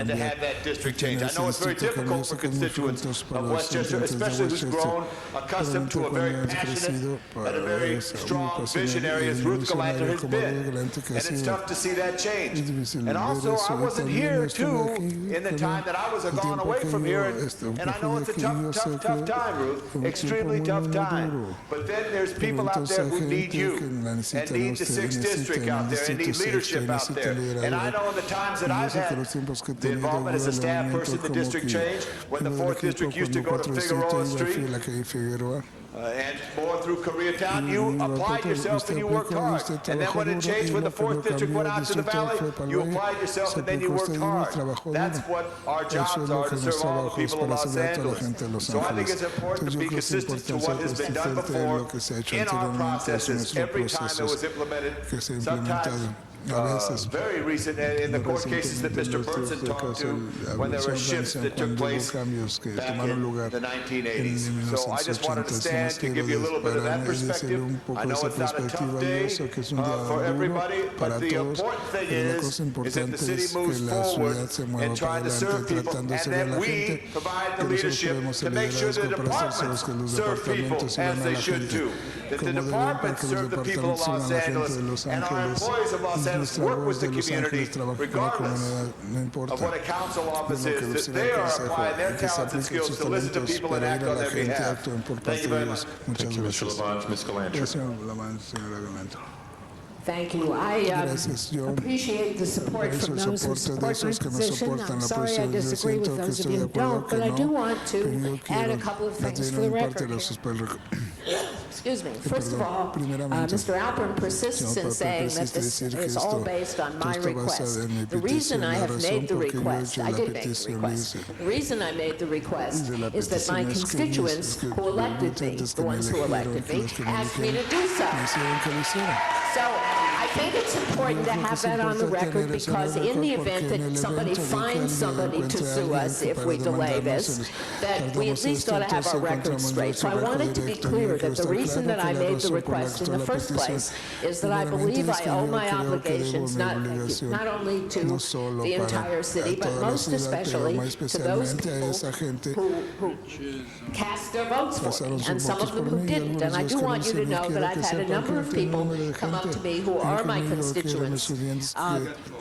to have that district change. I know it's very difficult for constituents of Westchester, especially who's grown accustomed to a very passionate and a very strong visionary as Ruth Galanter has been. And it's tough to see that change. And also, I wasn't here, too, in the time that I was gone away from here. And I know it's a tough time, Ruth. Extremely tough time. But then there's people out there who need you and need the 6th District out there and need leadership out there. And I know in the times that I've had the involvement as a staff person in the district change, when the 4th District used to go to Figueroa Street, and more through Koreatown, you applied yourself and you worked hard. And then when it changed, when the 4th District went out to the valley, you applied yourself and then you worked hard. That's what our jobs are, to serve all the people of Los Angeles. So I think it's important to be consistent to what has been done before in our processes every time it was implemented. Sometimes very recent in the court cases that Mr. Burnson talked to, when there were shifts that took place back in the 1980s. So I just wanted to stand to give you a little bit of that perspective. I know it's not a tough day for everybody, but the important thing is that the city moves forward and trying to serve people, and that we provide the leadership to make sure the departments serve people as they should do. That the departments serve the people of Los Angeles, and our employees of Los Angeles work with the community regardless of what a council office is, that they are applying their talents and skills to listen to people and act on their behalf. Thank you very much. Thank you, Mr. Lavance. Ms. Galanter. Thank you. I appreciate the support from those who support my position. I'm sorry I disagree with those of you who don't, but I do want to add a couple of things for the record here. Excuse me. First of all, Mr. Alpern persists in saying that this is all based on my request. The reason I have made the request, I did make the request. The reason I made the request is that my constituents who elected me, the ones who elected me, asked me to do so. So I think it's important to have that on the record, because in the event that somebody finds somebody to sue us if we delay this, that we at least ought to have our records straight. So I wanted to be clear that the reason that I made the request in the first place is that I believe I owe my obligations not only to the entire city, but most especially to those people who cast their votes for me, and some of them who didn't. And I do want you to know that I've had a number of people come up to me who are my constituents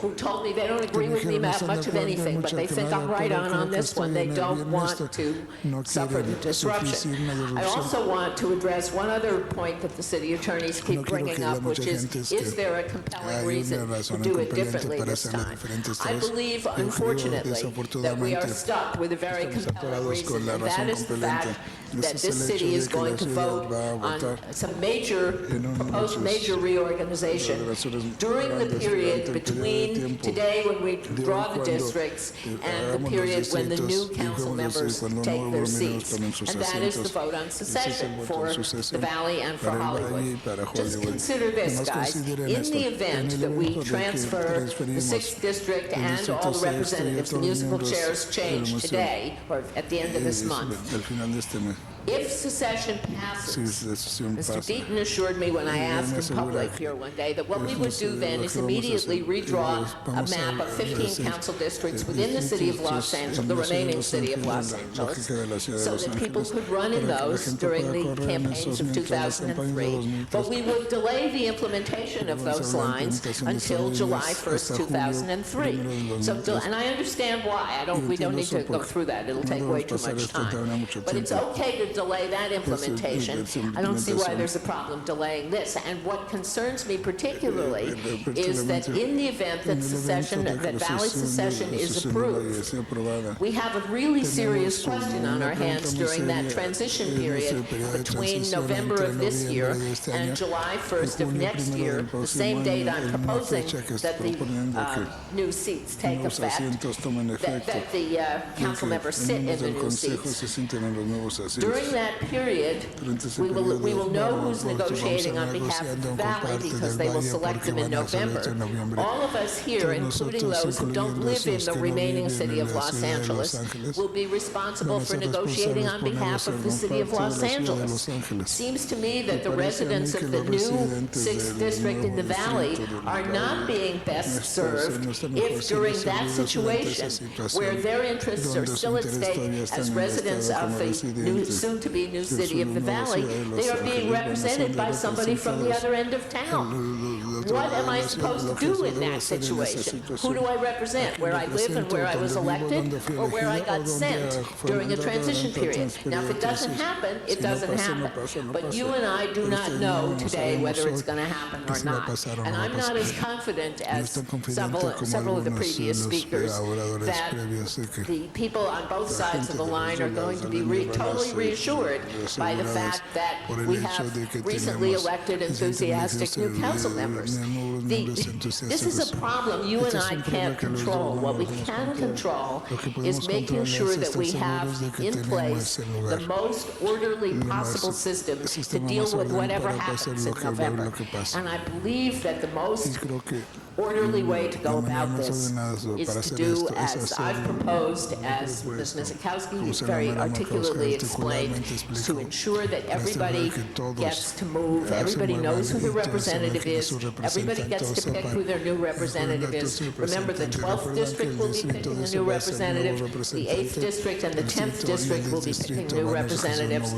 who told me they don't agree with me about much of anything, but they think I'm right on this one. They don't want to suffer the disruption. I also want to address one other point that the city attorneys keep bringing up, which is there a compelling reason to do it differently this time? I believe, unfortunately, that we are stuck with a very compelling reason, and that is the fact that this city is going to vote on some proposed major reorganization during the period between today, when we draw the districts, and the period when the new council members take their seats. And that is the vote on secession for the Valley and for Hollywood. Just consider this, guys. In the event that we transfer the 6th District and all the representatives, the musical chairs change today, or at the end of this month, if secession passes, Mr. Deaton assured me when I asked in public here one day that what we would do then is immediately redraw a map of 15 council districts within the city of Los Angeles, the remaining city of Los Angeles, so that people could run in those during the campaigns of 2003. But we would delay the implementation of those lines until July 1st, 2003. So, and I understand why. We don't need to go through that. It'll take way too much time. But it's okay to delay that implementation. I don't see why there's a problem delaying this. And what concerns me particularly is that in the event that Valley secession is approved, we have a really serious question on our hands during that transition period between November of this year and July 1st of next year, the same date I'm proposing that the new seats take effect, that the council members sit in the new seats. During During that period, we will know who's negotiating on behalf of the Valley because they will select them in November. All of us here, including those who don't live in the remaining city of Los Angeles, will be responsible for negotiating on behalf of the city of Los Angeles. It seems to me that the residents of the new 6th District in the Valley are not being best served if during that situation where their interests are still at stake as residents of the soon-to-be new city of the Valley, they are being represented by somebody from the other end of town. What am I supposed to do in that situation? Who do I represent? Where I live and where I was elected, or where I got sent during a transition period? Now, if it doesn't happen, it doesn't happen. But you and I do not know today whether it's going to happen or not. And I'm not as confident as several of the previous speakers that the people on both sides of the line are going to be totally reassured by the fact that we have recently elected enthusiastic new council members. This is a problem you and I can't control. What we can control is making sure that we have in place the most orderly possible system to deal with whatever happens in November. And I believe that the most orderly way to go about this is to do as I've proposed, as Ms. Mizikowski very articulately explained, to ensure that everybody gets to move, everybody knows who their representative is, everybody gets to pick who their new representative is. Remember, the 12th District will be picking a new representative, the 8th District and the 10th District will be picking new representatives.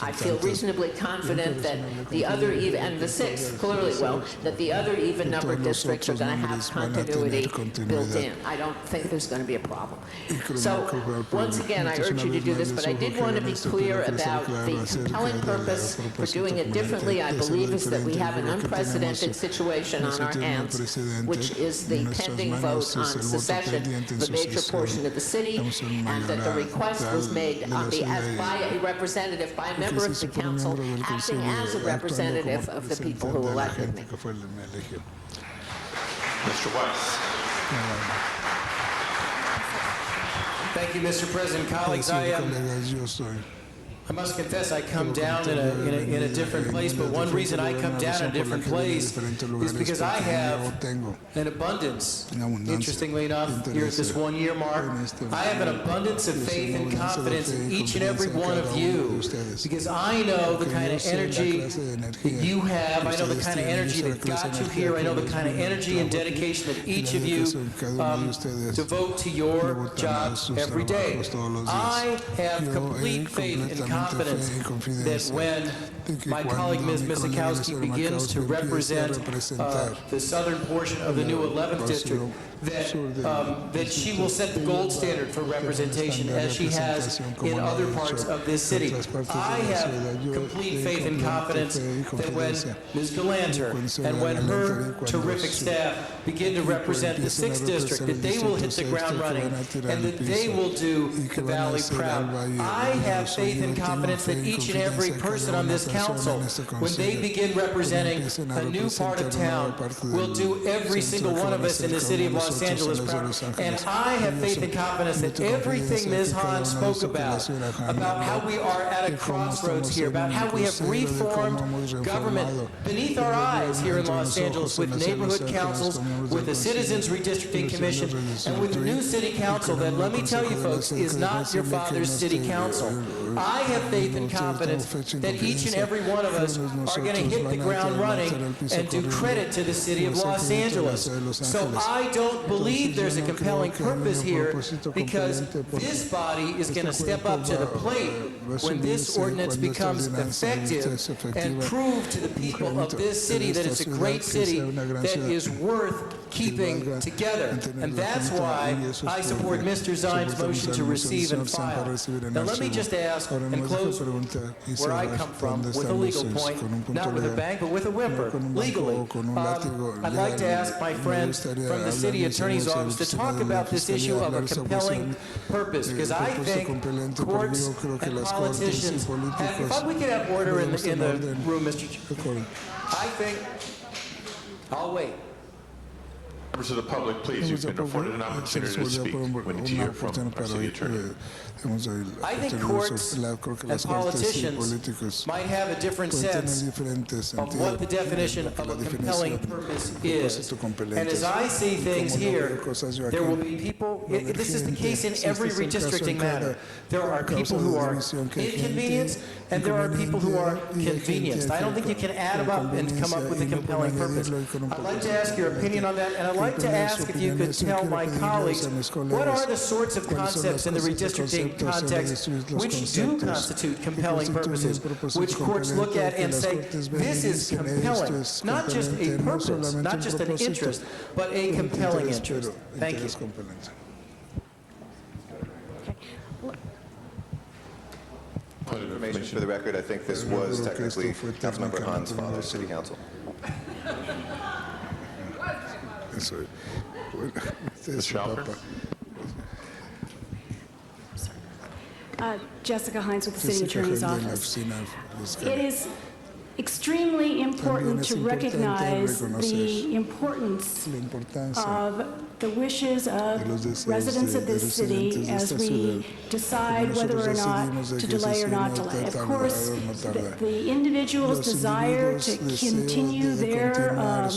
I feel reasonably confident that the other, and the 6th clearly will, that the other even-numbered districts are going to have continuity built in. I don't think there's going to be a problem. So, once again, I urge you to do this, but I did want to be clear about the compelling purpose for doing it differently, I believe, is that we have an unprecedented situation on our hands, which is the pending vote on secession, the major portion of the city, and that the request was made by a representative, by a member of the council, acting as a representative of the people who elected me. Mr. Weiss. Thank you, Mr. President. Colleagues, I must confess I come down in a different place, but one reason I come down in a different place is because I have an abundance, interestingly enough, here at this one-year mark, I have an abundance of faith and confidence in each and every one of you, because I know the kind of energy that you have, I know the kind of energy that got you here, I know the kind of energy and dedication that each of you devote to your jobs every day. I have complete faith and confidence that when my colleague Ms. Mizikowski begins to represent the southern portion of the new 11th District, that she will set the gold standard for representation as she has in other parts of this city. I have complete faith and confidence that when Ms. Galanter and when her terrific staff begin to represent the 6th District, that they will hit the ground running and that they will do the Valley proud. I have faith and confidence that each and every person on this council, when they begin representing a new part of town, will do every single one of us in the city of Los Angeles proud. And I have faith and confidence that everything Ms. Hahn spoke about how we are at a crossroads here, about how we have reformed government beneath our eyes here in Los Angeles with neighborhood councils, with the Citizens Redistricting Commission, and with the new city council that, let me tell you folks, is not your father's city council. I have faith and confidence that each and every one of us are going to hit the ground running and do credit to the city of Los Angeles. So I don't believe there's a compelling purpose here, because this body is going to step up to the plate when this ordinance becomes effective and prove to the people of this city that it's a great city that is worth keeping together. And that's why I support Mr. Zine's motion to receive and file. Now let me just ask and close where I come from with a legal point, not with a bang, but with a whimper, legally. I'd like to ask my friends from the city attorney's office to talk about this issue of a compelling purpose, because I think courts and politicians have, if we could have order in the room, Mr. I think, I'll wait. Members of the public, please, you've been afforded an opportunity to speak. We need to hear from our city attorney. I think courts and politicians might have a different sense of what the definition of a compelling purpose is. And as I see things here, there will be people, this is the case in every redistricting matter. There are people who are inconvenienced and there are people who are convenienced. I don't think you can add them up and come up with a compelling purpose. I'd like to ask your opinion on that, and I'd like to ask if you could tell my colleagues what are the sorts of concepts in the redistricting context which do constitute compelling purposes, which courts look at and say, this is compelling, not just a purpose, not just an interest, but a compelling interest. Thank you. Point of information for the record, I think this was technically Councilmember Han's father's city council. Jessica Hines with the City Attorney's Office. It is extremely important to recognize the importance of the wishes of residents of this city as we decide whether or not to delay or not delay. Of course, the individual's desire to continue their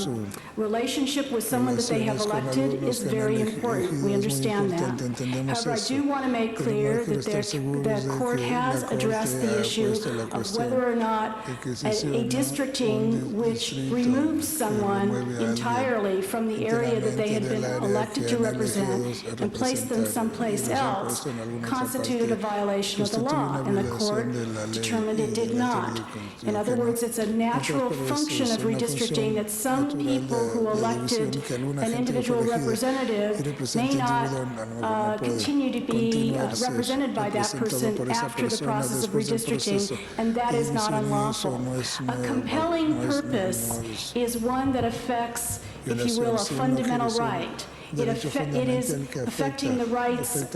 relationship with someone that they have elected is very important. We understand that. However, I do want to make clear that the court has addressed the issue of whether or not a districting which removes someone entirely from the area that they had been elected to represent and placed them someplace else constituted a violation of the law, and the court determined it did not. In other words, it's a natural function of redistricting that some people who elected an individual representative may not continue to be represented by that person after the process of redistricting, and that is not unlawful. A compelling purpose is one that affects, if you will, a fundamental right. It is affecting the rights of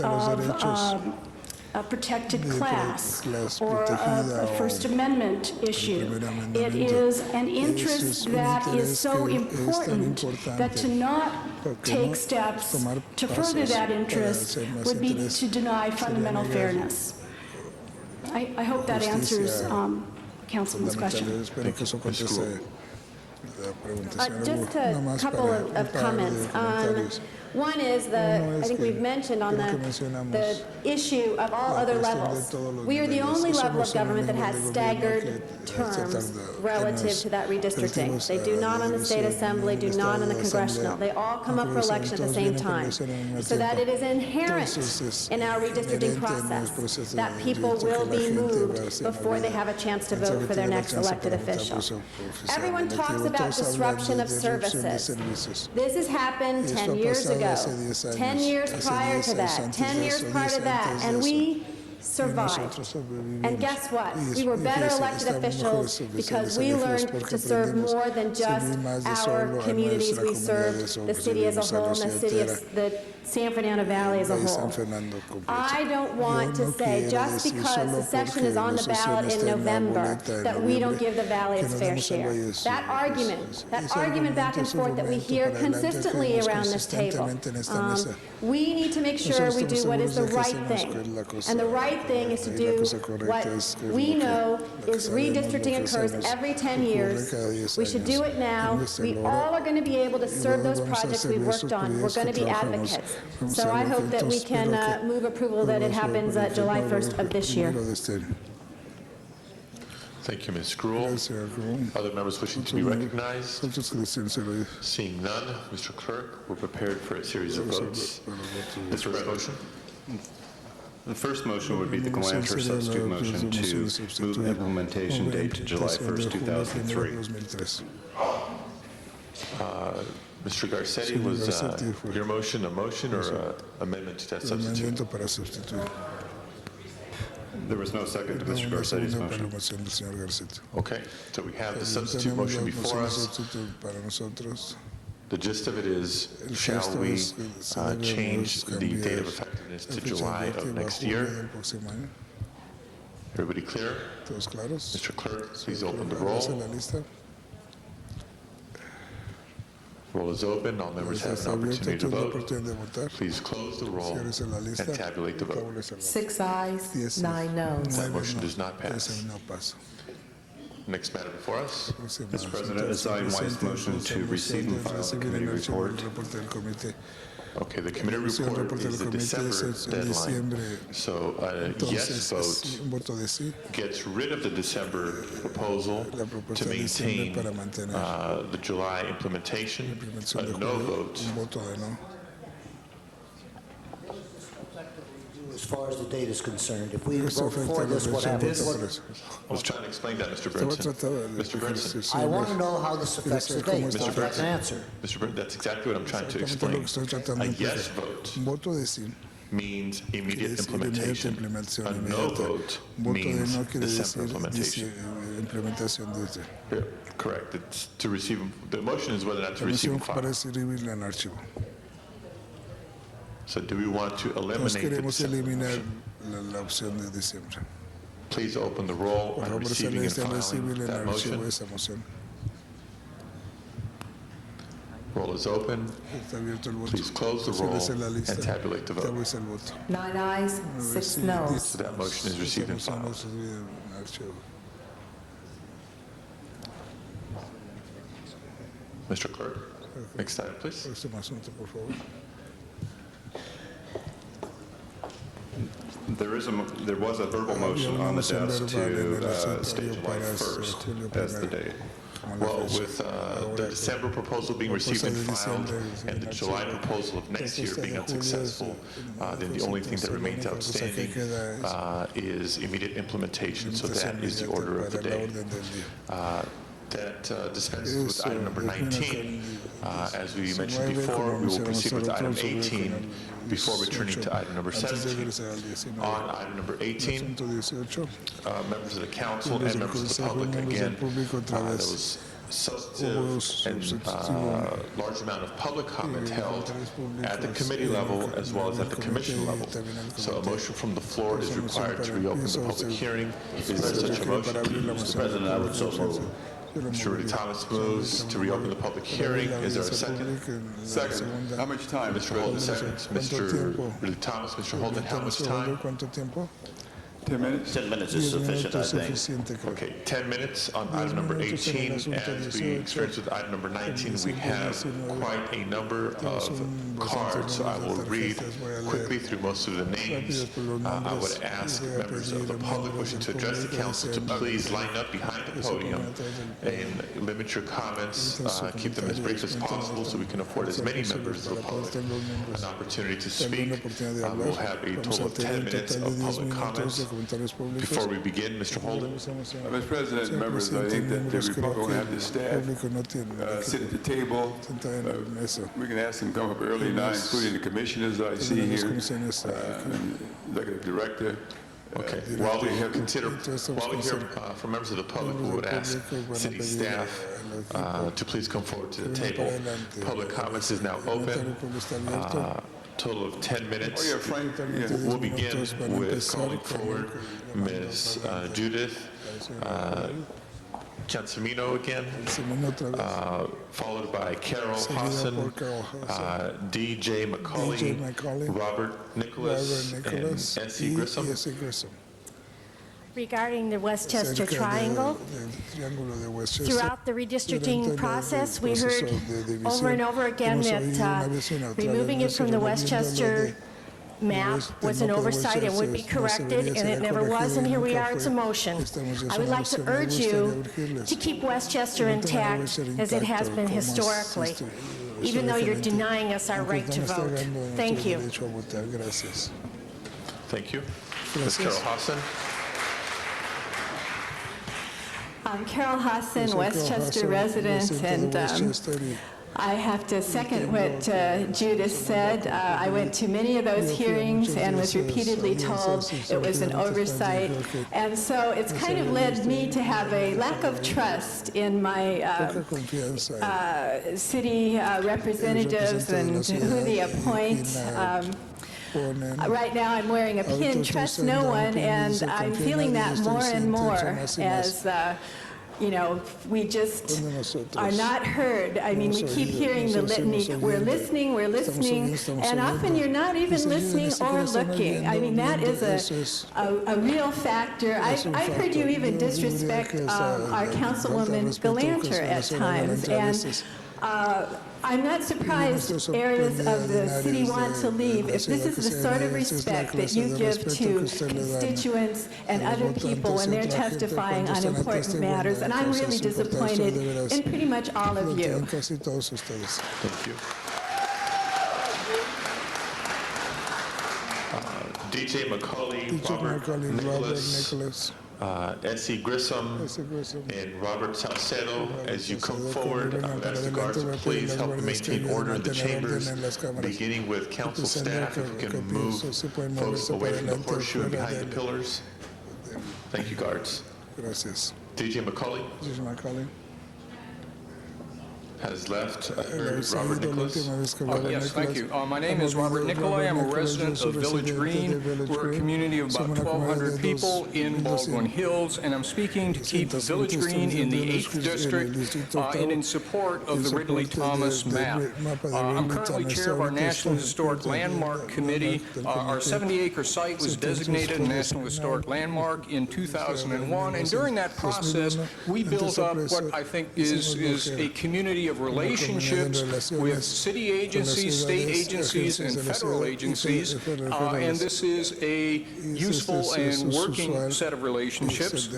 a protected class or a First Amendment issue. It is an interest that is so important that to not take steps to further that interest would be to deny fundamental fairness. I hope that answers Councilman's question. Just a couple of comments on. One is I think we've mentioned on the issue of all other levels. We are the only level of government that has staggered terms relative to that redistricting. They do not on the state assembly, do not on the congressional. They all come up for election at the same time. So that it is inherent in our redistricting process that people will be moved before they have a chance to vote for their next elected official. Everyone talks about disruption of services. This has happened 10 years ago, 10 years prior to that, 10 years prior to that, and we survived. And guess what? We were better elected officials because we learned to serve more than just our communities. We served the city as a whole and the city of the San Fernando Valley as a whole. I don't want to say just because the section is on the ballot in November that we don't give the valley its fair share. That argument back and forth that we hear consistently around this table, we need to make sure we do what is the right thing. And the right thing is to do what we know is redistricting occurs every 10 years. We should do it now. We all are going to be able to serve those projects we've worked on. We're going to be advocates. So I hope that we can move approval that it happens July 1st of this year. Thank you, Ms. Gruhl. Other members wishing to be recognized? Seeing none, Mr. Clerk, we're prepared for a series of votes. Mr. Motion? The first motion would be the Galanter substitute motion to move implementation date to July 1st, 2003. Mr. Garcetti, was your motion a motion or an amendment to that substitute? There was no second to Mr. Garcetti's motion. Okay, so we have the substitute motion before us. The gist of it is, shall we change the date of effectiveness to July of next year? Everybody clear? Mr. Clerk, please open the roll. Roll is open. All members have an opportunity to vote. Please close the roll and tabulate the vote. 6 ayes, 9 noes. That motion does not pass. Next matter before us. Mr. President, it's item White's motion to receive and file the committee report. Okay, the committee report is the December deadline. So a yes vote gets rid of the December proposal to maintain the July implementation. A no vote. As far as the date is concerned, if we vote for this, what happens? I was trying to explain that, Mr. Burnson. Mr. Burnson. I want to know how this affects the date. Mr. That's an answer. Mr. Burnson, that's exactly what I'm trying to explain. A yes vote means immediate implementation. A no vote means December implementation. Yeah, correct. It's to receive. The motion is whether or not to receive and file. So do we want to eliminate the December motion? Please open the roll on receiving and filing that motion. Roll is open. Please close the roll and tabulate the vote. 9 ayes, 6 noes. So that motion is received and filed. Mr. Clerk, next item, please. There was a verbal motion on the desk to state July 1st as the date. Well, with the December proposal being received and filed and the July proposal of next year being unsuccessful, then the only thing that remains outstanding is immediate implementation. So that is the order of the day. That dispenses with item number 19. As we mentioned before, we will proceed with item 18 before returning to item number 17. On item number 18, members of the council and members of the public, again, there was substantive and large amount of public comment held at the committee level as well as at the commission level. So a motion from the floor is required to reopen the public hearing. Is there such a motion? Mr. President, I would so move. Mr. Rudy Thomas moves to reopen the public hearing. Is there a second? Second. How much time? Mr. Holden seconds. Mr. Rudy Thomas, Mr. Holden, how much time? 10 minutes? 10 minutes is sufficient, I think. Okay, 10 minutes on item number 18. As we experienced with item number 19, we have quite a number of cards, so I will read quickly through most of the names. I would ask members of the public wishing to address the council to please line up behind the podium and limit your comments, keep them as brief as possible so we can afford as many members of the public an opportunity to speak. We'll have a total of 10 minutes of public comments. Before we begin, Mr. Holden. Mr. President, members, I think that we probably want to have the staff sit at the table. We can ask them to come up early now, including the commissioners I see here, executive director. Okay. While we hear from members of the public, we would ask city staff to please come forward to the table. Public comments is now open. Total of 10 minutes. We'll begin with calling forward Ms. Judith Chansamino again, followed by Carol Hassan, D.J. McCauley, Robert Nicholas, and S.E. Grissom. Regarding the Westchester Triangle, throughout the redistricting process, we heard over and over again that removing it from the Westchester map was an oversight and would be corrected, and it never was, and here we are, it's a motion. I would like to urge you to keep Westchester intact as it has been historically, even though you're denying us our right to vote. Thank you. Thank you. Ms. Carol Hassan. I'm Carol Hassan, Westchester resident, and I have to second what Judith said. I went to many of those hearings and was repeatedly told it was an oversight. And so it's kind of led me to have a lack of trust in my city representatives and who they appoint. Right now I'm wearing a pin, trust no one, and I'm feeling that more and more as you know, we just are not heard. I mean, we keep hearing the litany, we're listening, and often you're not even listening or looking. I mean, that is a real factor. I've heard you even disrespect our Councilwoman Galanter at times, and I'm not surprised areas of the city want to leave if this is the sort of respect that you give to constituents and other people when they're testifying on important matters. And I'm really disappointed in pretty much all of you. Thank you. DJ McCauley, Robert Nicholas, Essie Grissom, and Robert Salcedo. As you come forward, ask the guards to please help maintain order in the chambers, beginning with council staff. If we can move folks away from the horseshoe and behind the pillars. Thank you, guards. DJ McCauley has left. Robert Nicholas. Yes, thank you. My name is Robert Nicolai. I'm a resident of Village Green. We're a community of about 1,200 people in Baldwin Hills, and I'm speaking to keep Village Green in the 8th District and in support of the Ridley Thomas map. I'm currently chair of our National Historic Landmark Committee. Our 70-acre site was designated a National Historic Landmark in 2001, and during that process, we built up what I think is a community of relationships with city agencies, state agencies, and federal agencies, and this is a useful and working set of relationships.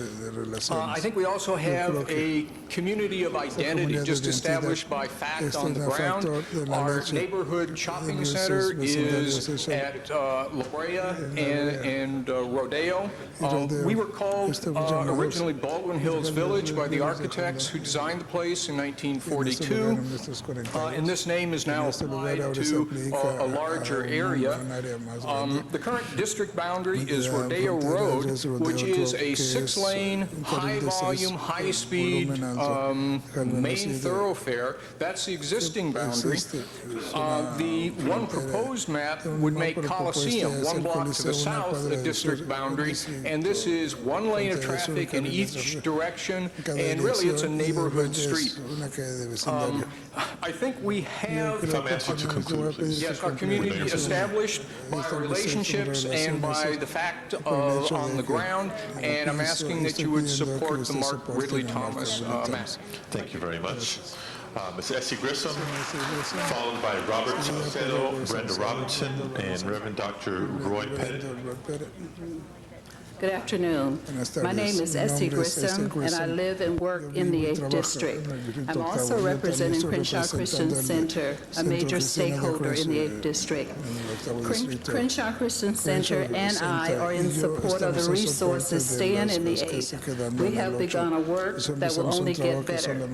I think we also have a community of identity just established by fact on the ground. Our neighborhood shopping center is at La Brea and Rodeo. We were called originally Baldwin Hills Village by the architects who designed the place in 1942. And this name is now applied to a larger area. The current district boundary is Rodeo Road, which is a 6-lane, high-volume, high-speed main thoroughfare. That's the existing boundary. The one proposed map would make Coliseum, 1 block to the south, a district boundary, and this is 1 lane of traffic in each direction, and really it's a neighborhood street. I think we have, if I'm asked you to conclude, please. Yes, our community established by relationships and by the fact of on the ground, and I'm asking that you would support the Mark Ridley Thomas map. Thank you very much. Ms. Essie Grissom, followed by Robert Salcedo, Brenda Robinson, and Reverend Dr. Roy Pettit. Good afternoon. My name is Essie Grissom, and I live and work in the 8th District. I'm also representing Crenshaw Christian Center, a major stakeholder in the 8th District. Crenshaw Christian Center and I are in support of the resources staying in the 8th. We have begun a work that will only get better.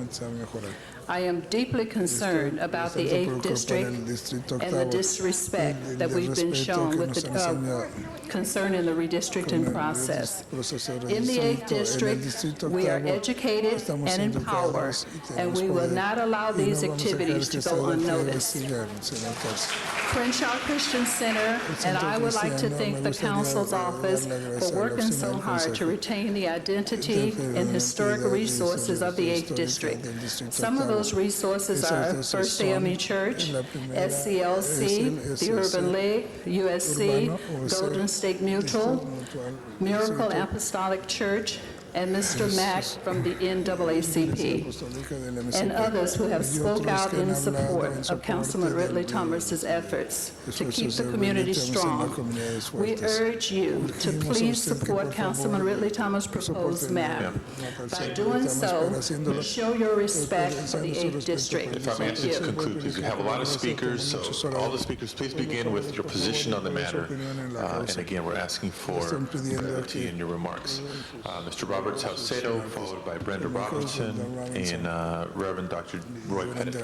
I am deeply concerned about the 8th District and the disrespect that we've been shown with the concerning the redistricting process. In the 8th District, we are educated and empowered, and we will not allow these activities to go unnoticed. Crenshaw Christian Center, and I would like to thank the Council's office for working so hard to retain the identity and historical resources of the 8th District. Some of those resources are First AME Church, SCLC, the Urban League, USC, Golden State Mutual, Miracle Apostolic Church, and Mr. Mack from the NAACP, and others who have spoke out in support of Councilman Ridley Thomas's efforts to keep the community strong. We urge you to please support Councilman Ridley Thomas' proposed map. By doing so, you show your respect for the 8th District. If I'm asked to conclude, please. We have a lot of speakers, so all the speakers, please begin with your position on the matter. And again, we're asking for brevity in your remarks. Mr. Robert Salcedo, followed by Brenda Robinson and Reverend Dr. Roy Pettit.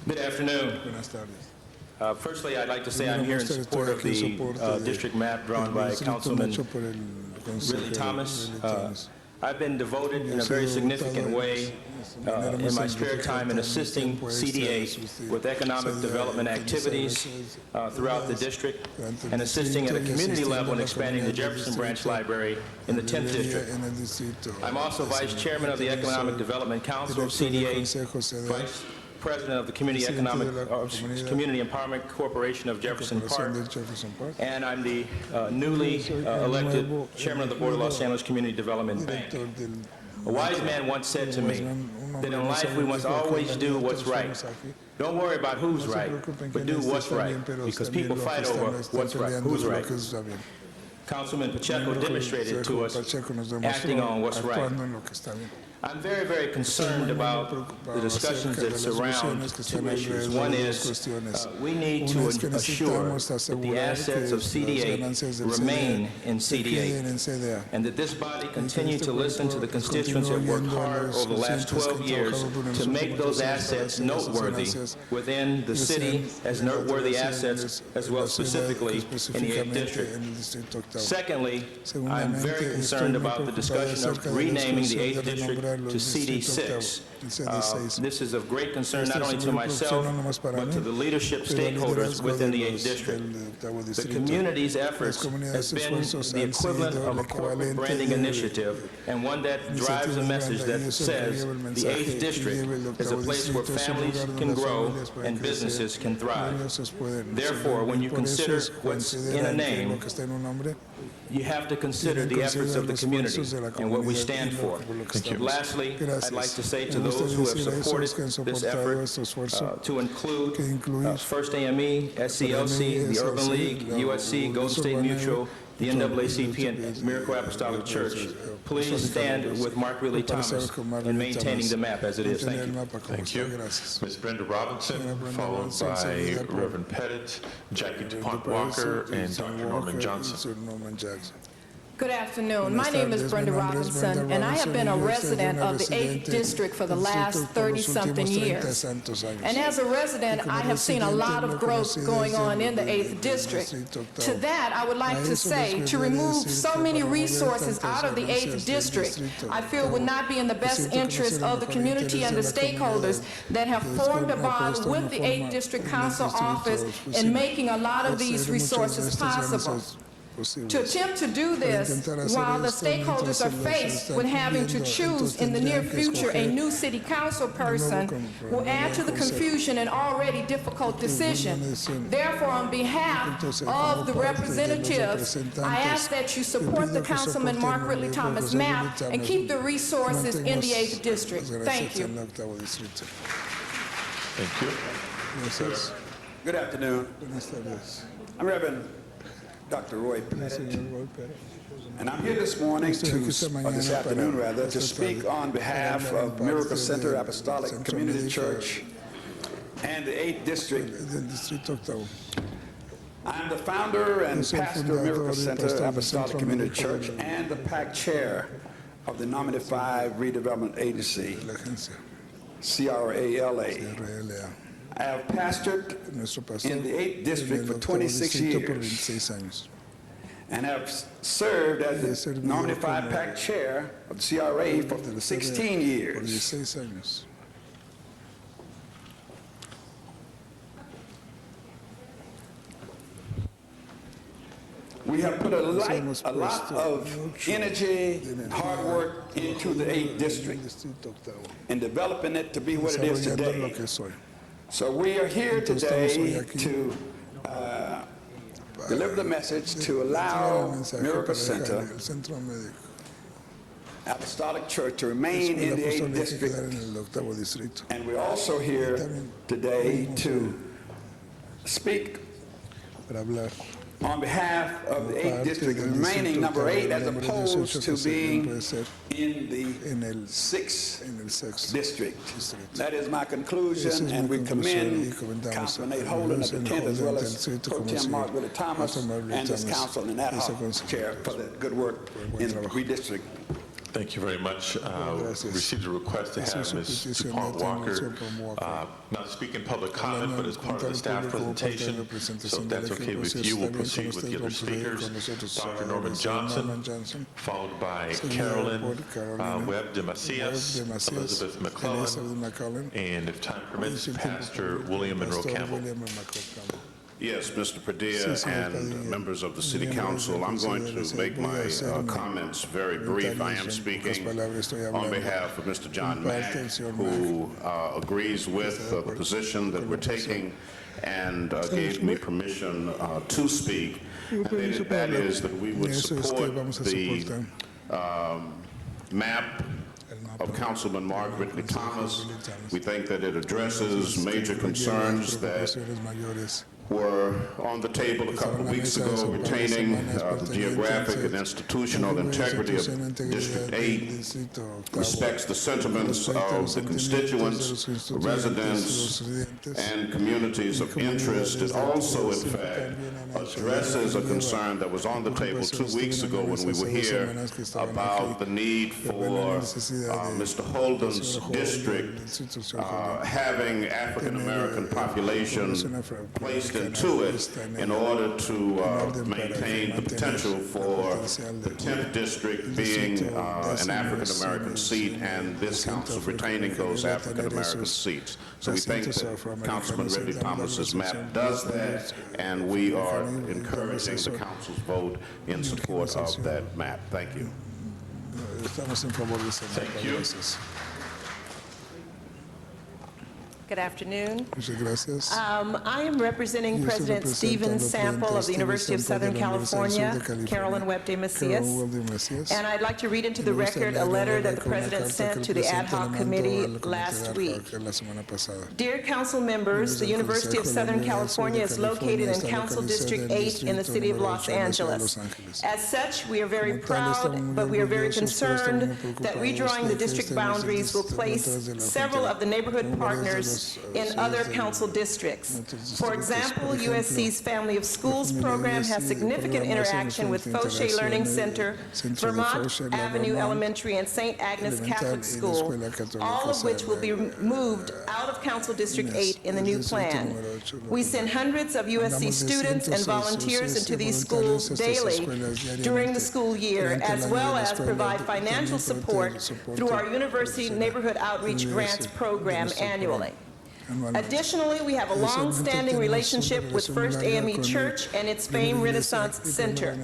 Good afternoon. Firstly, I'd like to say I'm here in support of the district map drawn by Councilman Ridley Thomas. I've been devoted in a very significant way in my spare time in assisting CDA with economic development activities throughout the district and assisting at a community level in expanding the Jefferson Branch Library in the 10th District. I'm also Vice Chairman of the Economic Development Council of CDA, Vice President of the Community Empowerment Corporation of Jefferson Park, and I'm the newly elected Chairman of the Board of Los Angeles Community Development Bank. A wise man once said to me that in life we must always do what's right. Don't worry about who's right, but do what's right, because people fight over what's right, who's right. Councilman Pacheco demonstrated to us acting on what's right. I'm very, very concerned about the discussions that surround two issues. One is we need to assure that the assets of CDA remain in CDA, and that this body continue to listen to the constituents that worked hard over the last 12 years to make those assets noteworthy within the city as notewortty assets, as well specifically in the 8th District. Secondly, I'm very concerned about the discussion of renaming the 8th District to CD6. This is of great concern not only to myself, but to the leadership stakeholders within the 8th District. The community's efforts has been the equivalent of a corporate branding initiative, and one that drives a message that says the 8th District is a place where families can grow and businesses can thrive. Therefore, when you consider what's in a name, you have to consider the efforts of the community and what we stand for. Lastly, I'd like to say to those who have supported this effort to include First AME, SCLC, the Urban League, USC, Golden State Mutual, the NAACP, and Miracle Apostolic Church, please stand with Mark Riley Thomas in maintaining the map as it is. Thank you. Thank you. Ms. Brenda Robinson, followed by Reverend Pettit, Jackie DuPont Walker, and Dr. Norman Johnson. Good afternoon. My name is Brenda Robinson, and I have been a resident of the 8th District for the last 30-something years. And as a resident, I have seen a lot of growth going on in the 8th District. To that, I would like to say, to remove so many resources out of the 8th District, I feel would not be in the best interest of the community and the stakeholders that have formed a bond with the 8th District Council office in making a lot of these resources possible. To attempt to do this while the stakeholders are faced with having to choose in the near future a new city council person will add to the confusion and already difficult decision. Therefore, on behalf of the representatives, I ask that you support the Councilman Mark Ridley Thomas map and keep the resources in the 8th District. Thank you. Thank you. Good afternoon. I'm Reverend Dr. Roy Pettit, and I'm here this morning this afternoon rather, to speak on behalf of Miracle Center Apostolic Community Church and the 8th District. I'm the founder and pastor of Miracle Center Apostolic Community Church and the PAC chair of the Nominative 5 Redevelopment Agency, CRALA. I have pastored in the 8th District for 26 years and have served as the Nominative 5 PAC chair of the CRA for 16 years. We have put a lot of energy and hard work into the 8th District in developing it to be what it is today. So we are here today to deliver the message to allow Miracle Center Apostolic Church to remain in the 8th District. And we're also here today to speak on behalf of the 8th District, remaining number 8 as opposed to being in the 6th District. That is my conclusion, and we commend Councilman Nate Holden of the 10th, as well as Pro Tem Mark Willie Thomas and this council and ad hoc chair for the good work in redistricting. Thank you very much. Received a request to have Ms. DuPont Walker not speak in public comment, but as part of the staff presentation. So if that's okay with you, we'll proceed with the other speakers. Dr. Norman Johnson, followed by Carolyn Webb de Macias, Elizabeth McClellan, and if time permits, Pastor William Monroe Campbell. Yes, Mr. Padilla and members of the City Council, I'm going to make my comments very brief. I am speaking on behalf of Mr. John Mack, who agrees with the position that we're taking and gave me permission to speak. And that is that we would support the map of Councilman Mark Ridley Thomas. We think that it addresses major concerns that were on the table a couple of weeks ago, retaining the geographic and institutional integrity of District 8, respects the sentiments of the constituents, residents, and communities of interest. It also, in fact, addresses a concern that was on the table 2 weeks ago when we were here about the need for Mr. Holden's district having African-American population placed into it in order to maintain the potential for the 10th district being an African-American seat and this council retaining those African-American seats. So we think that Councilman Ridley Thomas's map does that, and we are encouraging the council's vote in support of that map. Thank you. Thank you. Good afternoon. I am representing President Stephen Sample of the University of Southern California, Carolyn Webb de Macias, and I'd like to read into the record a letter that the President sent to the ad hoc committee last week. Dear Council members, the University of Southern California is located in Council District 8 in the city of Los Angeles. As such, we are very proud, but we are very concerned that redrawing the district boundaries will place several of the neighborhood partners in other council districts. For example, USC's Family of Schools program has significant interaction with Fauché Learning Center, Vermont Avenue Elementary, and St. Agnes Catholic School, all of which will be moved out of Council District 8 in the new plan. We send hundreds of USC students and volunteers into these schools daily during the school year, as well as provide financial support through our University Neighborhood Outreach Grants program annually. Additionally, we have a long-standing relationship with First AME Church and its famed Renaissance Center.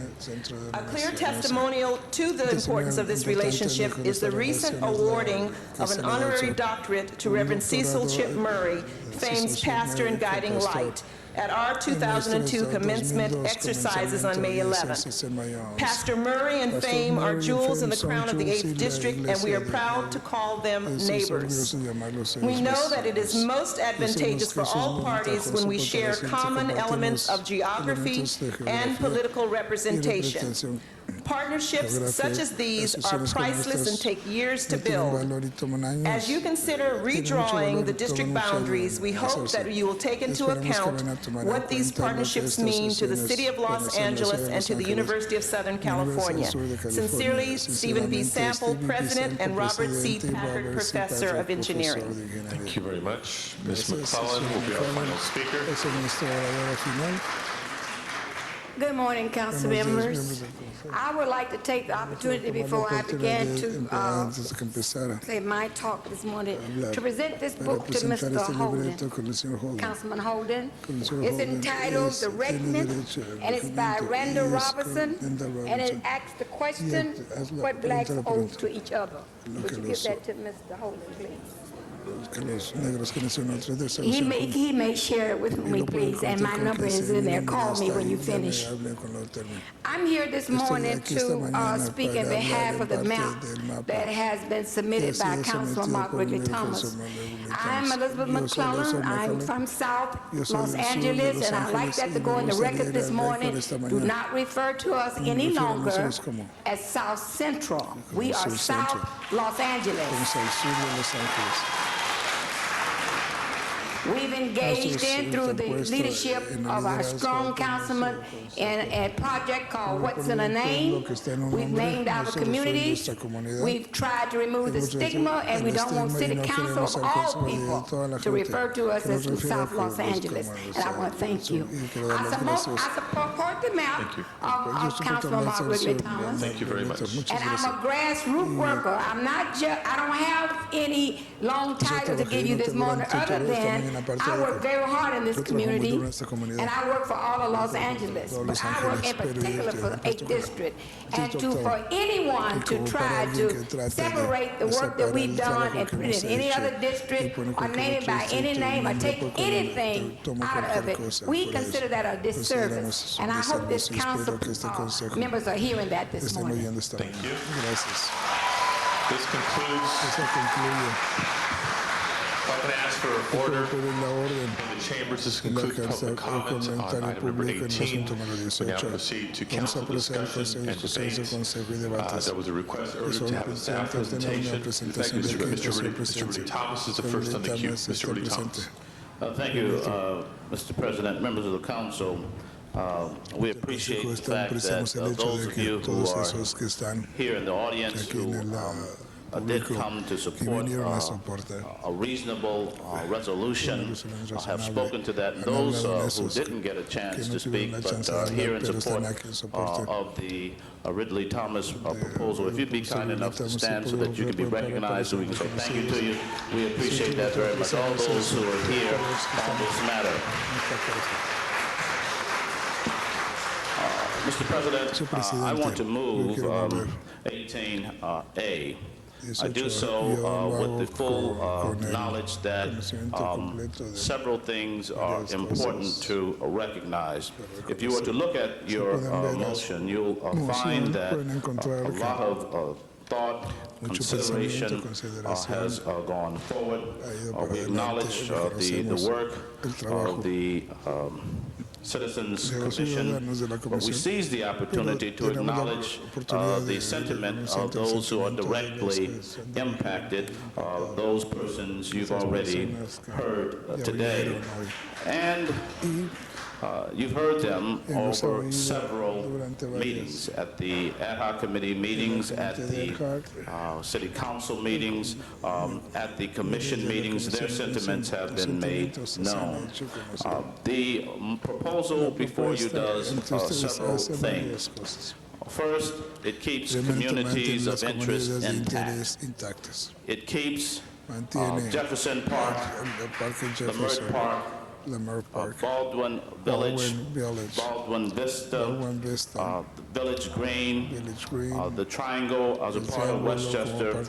A clear testimonial to the importance of this relationship is the recent awarding of an honorary doctorate to Reverend Cecil Chip Murray, famed pastor and guiding light, at our 2002 commencement exercises on May 11th. Pastor Murray and Fame are jewels in the crown of the 8th District, and we are proud to call them neighbors. We know that it is most advantageous for all parties when we share common elements of geography and political representation. Partnerships such as these are priceless and take years to build. As you consider redrawing the district boundaries, we hope that you will take into account what these partnerships mean to the City of Los Angeles and to the University of Southern California. Sincerely, Stephen B. Sample, President, and Robert C. Packard, Professor of Engineering. Thank you very much. Ms. McClellan will be our final speaker. Good morning, council members. I would like to take the opportunity before I begin to say my talk this morning to present this book to Mr. Holden, Councilman Holden. It's entitled The Redman, and it's by Randall Robinson, and it asks the question, what blacks owe to each other. Would you give that to Mr. Holden, please? He may share it with me, please, and my number is in there. Call me when you finish. I'm here this morning to speak on behalf of the map that has been submitted by Councilor Mark Ridley Thomas. I'm Elizabeth McClellan. I'm from South Los Angeles, and I'd like that to go in the record this morning. Do not refer to us any longer as South Central. We are South Los Angeles. we've engaged in through the leadership of our strong councilman in a project called What's in a Name. We've named our communities. We've tried to remove the stigma, and we don't want city council of all people to refer to us as from South Los Angeles. And I want to thank you. I support the map of Councilman Mark Ridley Thomas. Thank you very much. And I'm a grassroots worker. I'm not just, I don't have any long title to give you this morning other than I work very hard in this community and I work for all of Los Angeles. But I work in particular for the 8th District. And for anyone to try to separate the work that we've done and put it in any other district or name it by any name or take anything out of it, we consider that a disservice. And I hope this council members are hearing that this morning. Thank you. This concludes. If I can ask for order in the chambers, this concludes public comment on item number 18. We now proceed to council discussion and debate. There was a request earlier to have a staff presentation. Mr. Ridley Thomas is the first on the queue. Mr. Ridley Thomas. Thank you, Mr. President, members of the council. We appreciate the fact that those of you who are here in the audience who did come to support a reasonable resolution have spoken to that. And those who didn't get a chance to speak but are here in support of the Ridley Thomas proposal, if you'd be kind enough to stand so that you can be recognized so we can say thank you to you. We appreciate that very much. All those who are here on this matter. Mr. President, I want to move 18A. I do so with the full knowledge that several things are important to recognize. If you were to look at your motion, you'll find that a lot of thought, consideration has gone forward. We acknowledge the work of the Citizens Commission, but we seize the opportunity to acknowledge the sentiment of those who are directly impacted, those persons you've already heard today. And you've heard them over several meetings, at the ad hoc committee meetings, at the city council meetings, at the commission meetings. Their sentiments have been made known. The proposal before you does several things. First, it keeps communities of interest intact. It keeps Jefferson Park, the Mert Park, Baldwin Village, Baldwin Vista, Village Green, the Triangle as a part of Westchester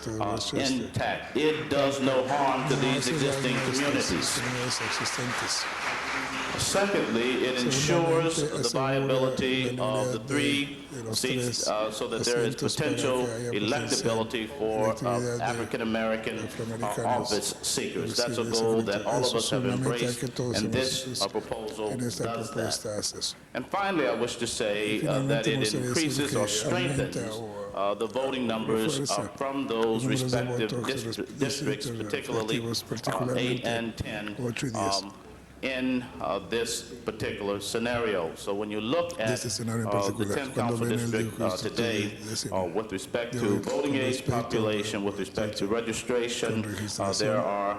intact. It does no harm to these existing communities. Secondly, it ensures the viability of the 3 seats so that there is potential electability for African American office seekers. That's a goal that all of us have embraced, and this proposal does that. And finally, I wish to say that it increases or strengthens the voting numbers from those respective districts, particularly 8 and 10, in this particular scenario. So when you look at the 10th Council District today, with respect to voting age population, with respect to registration, there are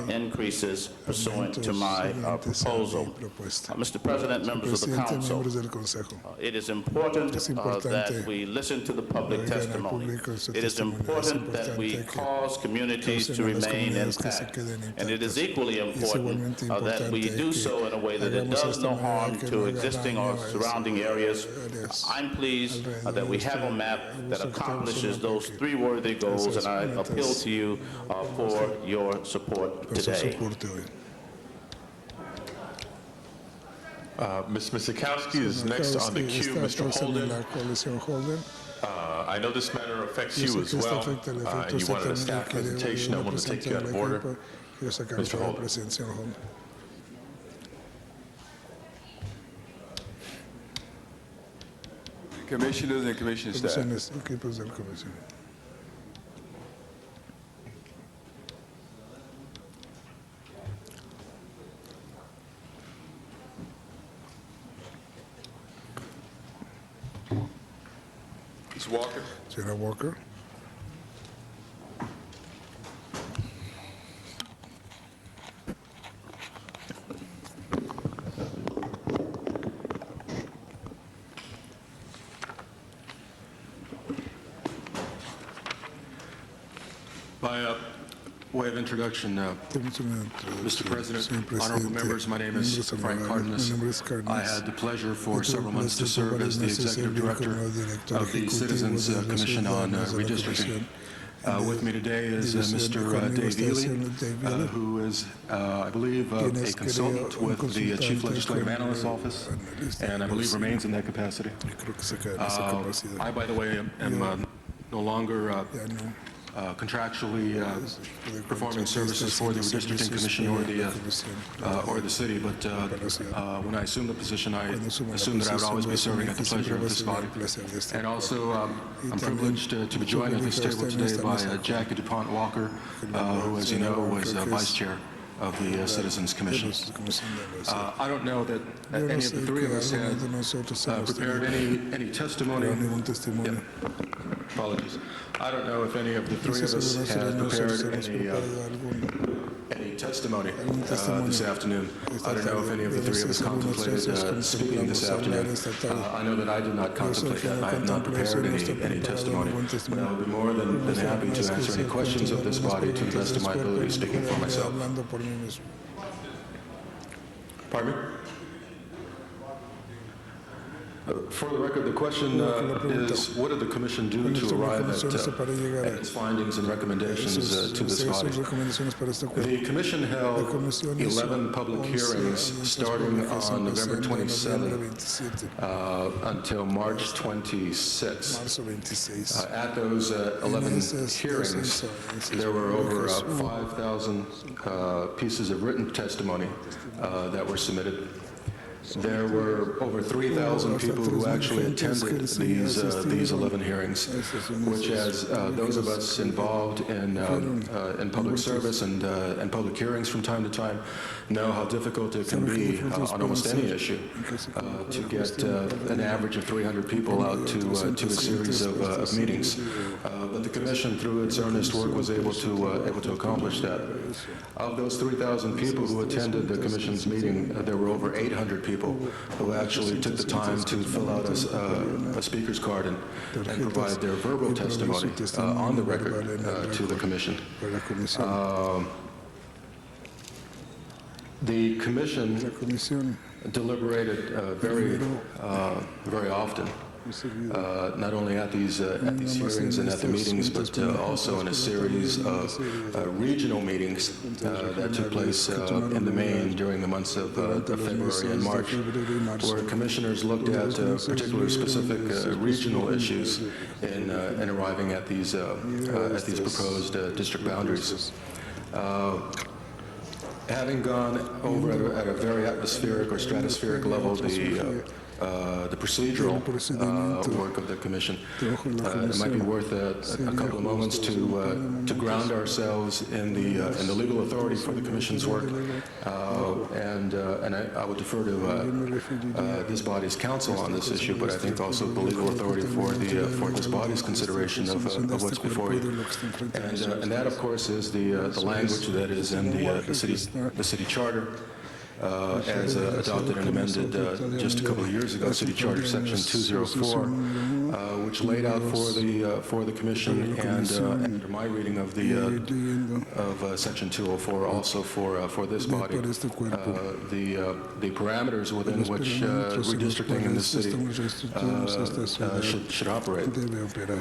increases pursuant to my proposal. Mr. President, members of the Council, it is important that we listen to the public testimony. It is important that we cause communities to remain intact. And it is equally important that we do so in a way that it does no harm to existing or surrounding areas. I'm pleased that we have a map that accomplishes those 3 worthy goals, and I appeal to you for your support today. Ms. Misikowski is next on the queue. Mr. Holden. I know this matter affects you as well. You wanted a staff presentation. I want to take you out of order. Mr. Holden. Commissioners and commission staff. Ms. Walker? Señora Walker. By way of introduction, Mr. President, honorable members, my name is Frank Cardenas. I had the pleasure for several months to serve as the Executive Director of the Citizens Commission on Redistricting. With me today is Mr. Dave Ely, who is, I believe, a consultant with the Chief Legislative Analyst's Office, and I believe remains in that capacity. I, by the way, am no longer contractually performing services for the Redistricting Commission or the city, but when I assumed the position, I assumed that I would always be serving at the pleasure of this body. And also, I'm privileged to be joined at this table today by Jackie DuPont Walker, who, as you know, was Vice Chair of the Citizens Commission. I don't know that any of the three of us had prepared any testimony. Yeah. Apologies. I don't know if any of the three of us had prepared any testimony this afternoon. I don't know if any of the three of us contemplated speaking this afternoon. I know that I did not contemplate that. I have not prepared any testimony. But I would be more than happy to answer any questions of this body to the best of my ability, speaking for myself. Pardon me? For the record, the question is, what did the Commission do to arrive at its findings and recommendations to this body? The Commission held 11 public hearings starting on November 27th until March 26th. At those 11 hearings, there were over 5,000 pieces of written testimony that were submitted. There were over 3,000 people who actually attended these 11 hearings, which, as those of us involved in public service and public hearings from time to time, know how difficult it can be on almost any issue to get an average of 300 people out to a series of meetings. But the Commission, through its earnest work, was able to accomplish that. Of those 3,000 people who attended the Commission's meeting, there were over 800 people who actually took the time to fill out a speaker's card and provide their verbal testimony on the record to the Commission. The Commission deliberated very often. Not only at these hearings and at the meetings, but also in a series of regional meetings that took place in the main during the months of February and March, where commissioners looked at particular specific regional issues in arriving at these proposed district boundaries. Having gone over at a very atmospheric or stratospheric level the procedural work of the Commission, it might be worth a couple of moments to ground ourselves in the legal authority for the Commission's work, and I would defer to this body's counsel on this issue, but I think also the legal authority for this body's consideration of what's before you, and that, of course, is the language that is in the city charter. As adopted and amended just a couple of years ago, City Charter Section 204, which laid out for the Commission and under my reading of Section 204, also for this body, the parameters within which redistricting in the city should operate.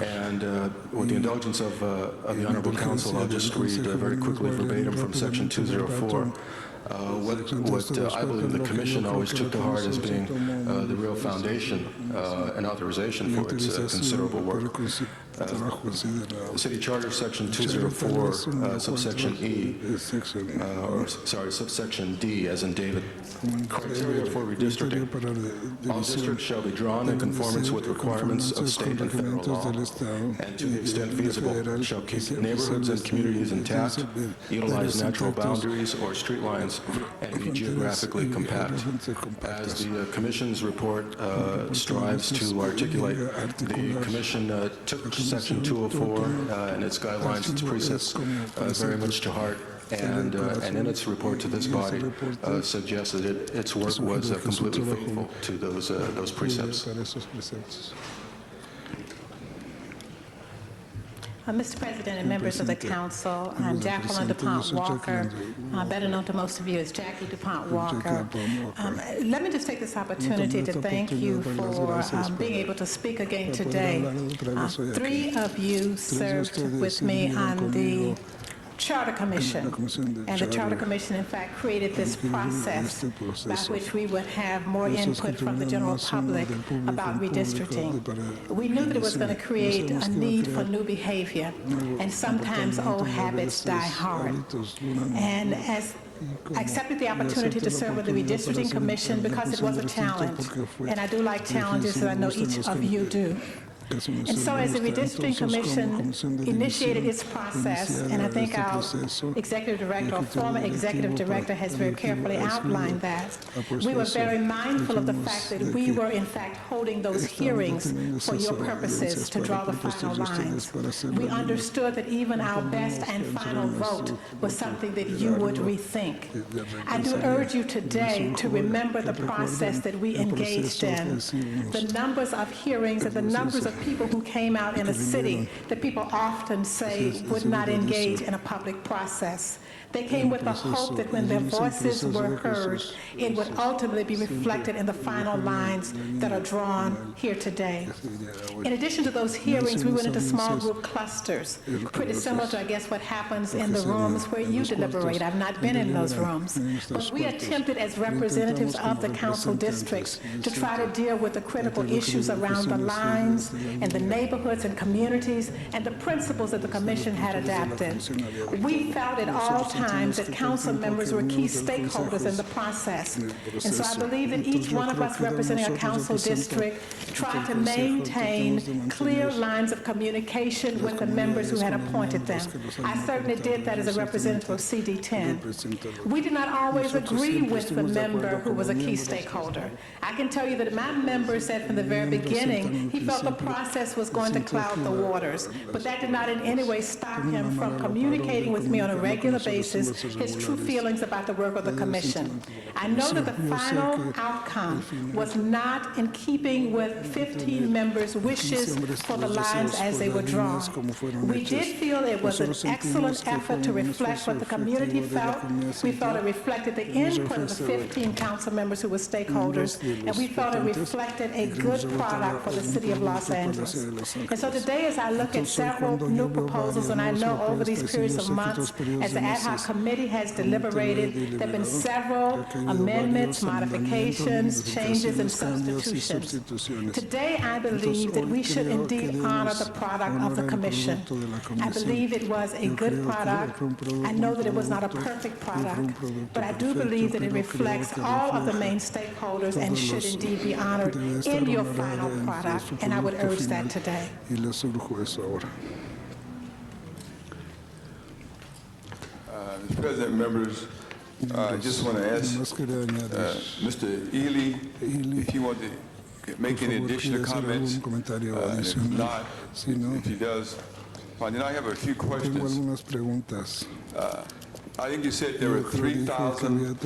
And with the indulgence of the Honorable Counsel, I'll just read very quickly verbatim from Section 204. What I believe the Commission always took to heart as being the real foundation and authorization for its considerable work. City Charter Section 204, subsection E, subsection D, as in David. Criteria for redistricting. All districts shall be drawn in conformance with requirements of state and federal law, and to the extent feasible, shall keep neighborhoods and communities intact, utilize natural boundaries or street lines, and be geographically compact. As the Commission's report strives to articulate, the Commission took Section 204 and its guidelines, its precepts, very much to heart, and in its report to this body suggests that its work was completely faithful to those precepts. Mr. President and members of the Council, I'm Jacqueline DuPont Walker, better known to most of you as Jackie DuPont Walker. Let me just take this opportunity to thank you for being able to speak again today. 3 of you served with me on the Charter Commission, and the Charter Commission, in fact, created this process by which we would have more input from the general public about redistricting. We knew that it was going to create a need for new behavior, and sometimes old habits die hard. And as I accepted the opportunity to serve with the Redistricting Commission because it was a challenge, and I do like challenges, and I know each of you do. And so as the Redistricting Commission initiated its process, and I think our executive director or former executive director has very carefully outlined that, we were very mindful of the fact that we were in fact holding those hearings for your purposes to draw the final lines. We understood that even our best and final vote was something that you would rethink. I do urge you today to remember the process that we engaged in, the numbers of hearings and the numbers of people who came out in a city that people often say would not engage in a public process. They came with the hope that when their voices were heard, it would ultimately be reflected in the final lines that are drawn here today. In addition to those hearings, we went into small group clusters, pretty similar to, I guess, what happens in the rooms where you deliberate. I've not been in those rooms. But we attempted as representatives of the council districts to try to deal with the critical issues around the lines and the neighborhoods and communities and the principles that the commission had adapted. We felt at all times that council members were key stakeholders in the process. And so I believe that each one of us representing a council district tried to maintain clear lines of communication with the members who had appointed them. I certainly did that as a representative of CD10. We did not always agree with the member who was a key stakeholder. I can tell you that my member said from the very beginning he felt the process was going to cloud the waters, but that did not in any way stop him from communicating with me on a regular basis his true feelings about the work of the commission. I know that the final outcome was not in keeping with 15 members' wishes for the lines as they were drawn. We did feel it was an excellent effort to reflect what the community felt. We felt it reflected the input of the 15 council members who were stakeholders, and we felt it reflected a good product for the city of Los Angeles. And so today, as I look at several new proposals, and I know over these periods of months, as the ad hoc committee has deliberated, there have been several amendments, modifications, changes, and substitutions. Today, I believe that we should indeed honor the product of the commission. I believe it was a good product. I know that it was not a perfect product, but I do believe that it reflects all of the main stakeholders and should indeed be honored in your final product, and I would urge that today. Mr. President, members, I just want to ask Mr. Ely if you want to make any additional comments. And if not, if he does, fine. Then I have a few questions. I think you said there were 3,000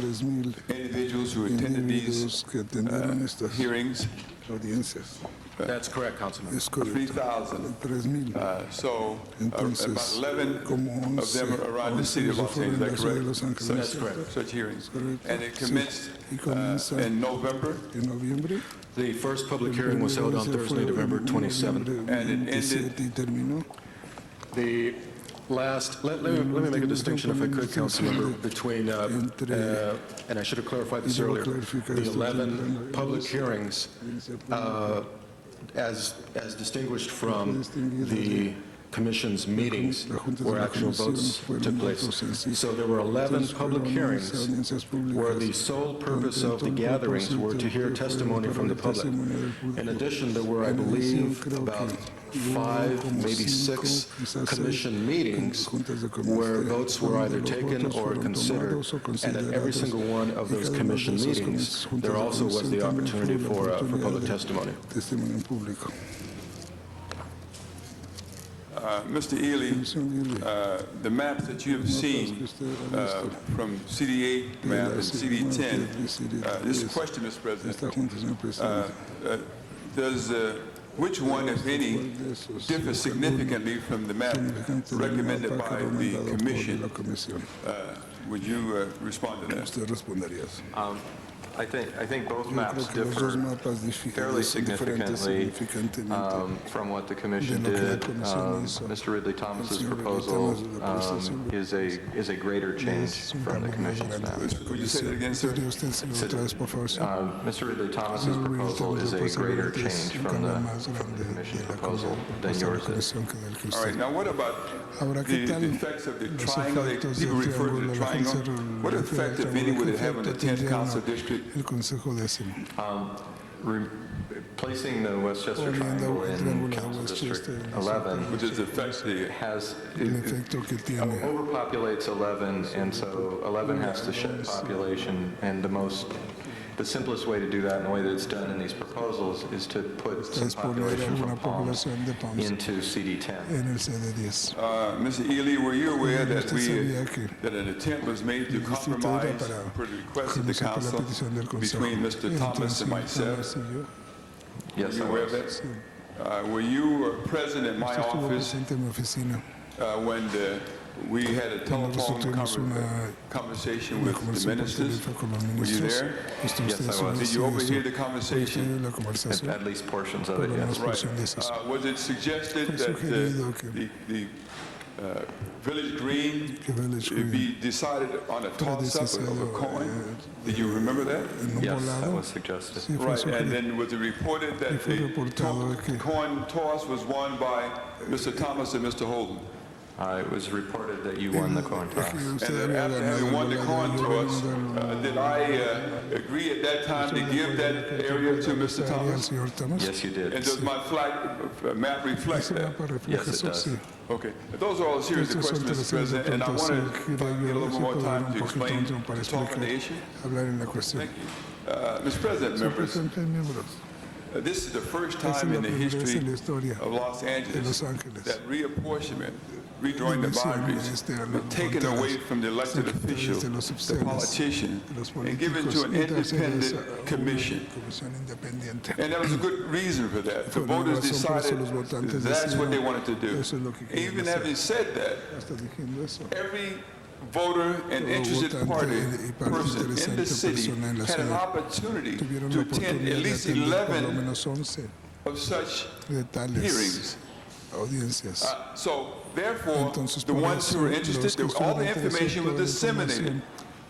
individuals who attended these hearings. That's correct, Councilman. 3,000. So about 11 of them are around the city of Los Angeles, is that correct? That's correct. Such hearings. And it commenced in November? The first public hearing was held on Thursday, November 27th. And it ended? The last, let me make a distinction, if I could, Councilmember, between, and I should have clarified this earlier, the 11 public hearings as distinguished from the Commission's meetings where actual votes took place. So there were 11 public hearings where the sole purpose of the gatherings were to hear testimony from the public. In addition, there were, I believe, about 5, maybe 6 commission meetings where votes were either taken or considered. And at every single one of those commission meetings, there also was the opportunity for public testimony. Mr. Ely, the maps that you have seen from CD8 map and CD10, this is a question, Mr. President. Which one, if any, differs significantly from the map recommended by the Commission? Would you respond to that? I think both maps differ fairly significantly from what the Commission did. Mr. Ridley Thomas's proposal is a greater change from the Commission's map. Would you say that again, sir? Mr. Ridley Thomas's proposal is a greater change from the Commission's proposal than yours is. All right. Now, what about the effects of the triangle? People refer to the triangle. What effect, if any, would it have on the 10th Council District? Placing the Westchester Triangle in Council District 11, which is effectively overpopulates 11, and so 11 has to shed population, and the simplest way to do that, and the way that it's done in these proposals, is to put some population from Palms into CD10. Mr. Ely, were you aware that an attempt was made to compromise per the request of the Council between Mr. Thomas and myself? Yes, I was. Were you present in my office when we had a telephone conversation with the ministers? Were you there? Yes, I was. Did you overhear the conversation? At least portions of it, yes. Right. Was it suggested that the Village Green be decided on a toss-up of a coin? Do you remember that? Yes, that was suggested. Right, and then was it reported that the coin toss was won by Mr. Thomas and Mr. Holden? It was reported that you won the coin toss. And then after having won the coin toss, did I agree at that time to give that area to Mr. Thomas? Yes, you did. And does my map reflect that? Yes, it does. Okay. Those are all a series of questions, Mr. President, and I want to get a little more time to explain, to talk on the issue. Thank you. Mr. President, members, this is the first time in the history of Los Angeles that reapportionment, redrawing the boundaries, was taken away from the elected official, the politician, and given to an independent commission. And there was a good reason for that. The voters decided that's what they wanted to do. Even having said that, every voter and interested person in the city had an opportunity to attend at least 11 of such hearings. So therefore, the ones who were interested, all the information was disseminated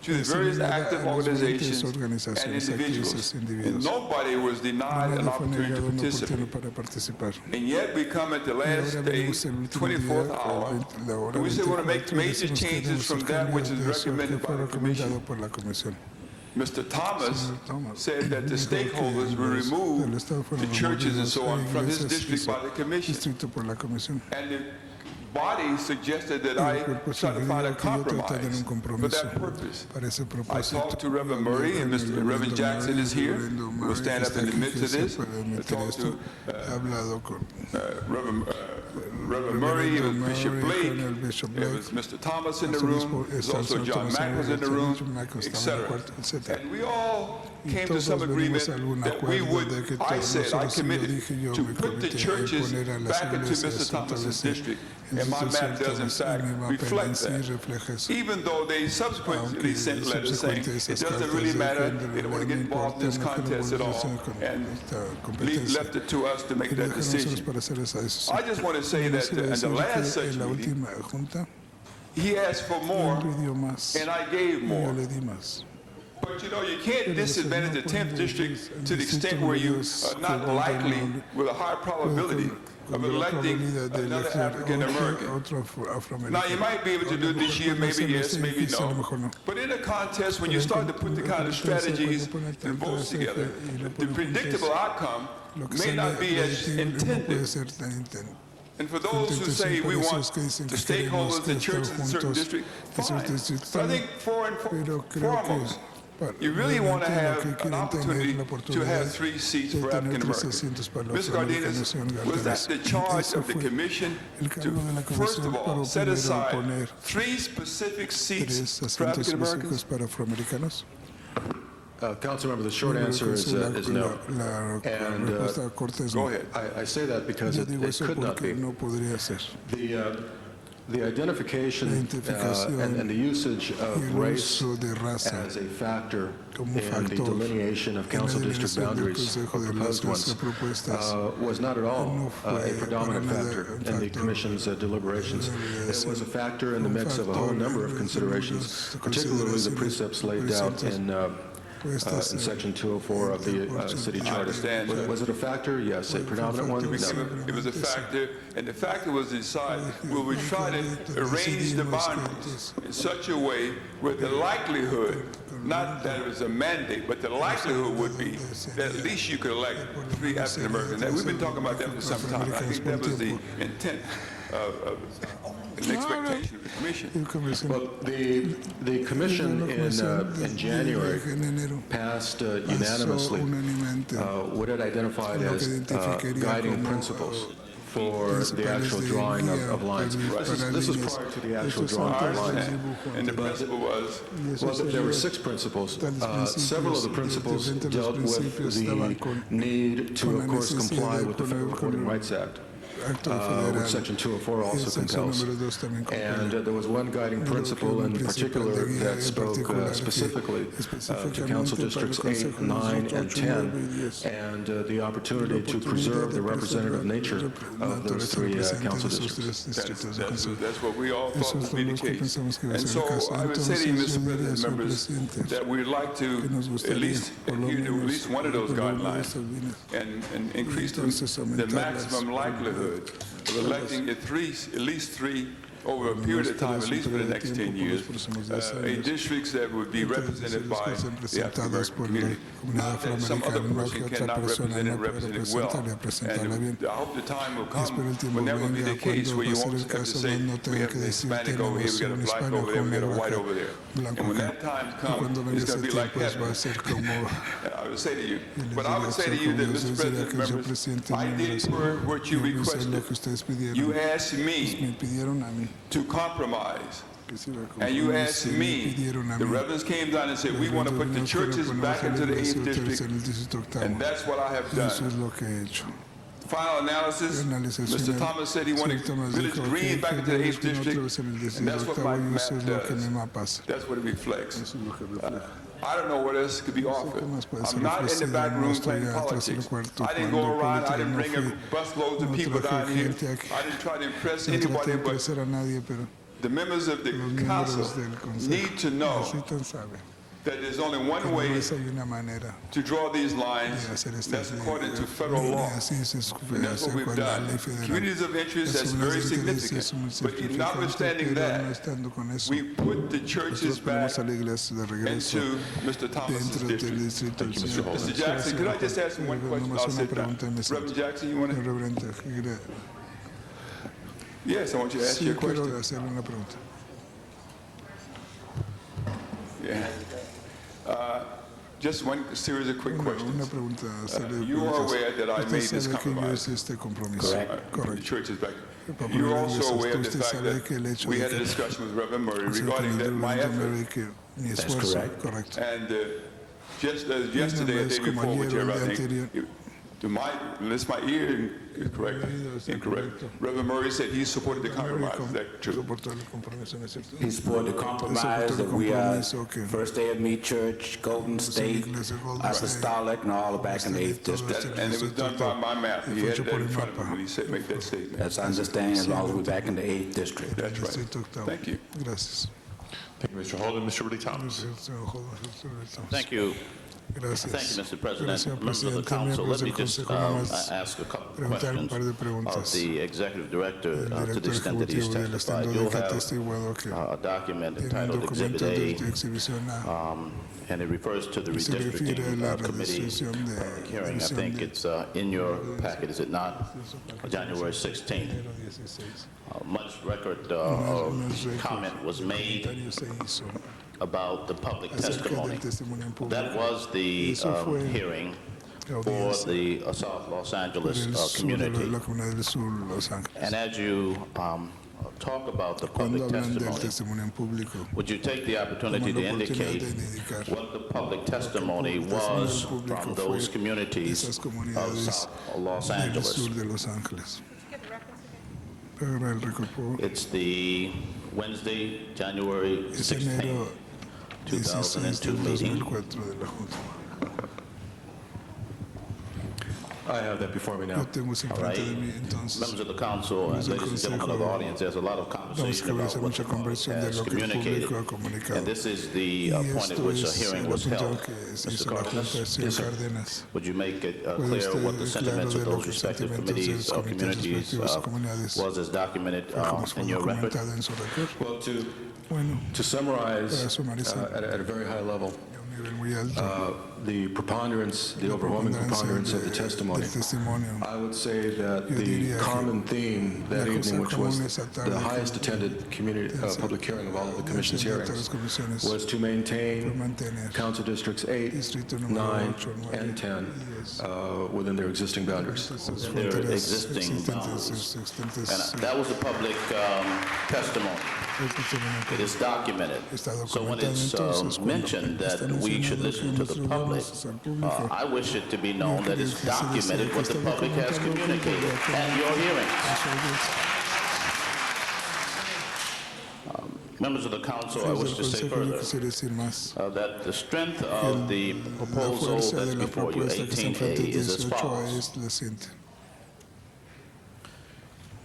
to the various active organizations and individuals. And nobody was denied an opportunity to participate. And yet we come at the last day, 24th hour, and we say we want to make major changes from that which is recommended by the Commission. Mr. Thomas said that the stakeholders will remove the churches and so on from his district by the Commission. And the body suggested that I try to find a compromise for that purpose. I talked to Reverend Murray, and Reverend Jackson is here. We'll stand up in the midst of this. I talked to Reverend Murray, it was Bishop Blake, it was Mr. Thomas in the room, there was also John Mack was in the room, etc. And we all came to some agreement that we would, I committed to put the churches back into Mr. Thomas's district, and my map does in fact reflect that. Even though they subsequently sent letters saying it doesn't really matter, they don't want to get involved in this contest at all, and left it to us to make that decision. I just want to say that in the last such meeting, he asked for more, and I gave more. But you know, you can't disadvantage the 10th district to the extent where you are not likely, with a high probability, of electing another African American. Now, you might be able to do it this year, maybe yes, maybe no. But in a contest, when you start to put the kind of strategies and votes together, the predictable outcome may not be as intended. And for those who say we want the stakeholders, the churches in certain districts, fine. But I think foremost, you really want to have an opportunity to have 3 seats for African Americans. Ms. Cardenas, was that the charge of the commission to, first of all, set aside 3 specific seats for African Americans? Councilmember, the short answer is no. And go ahead. I say that because it could not be. The identification and the usage of race as a factor in the delineation of council district boundaries, or proposed ones, was not at all a predominant factor in the Commission's deliberations. It was a factor in the mix of a whole number of considerations, particularly the precepts laid out in Section 204 of the city charter. Was it a factor? Yes. A predominant one? No. It was a factor, and the factor was to decide, will we try to arrange the boundaries in such a way where the likelihood, not that it was a mandate, but the likelihood would be that at least you could elect 3 African Americans. Now, we've been talking about that for some time. I think that was the intent of an expectation of the commission. Well, the commission in January passed unanimously what it identified as guiding principles for the actual drawing of lines. This is prior to the actual drawing of lines. And the principle was? Well, there were 6 principles. Several of the principles dealt with the need to, of course, comply with the Federal Voting Rights Act. Which Section 204 also compels. And there was one guiding principle in particular that spoke specifically to council districts 8, 9, and 10, and the opportunity to preserve the representative nature of those 3 council districts. That's what we all thought would be the case. And so I would say to you, Mr. President, members, that we'd like to at least adhere to at least one of those guidelines and increase the maximum likelihood of electing at least three over a period of time, at least for the next 10 years, in districts that would be represented by the African-American community. Not that some other person cannot represent it well. And I hope the time will come when that will be the case, where you won't have to say, we have a Hispanic over here, we got a black over there, we got a white over there. And when that time comes, it's going to be like heaven. I would say to you, but I would say to you that, Mr. President, members, I did what you requested. You asked me to compromise. And you asked me, the reverends came down and said, we want to put the churches back into the 8th district, and that's what I have done. Final analysis, Mr. Thomas said he wanted Village Green back into the 8th district, and that's what my map does. That's what it reflects. I don't know what else could be offered. I'm not in the back room playing politics. I didn't go around, I didn't bring busloads of people down here. I didn't try to impress anybody, but the members of the council need to know that there's only one way to draw these lines, and that's according to federal law. And that's what we've done. Communities of interest, that's very significant. But notwithstanding that, we put the churches back into Mr. Thomas's district. Thank you, Mr. Jackson, could I just ask him one question? I'll sit down. Reverend Jackson, you want to? Yes, I want you to ask your question. Yeah. Just one series of quick questions. You are aware that I made this compromise. Correct. The church is back. You're also aware of the fact that we had a discussion with Reverend Murray regarding my effort. That's correct. And just as yesterday, a day before, whichever I think, unless my ear is correct, incorrect. Reverend Murray said he supported the compromise. Is that true? He supported the compromise that we are First Day of Meat Church, Golden State, Apostolic, and all back in the 8th district. And it was done by my map. He had that in front of him when he said, make that statement. That's understanding, as long as we're back in the 8th district. That's right. Thank you. Thank you, Mr. Holden. Mr. Ridley Thomas. Thank you. Thank you, Mr. President. Members of the council, let me just ask a couple of questions of the executive director to the extent that he's testified. You'll have a document entitled Exhibit A, and it refers to the redistricting committee hearing. I think it's in your packet, is it not? January 16th. Much record comment was made about the public testimony. That was the hearing for the South Los Angeles community. And as you talk about the public testimony, would you take the opportunity to indicate what the public testimony was from those communities of South Los Angeles? It's the Wednesday, January 16th, 2002 meeting. I have that before me now. All right. Members of the council and ladies and gentlemen of the audience, there's a lot of conversation about what the public has communicated. And this is the point at which a hearing was held. Mr. Cardenas? Yes, sir. Would you make it clear what the sentiments of those respective committees or communities was as documented in your record? Well, to summarize at a very high level, the preponderance, the overwhelming preponderance of the testimony, I would say that the common theme that evening, which was the highest attended community public hearing of all of the Commission's hearings, was to maintain Council Districts 8, 9, and 10 within their existing boundaries. Their existing boundaries. And that was the public testimony. It is documented. So when it's mentioned that we should listen to the public, I wish it to be known that it's documented what the public has communicated at your hearings. Members of the council, I wish to say further that the strength of the proposal that's before you, 18A, is as follows.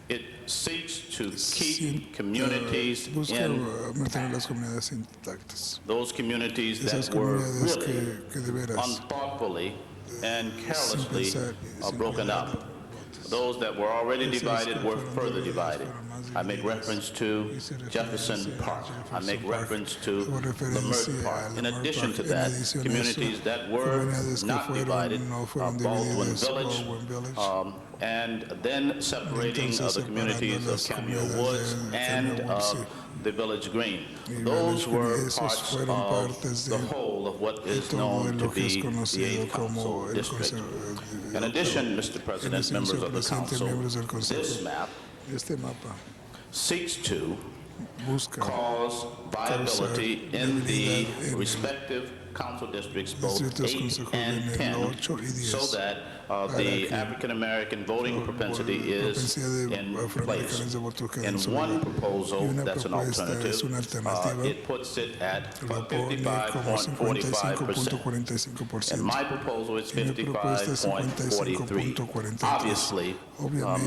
It seeks to keep communities intact. Those communities that were really unthoughtfully and carelessly broken up. Those that were already divided were further divided. I make reference to Jefferson Park. I make reference to Lamert Park. In addition to that, communities that were not divided, Baldwin Village, and then separating the communities of Cameo Woods and the Village Green. Those were parts of the whole of what is known to be the 8th Council District. In addition, Mr. President, members of the Council, this map seeks to cause viability in the respective council districts, both 8 and 10, so that the African-American voting propensity is in place. In one proposal, that's an alternative, it puts it at 55.45%. In my proposal, it's 55.43. Obviously,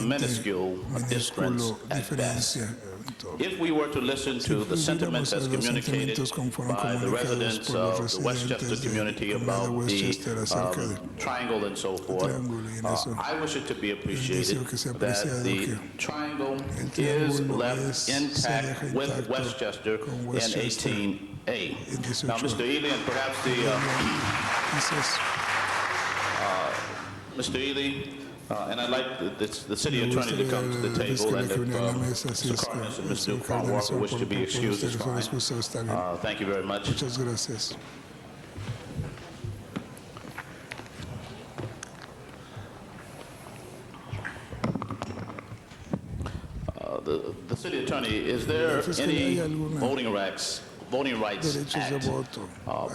minuscule difference at best. If we were to listen to the sentiments as communicated by the residents of the Westchester community about the triangle and so forth, I wish it to be appreciated that the triangle is left intact with Westchester in 18A. Now, Mr. Ely, and perhaps Mr. Ely, and I'd like the city attorney to come to the table, and if Mr. Cardenas and Mr. Walker wish to be excused, it's fine. Thank you very much. The city attorney, is there any Voting Rights Act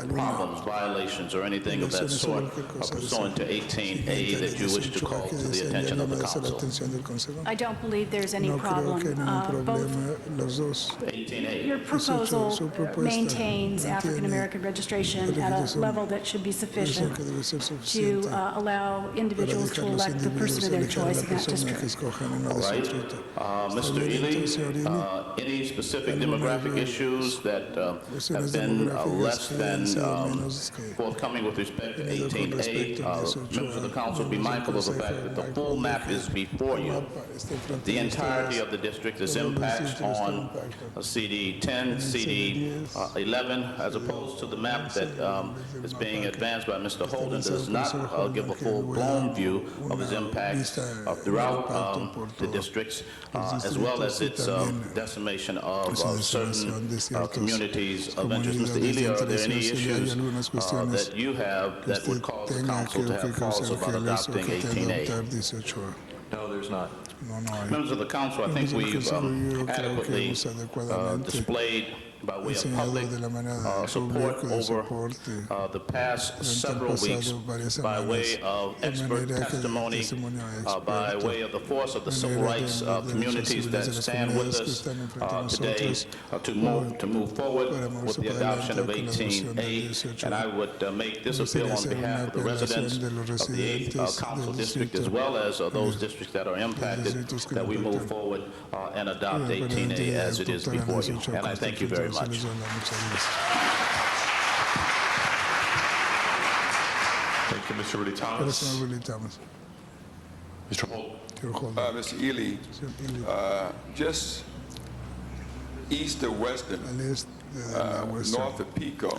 problems, violations, or anything of that sort pursuant to 18A that you wish to call to the attention of the council? I don't believe there's any problem. Both 18A. your proposal maintains African-American registration at a level that should be sufficient to allow individuals to elect the person of their choice in that district. All right. Mr. Ely, any specific demographic issues that have been less than forthcoming with respect to 18A. Members of the council be mindful of the fact that the full map is before you. The entirety of the district is impacted on CD 10, CD 11, as opposed to the map that is being advanced by Mr. Holden does not give a full-blown view of its impacts throughout the districts, as well as its decimation of certain communities of interest. Mr. Ely, are there any issues that you have that would cause the council to have pause about adopting 18A? No, there's not. Members of the council, I think we've adequately displayed by way of public support over the past several weeks, by way of expert testimony, by way of the force of the civil rights communities that stand with us today to move forward with the adoption of 18A. And I would make this appeal on behalf of the residents of the 8th Council District, as well as those districts that are impacted, that we move forward and adopt 18A as it is before you. And I thank you very much. Thank you, Mr. Ridley Thomas. Mr. Holt. Mr. Ely, just east of Western, north of Pico,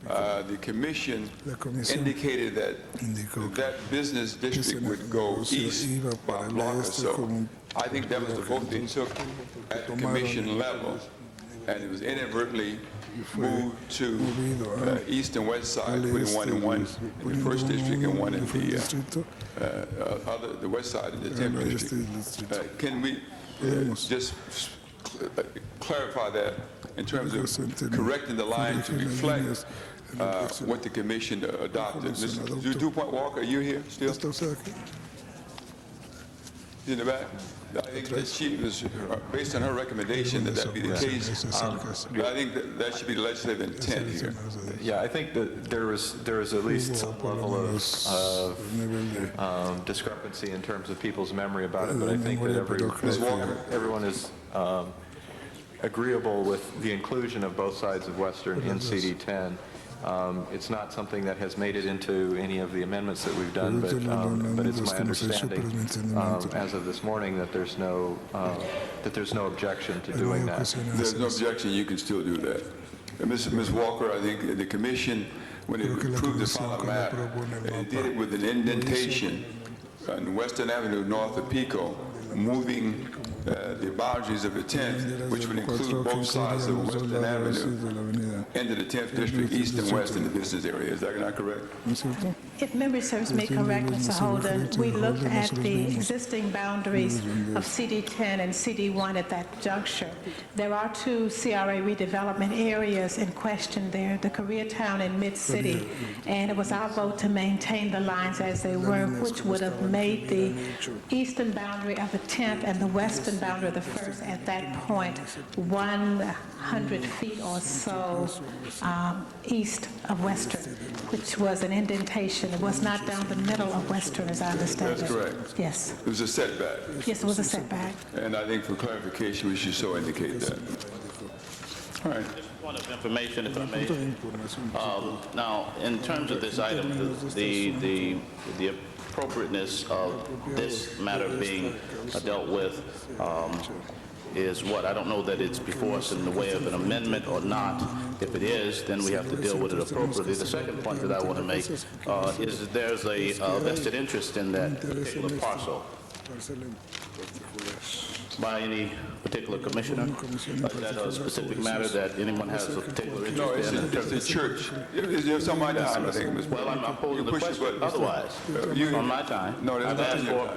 the commission indicated that that business district would go east by a block or so. I think that was the vote they took at the commission level, and it was inadvertently moved to east and west side, putting one in the first district and one in the west side of the 10th district. Can we just clarify that in terms of correcting the line to reflect what the commission adopted? Mr. DuPont Walker, are you here still? In the back? I think that she was, based on her recommendation that that be the case, I think that should be the legislative intent here. Yeah, I think that there is at least some level of discrepancy in terms of people's memory about it, but I think that everyone is agreeable with the inclusion of both sides of Western in CD 10. It's not something that has made it into any of the amendments that we've done, but it's my understanding as of this morning that there's no objection to doing that. There's no objection. You can still do that. Ms. Walker, I think the commission, when it approved the final map, it did it with an indentation on Western Avenue north of Pico, moving the boundaries of the 10th, which would include both sides of Western Avenue, into the 10th district, east and west in the business area. Is that not correct? If memory serves me correct, Mr. Holden, we looked at the existing boundaries of CD10 and CD1 at that juncture. There are two CRA redevelopment areas in question there, the Koreatown and Mid-City, and it was our vote to maintain the lines as they were, which would have made the eastern boundary of the 10th and the western boundary of the 1st at that point 100 feet or so east of Western, which was an indentation. It was not down the middle of Western, as I understand it. That's correct. Yes. It was a setback. Yes, it was a setback. And I think for clarification, we should so indicate that. All right. Just point of information, if I may. Now, in terms of this item, the appropriateness of this matter being dealt with is what? I don't know that it's before us in the way of an amendment or not. If it is, then we have to deal with it appropriately. The second point that I want to make is that there's a vested interest in that particular parcel by any particular commissioner. Is that a specific matter that anyone has a particular interest in? No, it's the church. It's on my time, I think. Well, I'm posing the question otherwise. On my time. No, I've asked for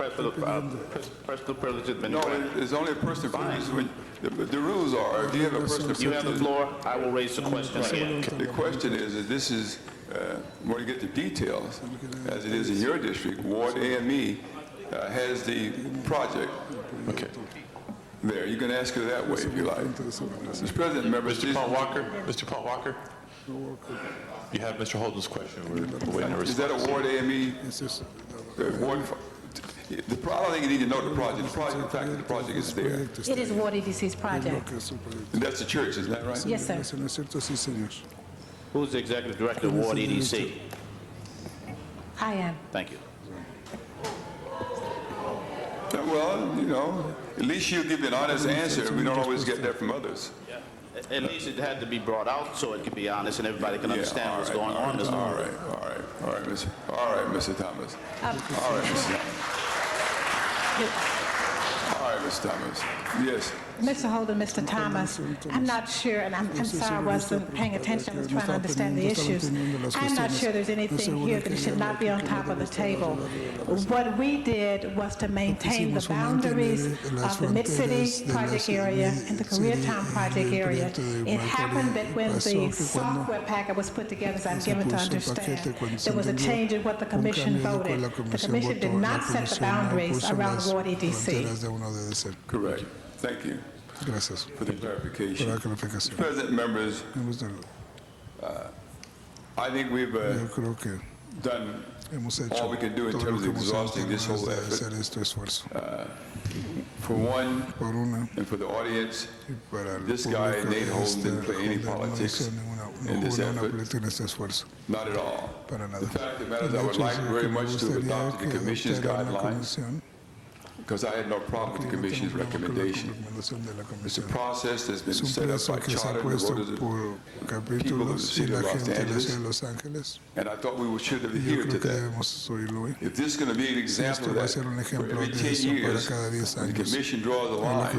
personal privilege has been granted. No, there's only a personal privilege. The rules are, if you have a personal privilege... You have the floor. I will raise the question again. The question is this is, when you get the details, as it is in your district, Ward AME has the project. Okay. There, you can ask her that way if you like. Mr. President, members... Mr. Paul Walker, you have Mr. Holden's question. We're waiting to respond. Is that a Ward AME? The problem, I think you need to know the project. The fact that the project is there. It is Ward EDC's project. And that's the church, isn't that right? Yes, sir. Who's the executive director of Ward EDC? I am. Thank you. Well, you know, at least you give an honest answer. We don't always get that from others. At least it had to be brought out so it can be honest and everybody can understand what's going on. All right, Mr. Thomas. All right, Mr. Thomas. Yes. Mr. Holden, Mr. Thomas, I'm not sure, and I'm sorry I wasn't paying attention, I was trying to understand the issues. I'm not sure there's anything here that should not be on top of the table. What we did was to maintain the boundaries of the Mid-City project area and the Koreatown project area. It happened that when the software packet was put together, as I'm given to understand, there was a change in what the commission voted. The commission did not set the boundaries around Ward EDC. Correct. Thank you. For the clarification. President, members, I think we've done all we can do in terms of exhausting this whole effort. For one, and for the audience, this guy, Nate Holden, didn't play any politics in this effort. Not at all. The fact of the matter is I would like very much to have adopted the Commission's guidelines, because I had no problem with the Commission's recommendation. It's a process that's been set up by charter and voted the people of the city of Los Angeles, and I thought we should have adhered to that. If this is going to be an example of that, for every 10 years, the Commission draws a line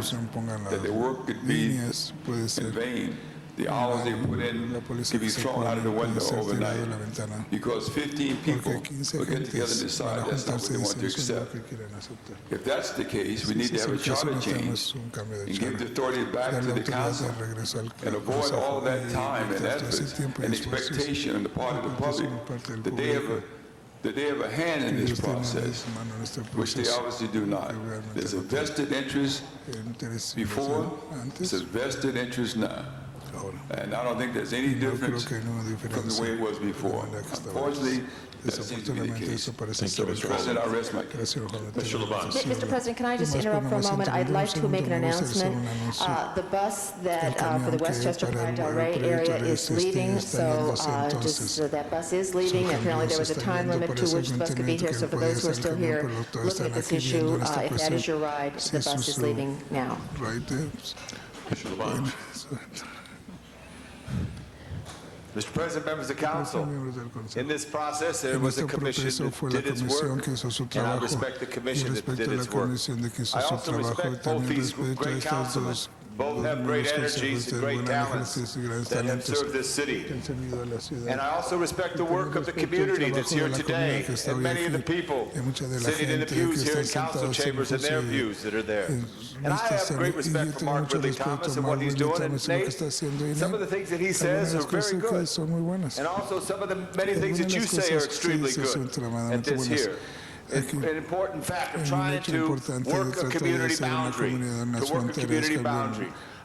that the work could be in vain. The hours they put in can be thrown out of the window overnight because 15 people will get together and decide that's not what they want to accept. If that's the case, we need to have a charter change and give the authority back to the council and avoid all of that time and effort and expectation on the part of the public that they have a hand in this process, which they obviously do not. There's a vested interest before, there's a vested interest now. And I don't think there's any difference from the way it was before. Unfortunately, that seems to be the case. Mr. President, I rest my case. Mr. President, can I just interrupt for a moment? I'd like to make an announcement. The bus that for the Westchester Pride Del Rey area is leaving, so that bus is leaving. Apparently, there was a time limit to which the bus could be here. So for those who are still here looking at this issue, if that is your ride, the bus is leaving now. Mr. President, members of council, in this process, there was a commission that did its work, and I respect the commission that did its work. I also respect both these great councilmen. Both have great energies and great talents that have served this city. And I also respect the work of the community that's here today and many of the people sitting in the pews here in council chambers and their views that are there. And I have great respect for Mark Ridley Thomas and what he's doing. And Nate, some of the things that he says are very good. And also some of the many things that you say are extremely good at this here. An important fact of trying to work a community boundary,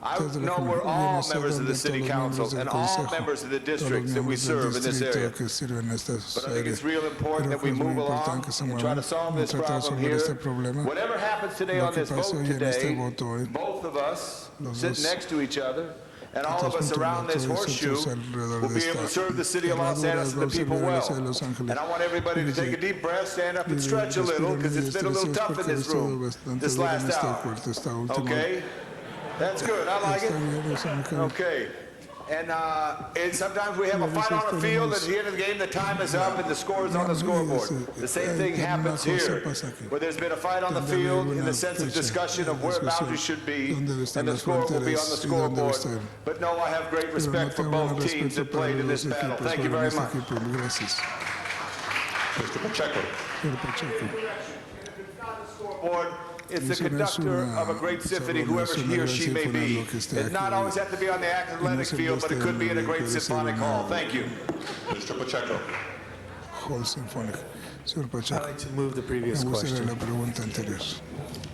I know we're all members of the City Council and all members of the districts that we serve in this area. But I think it's real important that we move along and try to solve this problem here. Whatever happens today on this vote today, both of us sit next to each other, and all of us around this horseshoe will be able to serve the city of Los Angeles and the people well. And I want everybody to take a deep breath, stand up and stretch a little, because it's been a little tough in this room this last hour. Okay? That's good. I like it. Okay. And sometimes we have a fight on the field. At the end of the game, the time is up and the score is on the scoreboard. The same thing happens here, where there's been a fight on the field in the sense of discussion of where boundaries should be, and the score will be on the scoreboard. But no, I have great respect for both teams that played in this battle. Thank you very much. Mr. Pacheco. It's the conductor of a great symphony, whoever he or she may be. It not always have to be on the athletic field, but it could be in a great symphonic hall. Thank you. Mr. Pacheco. I'd like to move the previous question.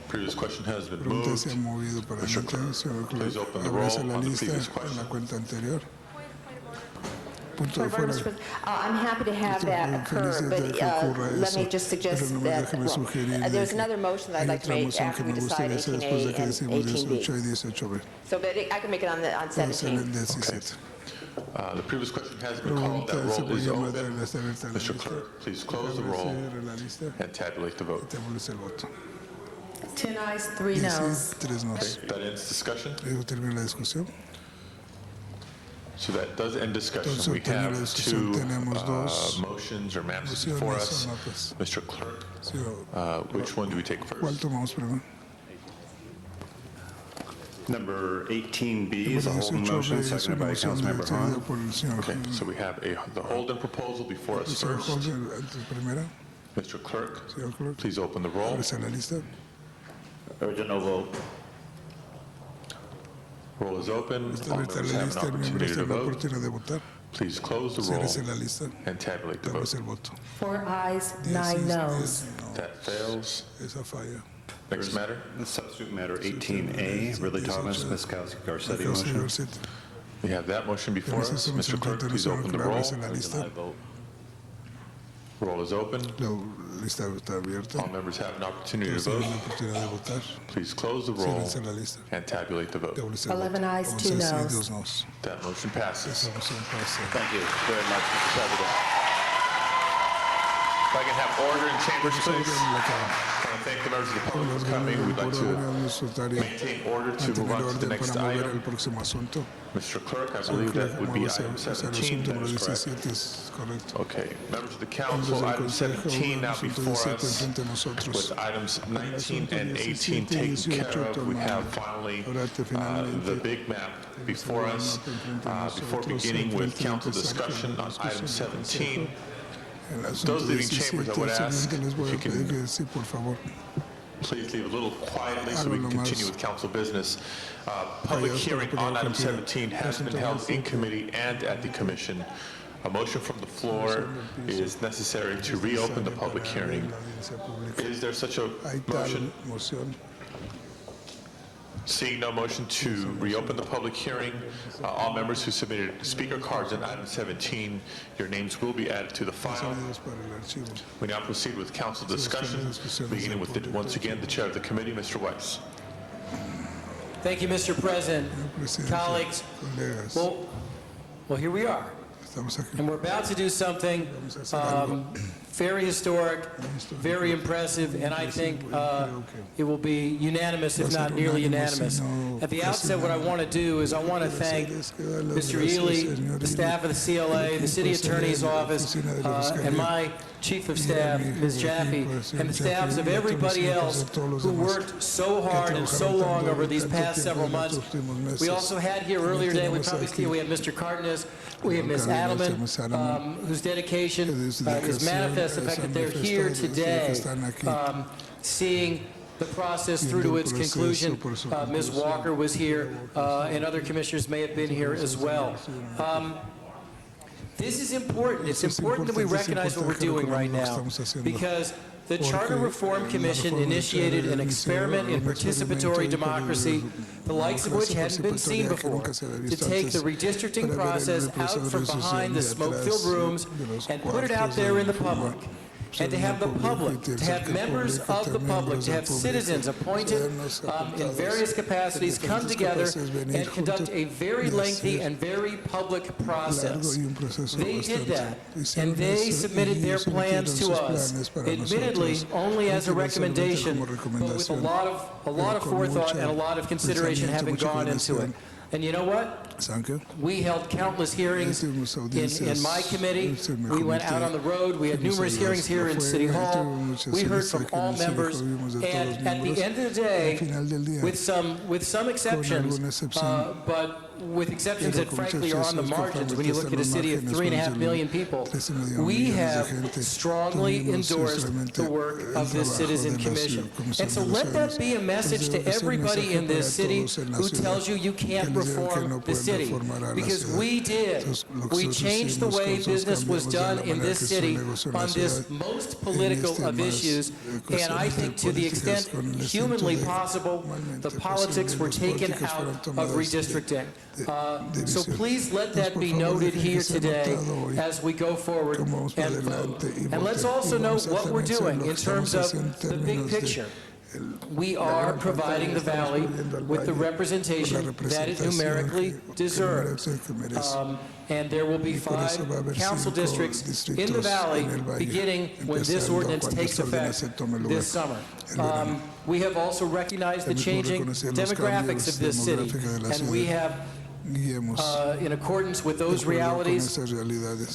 Previous question has been moved. Mr. Clerk, please open the roll on the previous question. Point of order, Mr. President. I'm happy to have that occur, but let me just suggest that there's another motion that I'd like to make after we decide 18A and 18B. So but I can make it on 17. The previous question has been called. That roll is open. Mr. Clerk, please close the roll and tabulate the vote. 10 ayes, 3 noes. Okay, that ends discussion. So that does end discussion. We have two motions or maps before us. Mr. Clerk, which one do we take first? Number 18B is a Holden motion, seconded by Councilmember Hahn. Okay, so we have the Holden proposal before us first. Mr. Clerk, please open the roll. Original vote. Roll is open. All members have an opportunity to vote. Please close the roll and tabulate the vote. 4 ayes, 9 noes. That fails. Next matter. Substitute matter 18A, Ridley Thomas, Miskowski, Garcetti motion. We have that motion before us. Mr. Clerk, please open the roll. Roll is open. All members have an opportunity to vote. Please close the roll and tabulate the vote. 11 ayes, 2 noes. That motion passes. Thank you very much, Mr. President. If I can have order in chambers, please. I want to thank the members of the public for coming. We'd like to maintain order to move on to the next item. Mr. Clerk, I believe that would be item 17. That is correct. Okay. Members of the council, item 17 now before us. With items 19 and 18 taken care of, we have finally the big map before us. Before beginning with council discussion on item 17, those leaving chambers, I would ask if you can please leave a little quietly so we can continue with council business. Public hearing on item 17 has been held in committee and at the commission. A motion from the floor is necessary to reopen the public hearing. Is there such a motion? Seeing no motion to reopen the public hearing, all members who submitted speaker cards on item 17, your names will be added to the file. We now proceed with council discussion, beginning with, once again, the chair of the committee, Mr. Weiss. Thank you, Mr. President. Colleagues, well, here we are. And we're about to do something very historic, very impressive, and I think it will be unanimous, if not nearly unanimous. At the outset, what I want to do is I want to thank Mr. Ely, the staff of the CLA, the City Attorney's Office, and my Chief of Staff, Ms. Jaffe, and the staffs of everybody else who worked so hard and so long over these past several months. We also had here earlier today, we had Mr. Cardenas, we have Ms. Adelman, whose dedication is manifest, the fact that they're here today, seeing the process through to its conclusion. Ms. Walker was here, and other commissioners may have been here as well. This is important. It's important that we recognize what we're doing right now, because the Charter Reform Commission initiated an experiment in participatory democracy, the likes of which hadn't been seen before, to take the redistricting process out from behind the smoke-filled rooms and put it out there in the public. And to have the public, to have members of the public, to have citizens appointed in various capacities come together and conduct a very lengthy and very public process. They did that, and they submitted their plans to us, admittedly only as a recommendation, but with a lot of forethought and a lot of consideration having gone into it. And you know what? We held countless hearings in my committee. We went out on the road. We had numerous hearings here in City Hall. We heard from all members. And at the end of the day, with some exceptions, but with exceptions that frankly are on the margins when you look at a city of 3.5 million people, we have strongly endorsed the work of this Citizen Commission. And so let that be a message to everybody in this city who tells you you can't reform the city, because we did. We changed the way business was done in this city on this most political of issues, and I think to the extent humanly possible, the politics were taken out of redistricting. So please let that be noted here today as we go forward and vote. And let's also know what we're doing in terms of the big picture. We are providing the Valley with the representation that it numerically deserves. And there will be 5 council districts in the Valley beginning when this ordinance takes effect this summer. We have also recognized the changing demographics of this city, and we have in accordance with those realities,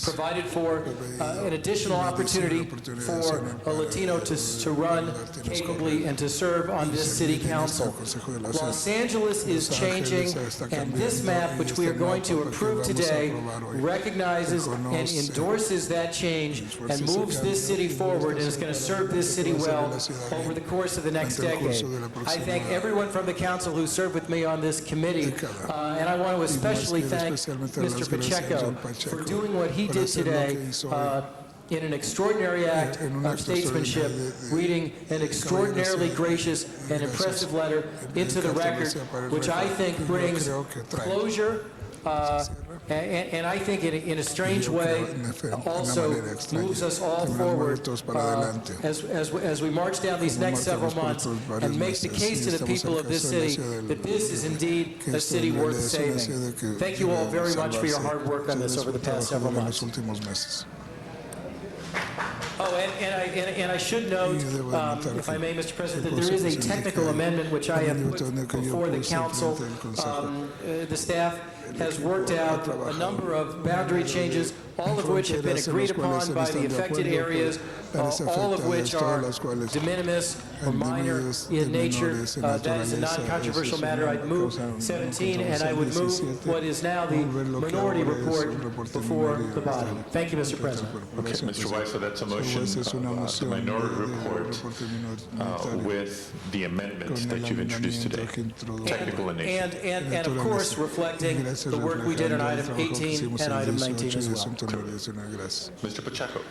provided for an additional opportunity for a Latino to run capably and to serve on this city council. Los Angeles is changing, and this map, which we are going to approve today, recognizes and endorses that change and moves this city forward and is going to serve this city well over the course of the next decade. I thank everyone from the council who served with me on this committee, and I want to especially thank Mr. Pacheco for doing what he did today in an extraordinary act of statesmanship, reading an extraordinarily gracious and impressive letter into the record, which I think brings closure and I think in a strange way also moves us all forward as we march down these next several months and make the case to the people of this city that this is indeed a city worth saving. Thank you all very much for your hard work on this over the past several months. Oh, and I should note, if I may, Mr. President, that there is a technical amendment which I have put before the council. The staff has worked out a number of boundary changes, all of which have been agreed upon by the affected areas, all of which are de minimis or minor in nature. That is a non-controversial matter. I'd move 17, and I would move what is now the minority report before the body. Thank you, Mr. President. Okay, Mr. Weiss, so that's a motion, the minority report with the amendments that you've introduced today, technical in nature. And of course, reflecting the work we did on item 18 and item 19 as well. Mr. Pacheco.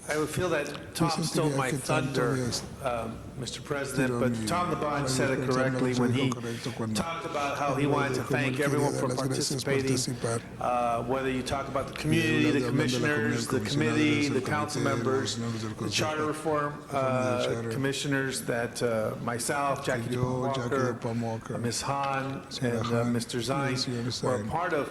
I would feel that Tom stole my thunder, Mr. President, but Tom LaBonge said it correctly when he talked about how he wanted to thank everyone for participating, whether you talk about the community, the commissioners, the committee, the council members, the charter reform commissioners, that myself, Jackie Walker, Ms. Hahn, and Mr. Zine were a part of.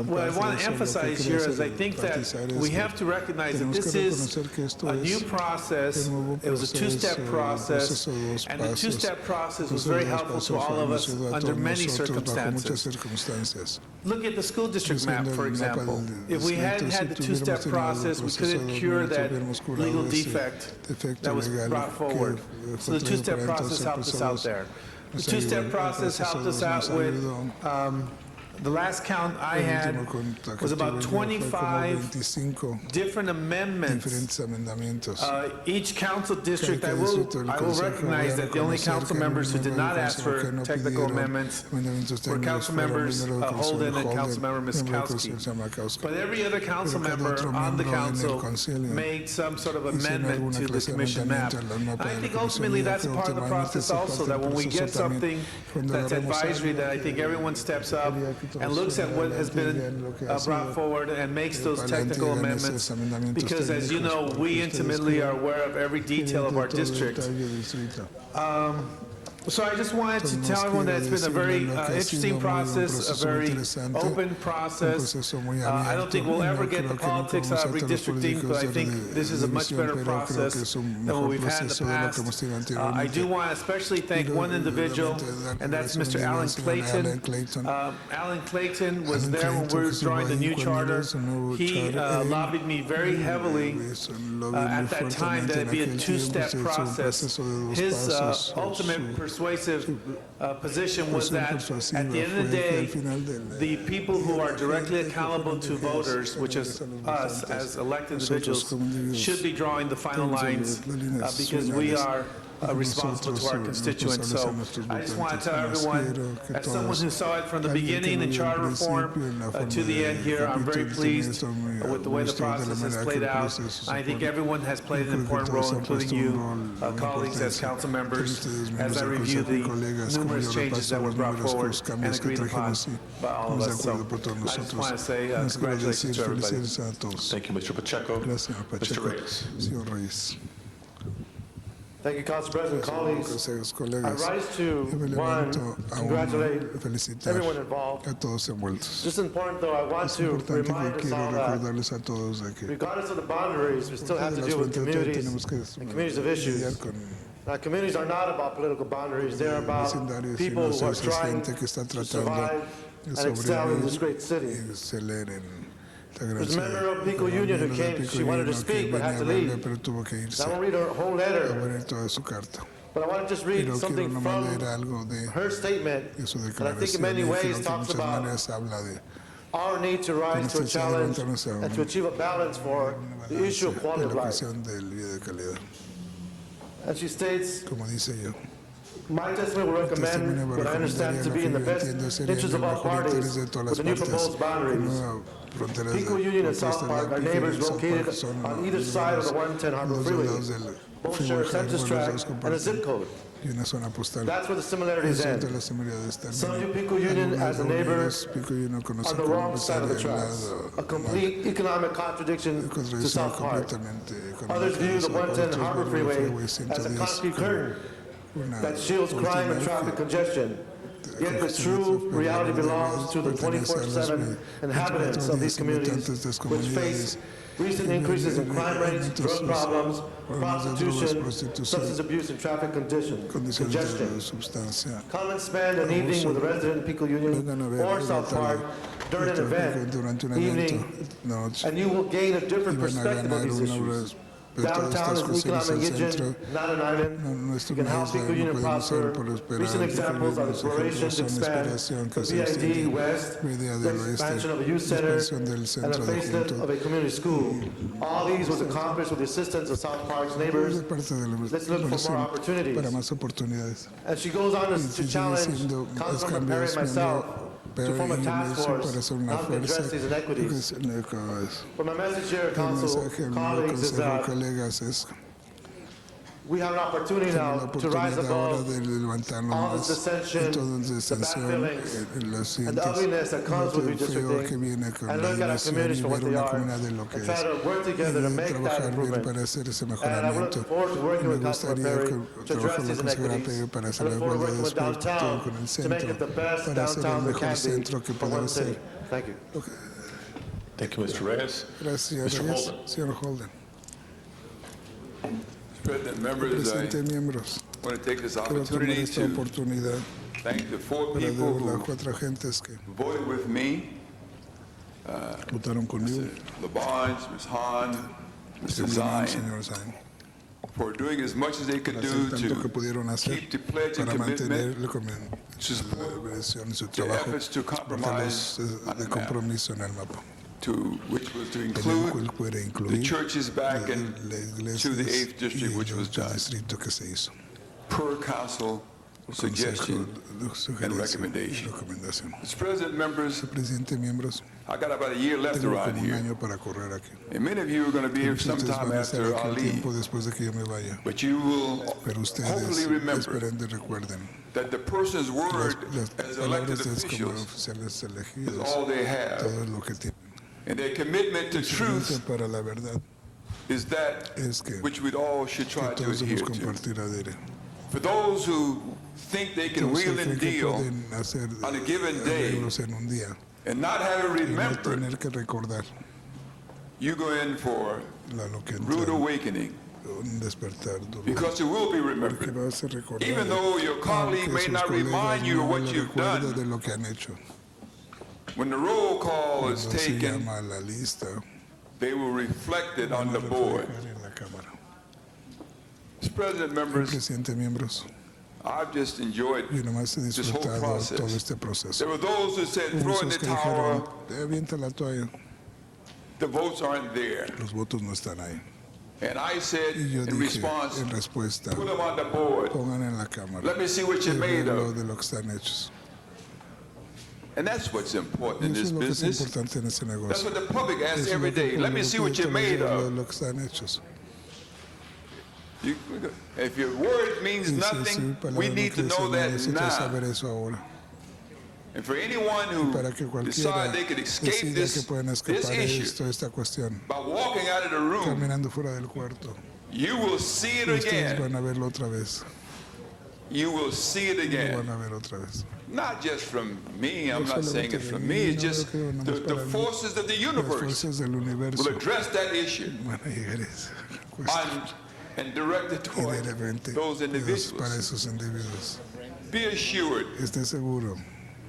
What I want to emphasize here is I think that we have to recognize that this is a new process. It was a two-step process, and the two-step process was very helpful to all of us under many circumstances. Look at the school district map, for example. If we hadn't had the two-step process, we couldn't cure that legal defect that was brought forward. So the two-step process helped us out there. The two-step process helped us out with the last count I had was about 25 different amendments. Each council district, I will recognize that the only council members who did not ask for technical amendments were council members Holden and council member Miskowski. But every other council member on the council made some sort of amendment to the commission map. I think ultimately that's a part of the process also, that when we get something that's advisory, that I think everyone steps up and looks at what has been brought forward and makes those technical amendments, because as you know, we intimately are aware of every detail of our district. So I just wanted to tell everyone that it's been a very interesting process, a very open process. I don't think we'll ever get the politics out of redistricting, but I think this is a much better process than what we've had in the past. I do want to especially thank one individual, and that's Mr. Alan Clayton. Alan Clayton was there when we were drawing the new charter. He lobbied me very heavily at that time that it be a two-step process. His ultimate persuasive position was that at the end of the day, the people who are directly accountable to voters, which is us as elected individuals, should be drawing the final lines, because we are responsible to our constituents. So I just want to tell everyone, as someone who saw it from the beginning, the charter reform, to the end here, I'm very pleased with the way the process has played out. I think everyone has played an important role, including you, colleagues as council members, as I review the numerous changes that were brought forward and agreed upon by all of us. So I just want to say congratulations to everybody. Thank you, Mr. Pacheco. Mr. Reyes. Thank you, Council President, colleagues. I rise to, one, congratulate everyone involved. This is important, though. I want to remind us all that, regardless of the boundaries, we still have to deal with communities and communities of issues. Now, communities are not about political boundaries. They're about people who are trying to survive and excel in this great city. There's a member of Pico Union who came, she wanted to speak but had to leave. I won't read her whole letter, but I want to just read something from her statement that I think in many ways talks about our need to rise to a challenge and to achieve a balance for the issue of quality of life. And she states, my testimony will recommend what I understand to be in the best interest of all parties with the new proposed boundaries. Pico Union and South Park are neighbors located on either side of the 110 Harbor Freeway. Both share a census tract and a zip code. That's where the similarities end. Some view Pico Union as the neighbors on the wrong side of the tracks, a complete economic contradiction to South Park. Others view the 110 Harbor Freeway as a concrete curtain that shields crime and traffic congestion. Yet the true reality belongs to the 24/7 inhabitants of these communities, which face recent increases in crime rates, drug problems, prostitution, substance abuse, and traffic congestion. Come and spend an evening with a resident in Pico Union or South Park during an event, evening, and you will gain a different perspective of these issues. Downtown is an economic engine, not an island. You can help Pico Union prosper. Recent examples are the exploration to expand the VID West, the expansion of a youth center, and the facelift of a community school. All these was accomplished with the assistance of South Park's neighbors. Let's look for more opportunities. And she goes on to challenge Councilmember Perry and myself to form a task force on how to address these inequities. But my message here, Council colleagues, is that we have an opportunity now to rise above all this dissension, the bad feelings, and the ugliness that comes with redistricting, and look at our communities for what they are, and try to work together to make that improvement. And I look forward to working with Councilor Perry to address these inequities. I look forward to working with downtown to make it the best downtown that can be for one city. Thank you. Thank you, Mr. Reyes. Mr. Holden. President, members, I want to take this opportunity to thank the 4 people who voted with me, Mr. Labange, Ms. Hahn, Mr. Zion, for doing as much as they could do to keep the pledge and commitment to support the efforts to compromise on the map. Which was to include the churches back into the 8th district, which was done per council suggestion and recommendation. Mr. President, members, I got about a year left around here, and many of you are going to be here sometime after I leave, but you will hopefully remember that the person's word as elected officials is all they have. And their commitment to truth is that which we all should try to adhere to. For those who think they can wheel and deal on a given day and not have it remembered, you go in for rude awakening, because it will be remembered. Even though your colleague may not remind you of what you've done, when the roll call is taken, they will reflect it on the board. Mr. President, members, I've just enjoyed this whole process. There were those who said, throw in the towel. The votes aren't there. And I said Y yo in dije response, en respuesta, put them on the board. pongan en la cámara. Let me see what you're made Lo of. de lo que están hechos. And that's what's important in Y eso this es lo que es business. importante en ese negocio. That's what the public asks Eso es every lo que el day. Let me público see what pide you're todos los made días, of. lo que están hechos. If your word means Y si nothing, palabra we no need to quiere know decir nada, that necesito now. saber eso ahora. And for anyone who Para que decide cualquiera they could escape decida que this pueden escapar de issue esto, esta cuestión, by walking out of the room, caminando fuera del cuarto, you will see it ustedes again. van a verlo otra vez. You will see it Lo again. van a ver otra vez. Not just from me, I'm No not saying solamente it from de me, mí, it's no just lo creo nada más the para mí. forces of the Las universe fuerzas del universo will address that issue van a llegar a esa cuestión. and direct it Y toward de repente, those Dios para individuals. esos individuos. Be assured, Esté seguro.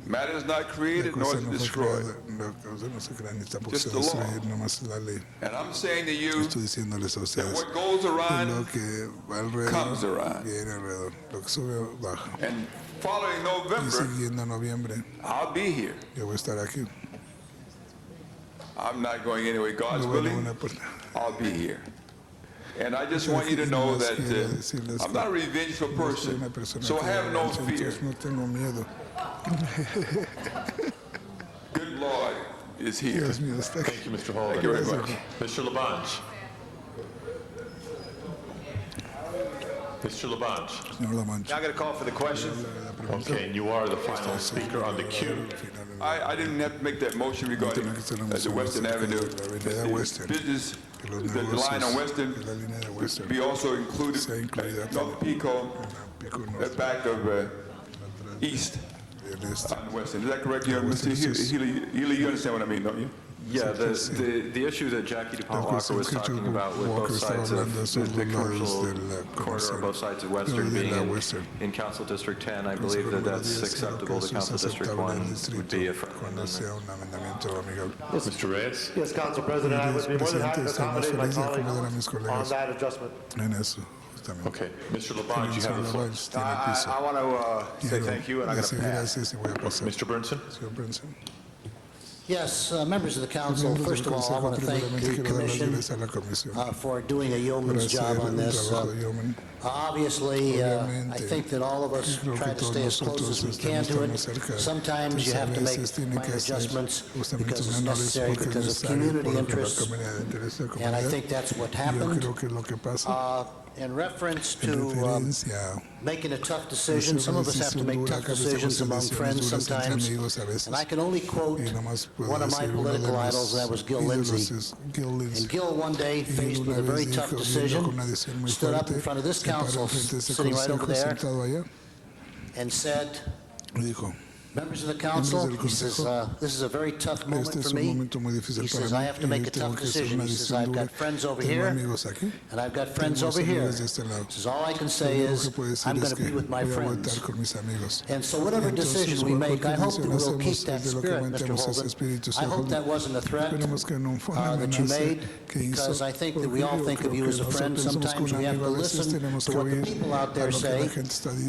matter is not La created nor cosa is no fue destroyed. creada, la cosa no se crea ni tampoco Just se the law. destruye, nomás la ley. And I'm saying to you Estoy diciéndoles a that ustedes what goes que lo around que va comes alrededor around. viene alrededor, lo que sube baja. And following Y November, siguiendo noviembre, I'll be here. yo voy a estar aquí. I'm not going anyway. God's No voy a willing, ninguna parte. I'll be here. And I just want you to know that I'm not a revengeful Yo soy person, una persona so que have no entonces fear. no tengo miedo. Good Lord is here. Dios mío está aquí. Thank you, Mr. Hall. Thank you very much. Mr. Labange. Mr. Labange. Señor Lamancha. Now I'm going to call for the question. Okay, and you are the final speaker on the queue. I didn't have to make that motion regarding the Western Avenue. Business, the line on Western, be also included North Pico, at back of East on Western. Is that correct, Mr. Healy? You understand what I mean, don't you? Yeah, the issue that Jackie DuPont Walker was talking about with both sides of the commercial corridor on both sides of Western being in Council District 10, I believe that that's acceptable to Council District 1 would be a friendly amendment. Mr. Reyes. Yes, Council President, I would be more than happy to accommodate my colleagues on that adjustment. En eso. Okay, Mr. Labange, you have the floor. I want to say thank you, and I'm going to pass. Mr. Burnson. Yes, members of the council, first of all, I want to thank the commission for doing a yeoman's job on this. Obviously, I think that all of us try to stay as close as we can to it. Sometimes you have to make minor adjustments because it's necessary because of community interests, and I think that's what happened. In reference to making a tough decision, some of us have to make tough decisions among friends sometimes, and I can only quote one of my political idols, and that was Gil Lindsay. And Gil one day, faced with a very tough decision, stood up in front of this council, sitting right over there, and said, members of the council, he says, this is a very tough moment for me. He says, I have to make a tough decision. He says, I've got friends over here, and I've got friends over here. He says, all I can say is, I'm going to be with my friends. And so whatever decision we make, I hope that we'll keep that spirit, Mr. Holden. I hope that wasn't a threat that you made, because I think that we all think of you as a friend. Sometimes we have to listen to what the people out there say,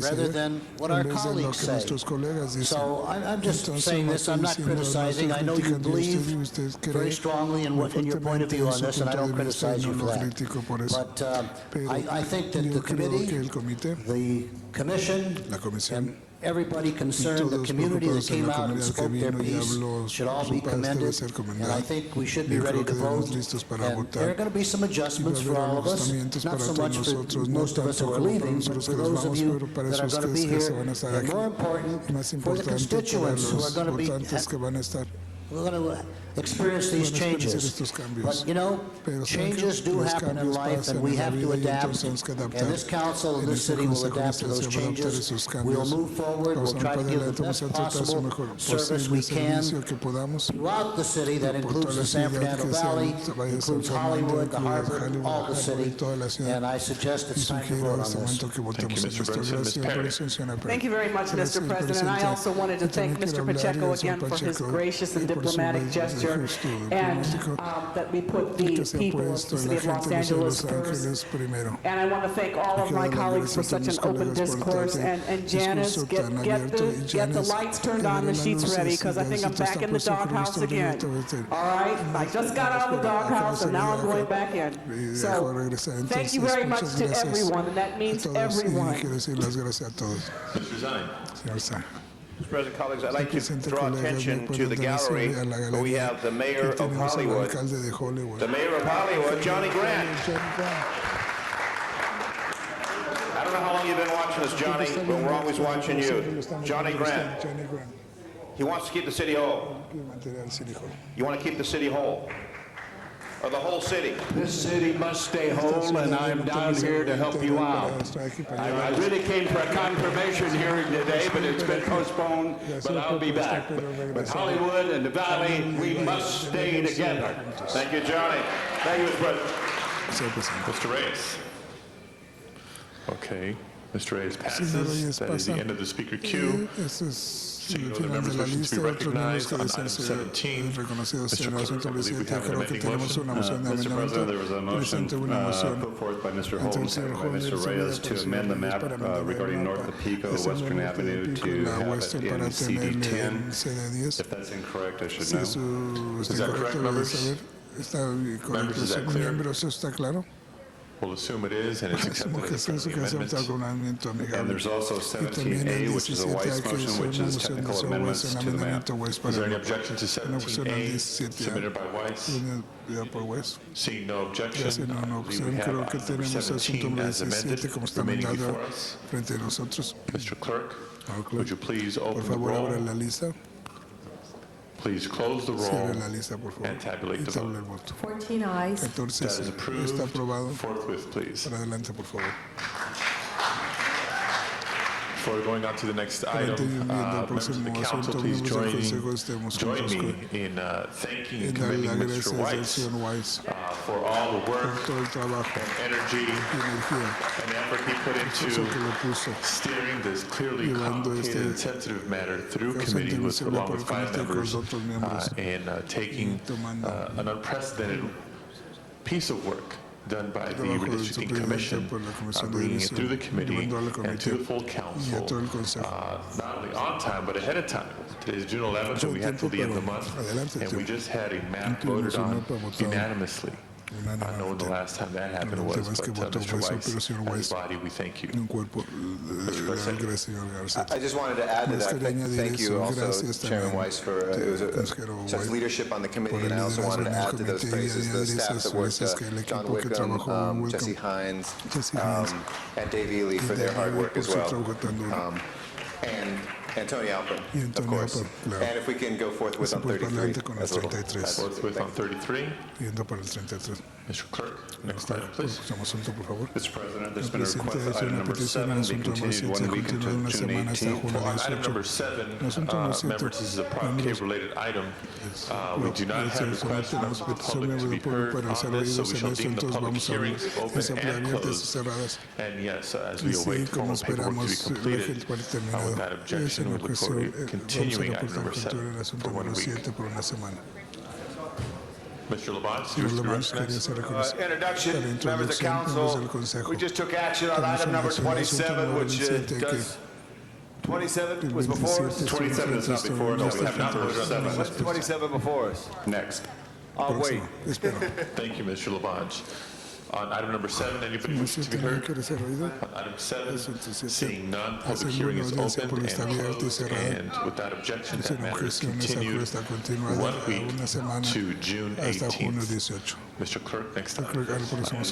rather than what our colleagues say. So I'm just saying this, I'm not criticizing. I know you believe very strongly in your point of view on this, and I don't criticize you for that. But I think that the committee, the commission, and everybody concerned, the community that came out and spoke their piece should all be commended, and I think we should be ready to vote. And there are going to be some adjustments for all of us, not so much for most of us who are leaving, but for those of you that are going to be here, and more important, for the constituents who are going to be we're going to experience these changes. But, you know, changes do happen in life, and we have to adapt. And this council and this city will adapt to those changes. We'll move forward. We'll try to give the best possible service we can throughout the city. That includes the San Fernando Valley, includes Hollywood, the harbor, all the city. And I suggest it's time to vote on this. Thank you, Mr. Burnson. Ms. Perry. Thank you very much, Mr. President. I also wanted to thank Mr. Pacheco again for his gracious and diplomatic diplomatic gesture, and that we put the people of the city of Los Angeles first. And I want to thank all of my colleagues for such an open discourse. And Janice, get the lights turned on, the sheets ready, because I think I'm back in the doghouse again. All right? I just got out of the doghouse, and now I'm going back in. So thank you very much to everyone, and that means everyone. Mr. Zine. Mr. President, colleagues, I'd like to draw attention to the gallery where we have the mayor of Hollywood. The mayor of Hollywood, Johnny Grant. I don't know how long you've been watching us, Johnny, but we're always watching you. Johnny Grant. He wants to keep the city whole. You want to keep the city whole? Or the whole city? This city must stay whole, and I'm down here to help you out. I really came for a confirmation hearing today, but it's been postponed, but I'll be back. But Hollywood and the Valley, we must stay together. Thank you, Johnny. Thank you, Mr. President. Mr. Reyes. Okay, Mr. Reyes passes. That is the end of the speaker queue. Seeing no other members wishing to be recognized on item 17, Mr. Clerk, I believe we have an amending motion. Mr. President, there was a motion put forth by Mr. Holmes, seconded by Mr. Reyes, to amend the map regarding North Pico, Western Avenue, to have it in CD10. If that's incorrect, I should know. Is that correct, members? Members, is that clear? We'll assume it is, and it's accepted as a friendly amendment. And there's also 17A, which is a Weiss motion, which is technical amendments to the map. Is there any objection to 17A submitted by Weiss? Seeing no objection, we have item 17 as amended remaining before us. Mr. Clerk, would you please open the roll? Please close the roll and tabulate the vote. 14 ayes. That is approved. Forthwith, please. Before going on to the next item, members of the council, please join me in thanking and commending Mr. Weiss for all the work and energy and effort he put into steering this clearly complicated and sensitive matter through committee along with 5 members and taking an unprecedented piece of work done by the Redistricting Commission, bringing it through the committee and to the full council, not only on time, but ahead of time. Today is June 11th, and we had till the end of the month, and we just had a map voted on unanimously. I don't know when the last time that happened was, but Mr. Weiss and his body, we thank you. Mr. Garcia. I just wanted to add to that. Thank you also, Chairman Weiss, for such leadership on the committee, and I also wanted to add to those praises the staff that worked, John Wickham, Jesse Hines, and Dave Ely for their hard work as well. And Tony Alpin, of course. And if we can go forthwith on 33 as well. Forthwith on 33. Mr. Clerk, next item, please. Mr. President, there's been a request that item number 7 be continued 1 week until June 18th. On item number 7, members, this is a private cable-related item. We do not have requests from members of the public to be heard on this, so we shall deem the public hearings open and closed. And yes, as we await formal paperwork to be completed, without objection, we look forward to continuing item number 7 for 1 week. Mr. Labange, you wish to be recognized? Introduction, members of council. We just took action on item number 27, which does 27 was before us? 27 is not before us. We have not voted on 7. What's 27 before us? Next. I'll wait. Thank you, Mr. Labange. On item number 7, anybody wishing to be heard? On item 7, seeing none, public hearing is open and closed, and without objection, that matter is continued 1 week to June 18th. Mr. Clerk, next item.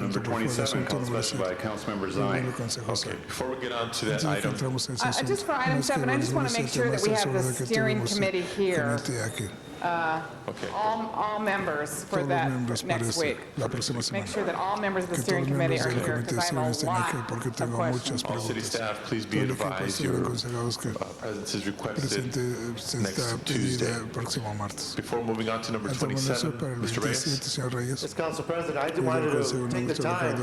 Number 27, called special by Councilmember Zine. Okay, before we get on to that item. Just for item 7, I just want to make sure that we have the steering committee here. All members for that next week. Make sure that all members of the steering committee are here, because I have a lot of questions. All city staff, please be advised your presence is requested next Tuesday. Before moving on to number 27, Mr. Reyes. Mr. Council President, I just wanted to take the time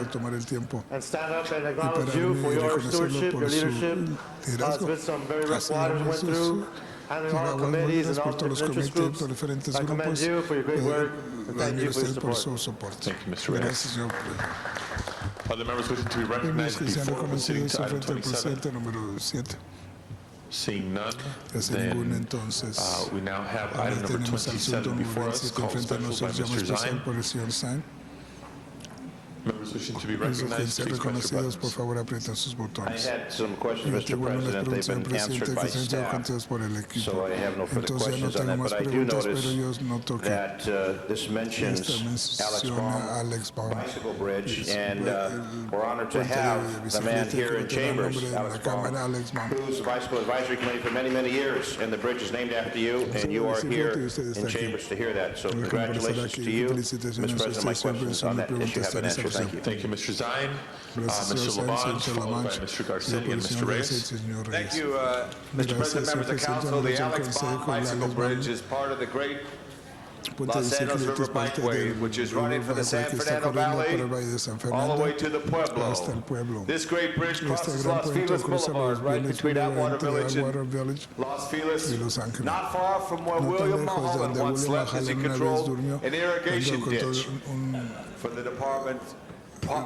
and stand up and acknowledge you for your stewardship, your leadership. It's been some very rough waters went through. handling all the committees and all the different interest groups. I commend you for your great work and thank you for your support. Thank you, Mr. Reyes. Other members wishing to be recognized before proceeding to item 27? Seeing none, then we now have item number 27 before us, called special by Mr. Zine. Members wishing to be recognized, please press your buttons. I had some questions, Mr. President. They've been answered by staff, so I have no further questions on that. But I do notice that this mentions Alex Baum Bicycle Bridge, and we're honored to have the man here in Chambers, Alex Baum, who's the Bicycle Advisory Committee for many, many years, and the bridge is named after you, and you are here in Chambers to hear that. So congratulations to you, Mr. President. My questions on that issue have been answered. Thank you. Thank you, Mr. Zine. Mr. Labange, followed by Mr. Garcia and Mr. Reyes. Thank you, Mr. President, members of council. The Alex Baum Bicycle Bridge is part of the great Los Angeles River Bikeway, which is running from the San Fernando Valley all the way to the Pueblo. This great bridge crosses Los Feliz Boulevard right between Atwater Village and Los Feliz, not far from where William Mulholland once slept as he controlled an irrigation ditch for the department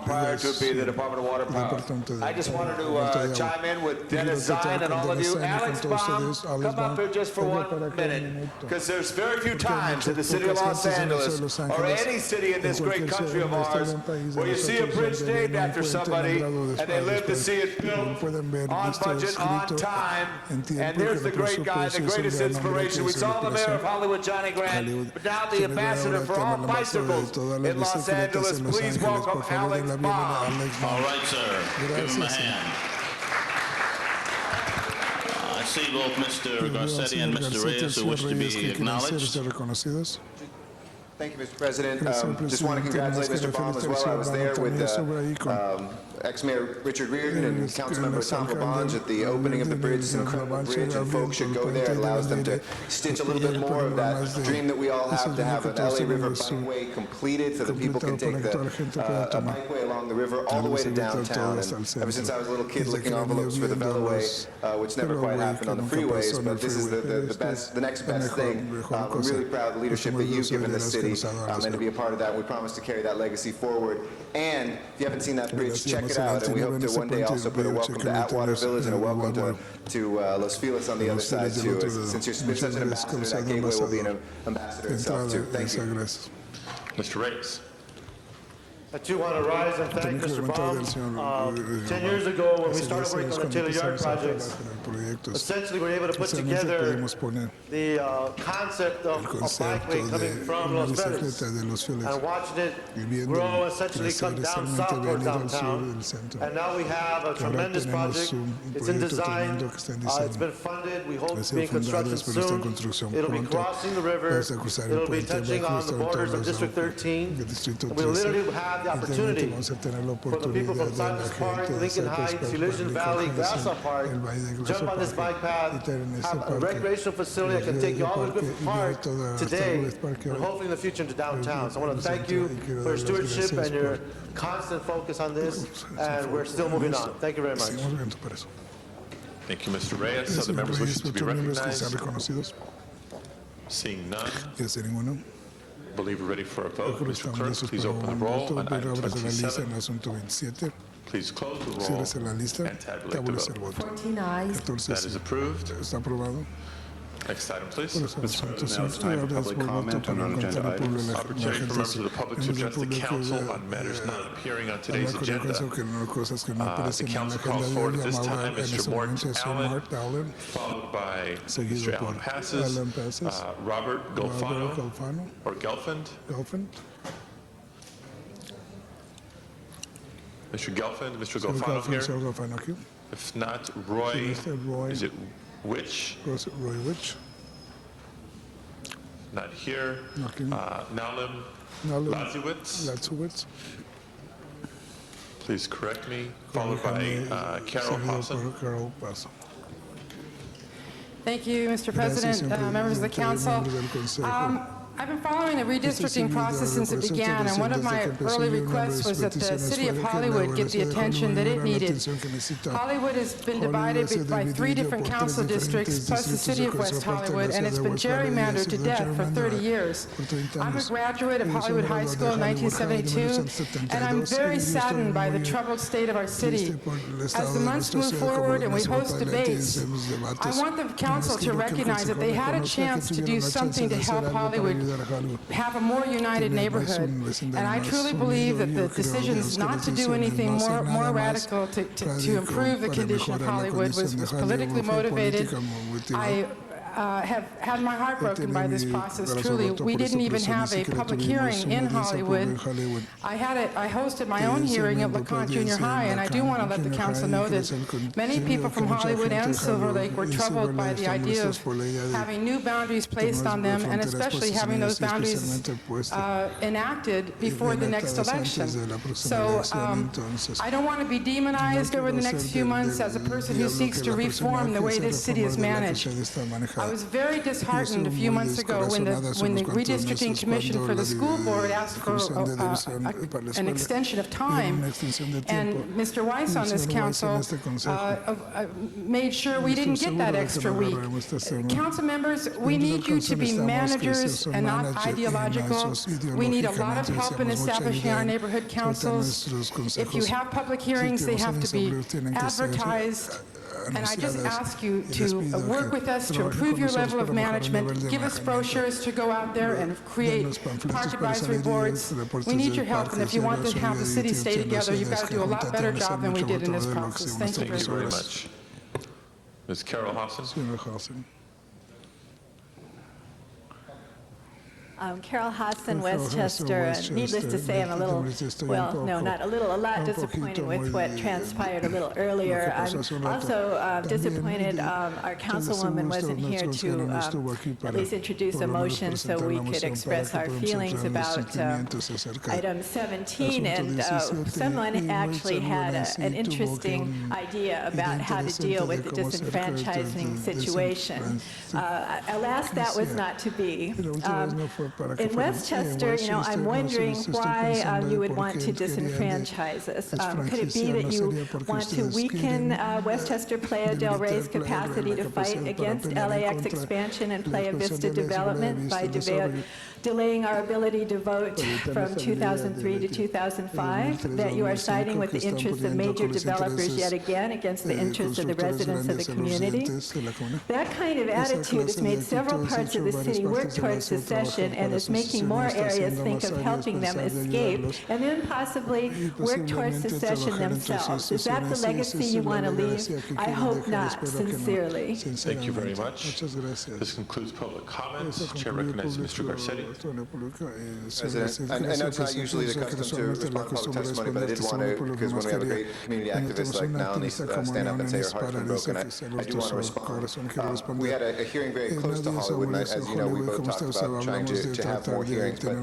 prior to it being the Department of Water Power. I just wanted to chime in with Dennis Zine and all of you. Alex Baum, come up here just for 1 minute, because there's very few times in the city of Los Angeles or any city in this great country of ours where you see a bridge named after somebody and they live to see it built on budget, on time. And there's the great guy, the greatest inspiration. We saw the mayor of Hollywood, Johnny Grant, but now the ambassador for all bicycles in Los Angeles. Please welcome Alex Baum. All right, sir. Give him a hand. I see both Mr. Garcetti and Mr. Reyes who wish to be acknowledged. Thank you, Mr. President. Just want to congratulate Mr. Baum as well. I was there with ex-mayor Richard Reardon and Councilmember Tom Labange at the opening of the bridge. It's an incredible bridge, and folks should go there. It allows them to stitch a little bit more of that dream that we all have to have an LA River bikeway completed so that people can take a bikeway along the river all the way to downtown. And ever since I was a little kid looking envelopes for the Veloway, which never quite happened on the freeways, but this is the next best thing. I'm really proud of the leadership that you've given this city. And to be a part of that, we promise to carry that legacy forward. And if you haven't seen that bridge, check it out. And we hope to one day also put a welcome to Atwater Village and a welcome to Los Feliz on the other side too. Since you're such an ambassador, that gateway will be an ambassador itself too. Thank you. Mr. Reyes. I too want to rise and thank Mr. Baum. 10 years ago, when we started working on the Taylor Yard projects, essentially we were able to put together the concept of a bikeway coming from Los Feliz and watching it grow, essentially come down south towards downtown. And now we have a tremendous project. It's in design. It's been funded. We hope to be in construction soon. It'll be crossing the river. It'll be touching on the borders of District 13. We literally have the opportunity for the people from Cypress Park, Lincoln Heights, Elysian Valley, Glassell Park, jump on this bike path, have a recreational facility that can take you all the way from Park today, and hopefully in the future into downtown. So I want to thank you for your stewardship and your constant focus on this, and we're still moving on. Thank you very much. Thank you, Mr. Reyes. Other members wishing to be recognized? Seeing none. I believe we're ready for a vote. Mr. Clerk, please open the roll on item 27. Please close the roll and tabulate the vote. 14 ayes. That is approved. Next item, please. Mr. President, now it's time for public comment on non-agenda items. Opportunity for members of the public to address the council on matters not appearing on today's agenda. The council calls forward at this time Mr. Morton Allen, followed by Mr. Allen Passes, Robert Golfano, or Gelfand. Mr. Gelfand, Mr. Golfano here? If not, Roy, is it Which? Roy Which? Not here. Nalim Lazowitz. Please correct me. Followed by Carol Hassan. Thank you, Mr. President, members of the council. I've been following the redistricting process since it began, and one of my early requests was that the city of Hollywood get the attention that it needed. Hollywood has been divided by 3 different council districts, plus the city of West Hollywood, and it's been gerrymandered to death for 30 years. I'm a graduate of Hollywood High School in 1972, and I'm very saddened by the troubled state of our city. As the months move forward and we host debates, I want the council to recognize that they had a chance to do something to help Hollywood have a more united neighborhood. And I truly believe that the decisions not to do anything more radical to improve the condition of Hollywood was politically motivated. I have had my heart broken by this process, truly. We didn't even have a public hearing in Hollywood. I hosted my own hearing at LeConte Junior High, and I do want to let the council know that many people from Hollywood and Silver Lake were troubled by the idea of having new boundaries placed on them, and especially having those boundaries enacted before the next election. So I don't want to be demonized over the next few months as a person who seeks to reform the way this city is managed. I was very disheartened a few months ago when the redistricting commission for the school board asked for an extension of time, and Mr. Weiss on this council made sure we didn't get that extra week. Council members, we need you to be managers and not ideological. We need a lot of help in establishing our neighborhood councils. If you have public hearings, they have to be advertised. And I just ask you to work with us to improve your level of management, give us brochures to go out there and create park advisory boards. We need your help, and if you want to have the city stay together, you've got to do a lot better job than we did in this process. Thank you very much. Ms. Carol Hassan. Carol Hodson, Westchester, and needless to say, I'm a little, well, no, not a little, a lot disappointed with what transpired a little earlier. I'm also disappointed our councilwoman wasn't here to at least introduce a motion so we could express our feelings about item 17, and someone actually had an interesting idea about how to deal with the disenfranchising situation. Alas, that was not to be. In Westchester, you know, I'm wondering why you would want to disenfranchise us. Could it be that you want to weaken Westchester Playa del Rey's capacity to fight against LAX expansion and Playa Vista development by delaying our ability to vote from 2003 to 2005, that you are siding with the interests of major developers yet again against the interests of the residents of the community? That kind of attitude has made several parts of the city work towards secession and is making more areas think of helping them escape and then possibly work towards secession themselves. Is that the legacy you want to leave? I hope not, sincerely. Thank you very much. This concludes public comments. Chair recognizes Mr. Garcetti. President, I know it's not usually the custom to respond to public testimony, but I did want to, because when we have a great community activist like Nalini stand up and say her heart's been broken, I do want to respond. We had a hearing very close to Hollywood, and as you know, we both talked about trying to have more hearings, but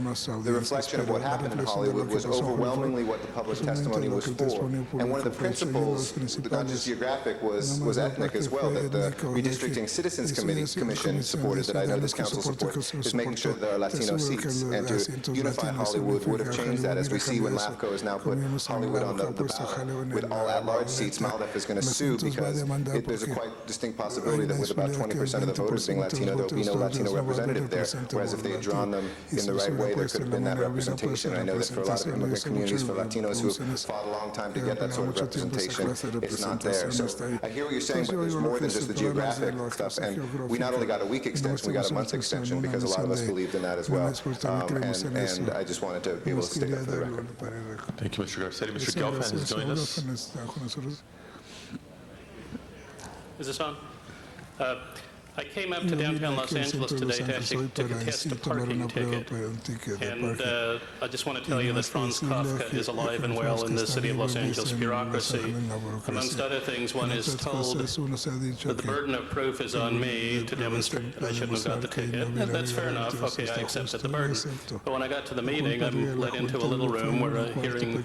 the reflection of what happened in Hollywood was overwhelmingly what the public testimony was for. And one of the principles, not just geographic, was ethnic as well, that the Redistricting Citizens Commission supported, that I know this council supports, is making sure that there are Latino seats, and to unify Hollywood would have changed that, as we see when LAFCO has now put Hollywood on the ballot. With all at-large seats, MALDEF is going to sue because there's a quite distinct possibility that with about 20% of the voters being Latino, there will be no Latino representative there, whereas if they had drawn them in the right way, there could have been that representation. And I know that for a lot of immigrant communities, for Latinos who have fought a long time to get that sort of representation, it's not there. So I hear what you're saying, but there's more than just the geographic stuff. And we not only got a week extension, we got a month extension because a lot of us believed in that as well. And I just wanted to be able to state that for the record. Thank you, Mr. Garcetti. Mr. Gelfand has joined us. Is this on? I came up to downtown Los Angeles today to actually test a parking ticket. And I just want to tell you that Franz Kafka is alive and well in the city of Los Angeles bureaucracy. Amongst other things, one is told that the burden of proof is on me to demonstrate that I shouldn't have got the ticket. And that's fair enough. Okay, I accepted the burden. But when I got to the meeting, I'm led into a little room where a hearing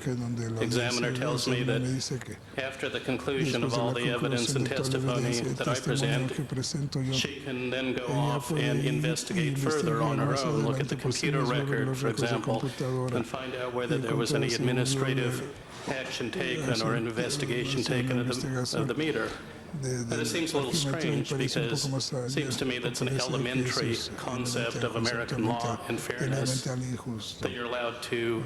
examiner tells me that after the conclusion of all the evidence and testimony that I present, she can then go off and investigate further on her own, look at the computer record, for example, and find out whether there was any administrative action taken or investigation taken of the meter. And it seems a little strange because it seems to me that's an elementary concept of American law and fairness, that you're allowed to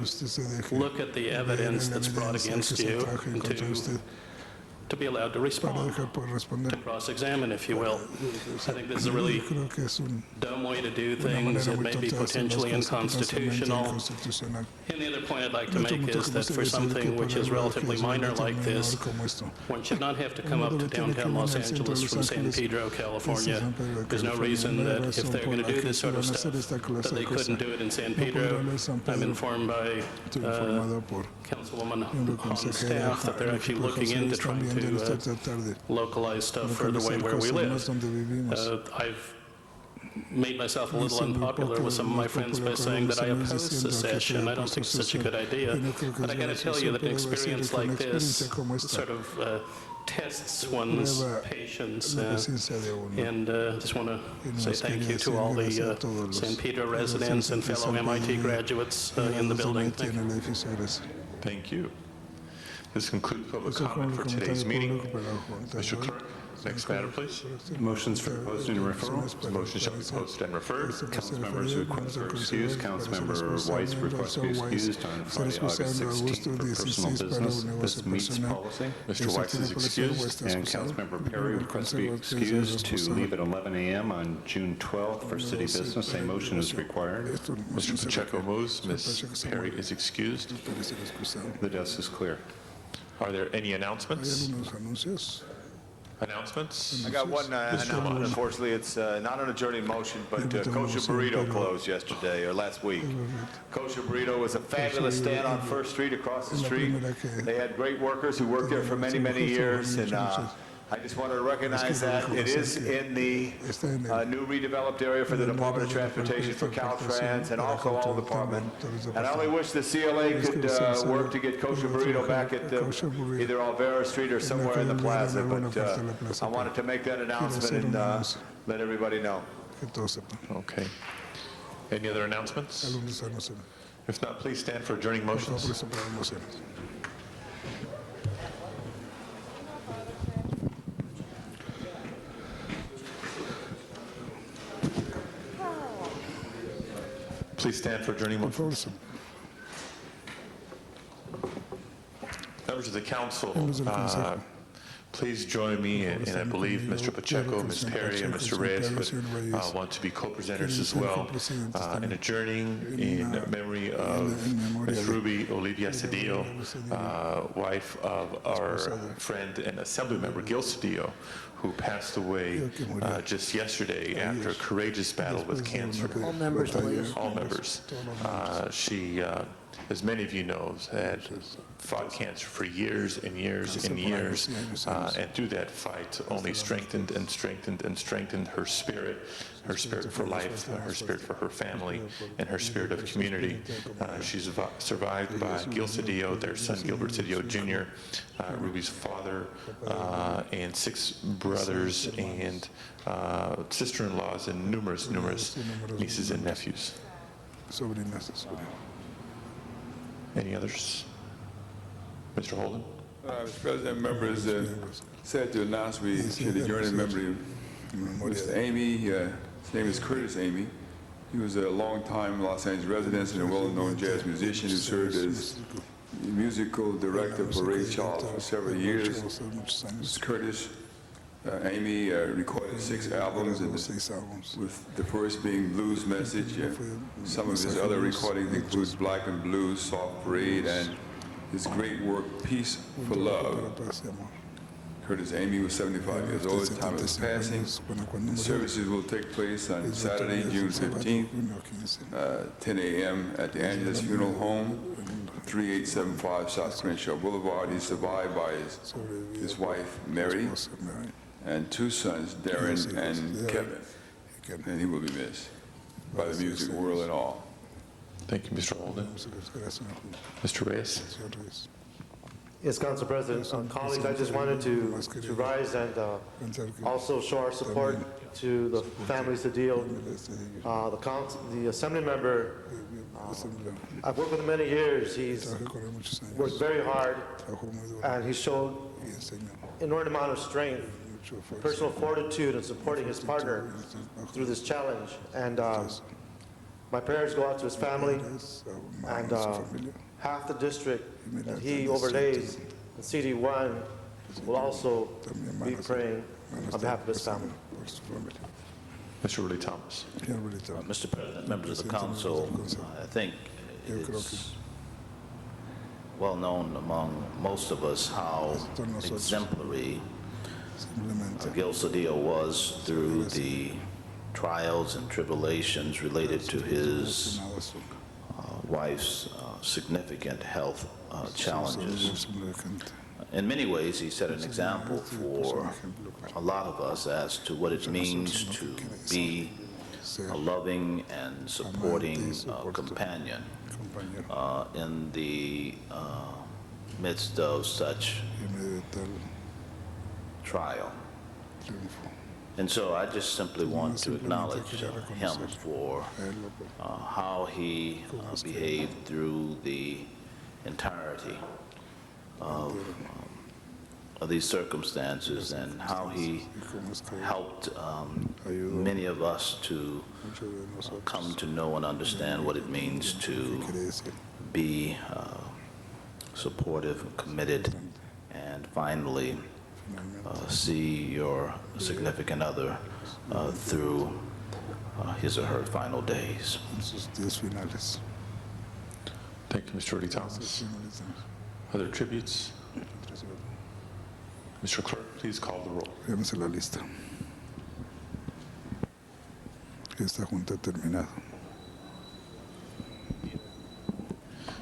look at the evidence that's brought against you and to be allowed to respond, to cross-examine, if you will. I think this is a really dumb way to do things. It may be potentially unconstitutional. And the other point I'd like to make is that for something which is relatively minor like this, one should not have to come up to downtown Los Angeles from San Pedro, California. There's no reason that if they're going to do this sort of stuff, that they couldn't do it in San Pedro. I'm informed by Councilwoman Han's staff that they're actually looking into trying to localize stuff further away where we live. I've made myself a little unpopular with some of my friends by saying that I oppose secession. I don't think it's such a good idea. But I got to tell you that an experience like this sort of tests one's patience. And just want to say thank you to all the San Pedro residents and fellow MIT graduates in the building. Thank you. Thank you. This concludes public comment for today's meeting. Mr. Clerk, next matter, please. Motions for posting and referral. The motion shall be posted and referred. Council members request are excused. Councilmember Weiss requests to be excused on Friday, August 16th for personal business. This meets policy. Mr. Weiss is excused. And Councilmember Perry requests to be excused to leave at 11 a.m. on June 12th for city business. A motion is required. Mr. Pacheco moves. Ms. Perry is excused. The desk is clear. Are there any announcements? Announcements? I got one announcement. Unfortunately, it's not an adjourning motion, but Kosher Burrito closed yesterday or last week. Kosher Burrito was a fabulous stand on First Street across the street. They had great workers who worked there for many, many years, and I just wanted to recognize that it is in the new redeveloped area for the Department of Transportation for Caltrans and also all department. And I only wish the CLA could work to get Kosher Burrito back at either Alvera Street or somewhere in the plaza. But I wanted to make that announcement and let everybody know. Okay. Any other announcements? If not, please stand for adjourning motions. Please stand for adjourning motions. Members of the council, please join me, and I believe Mr. Pacheco, Ms. Perry, and Mr. Reyes would want to be co-presenters as well in adjourning in memory of Ms. Ruby Olivia Cedillo, wife of our friend and assembly member Gil Cedillo, who passed away just yesterday after a courageous battle with cancer. All members, please. All members. She, as many of you know, had fought cancer for years and years and years, and through that fight only strengthened and strengthened and strengthened her spirit for life, her spirit for her family, and her spirit of community. She's survived by Gil Cedillo, their son Gilbert Cedillo Jr., Ruby's father, and 6 brothers and sister-in-laws and numerous nieces and nephews. Any others? Mr. Holden? Mr. President, members, sad to announce we should adjourn in memory of Mr. Amy. His name is Curtis Amy. He was a long-time Los Angeles resident and a well-known jazz musician who served as musical director for Ray Charles for several years. Mr. Curtis, Amy recorded 6 albums, with the first being Blues Message. Some of his other recordings include Black and Blues, Soft Parade, and his great work, Peace for Love. Curtis Amy was 75 years old at the time of his passing. Services will take place on Saturday, June 15th, 10 a.m. at the Angeles Funeral Home, 3875 South Crenshaw Boulevard. He's survived by his wife, Mary, and 2 sons, Darren and Kevin. And he will be missed by the music world and all. Thank you, Mr. Holden. Mr. Reyes? Yes, Council President, colleagues, I just wanted to rise and also show our support to the families of Dio. The assembly member, I've worked with him many years. He's worked very hard, and he showed inordinate amount of strength, personal fortitude in supporting his partner through this challenge. And my prayers go out to his family, and half the district that he overlays in CD1 will also be praying on behalf of his family. Mr. Ridley Thomas. Mr. President, members of the council, I think it's well known among most of us how exemplary Gil Cedillo was through the trials and tribulations related to his wife's significant health challenges. In many ways, he set an example for a lot of us as to what it means to be a loving and supporting companion in the midst of such trial. And so I just simply want to acknowledge him for how he behaved through the entirety of these circumstances and how he helped many of us to come to know and understand what it means to be supportive, committed, and finally see your significant other through his or her final days. Thank you, Mr. Ridley Thomas. Other tributes? Mr. Clerk, please call the roll. Veamos la lista. Esta junta ha terminado.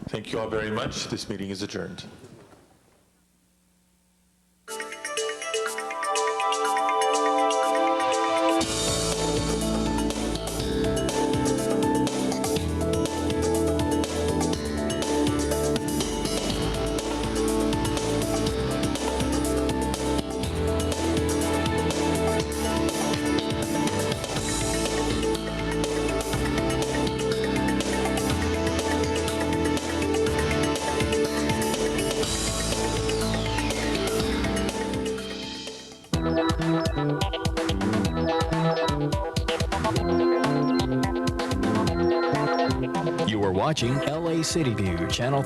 Thank you all very much. This meeting is adjourned. You are watching LA City View, Channel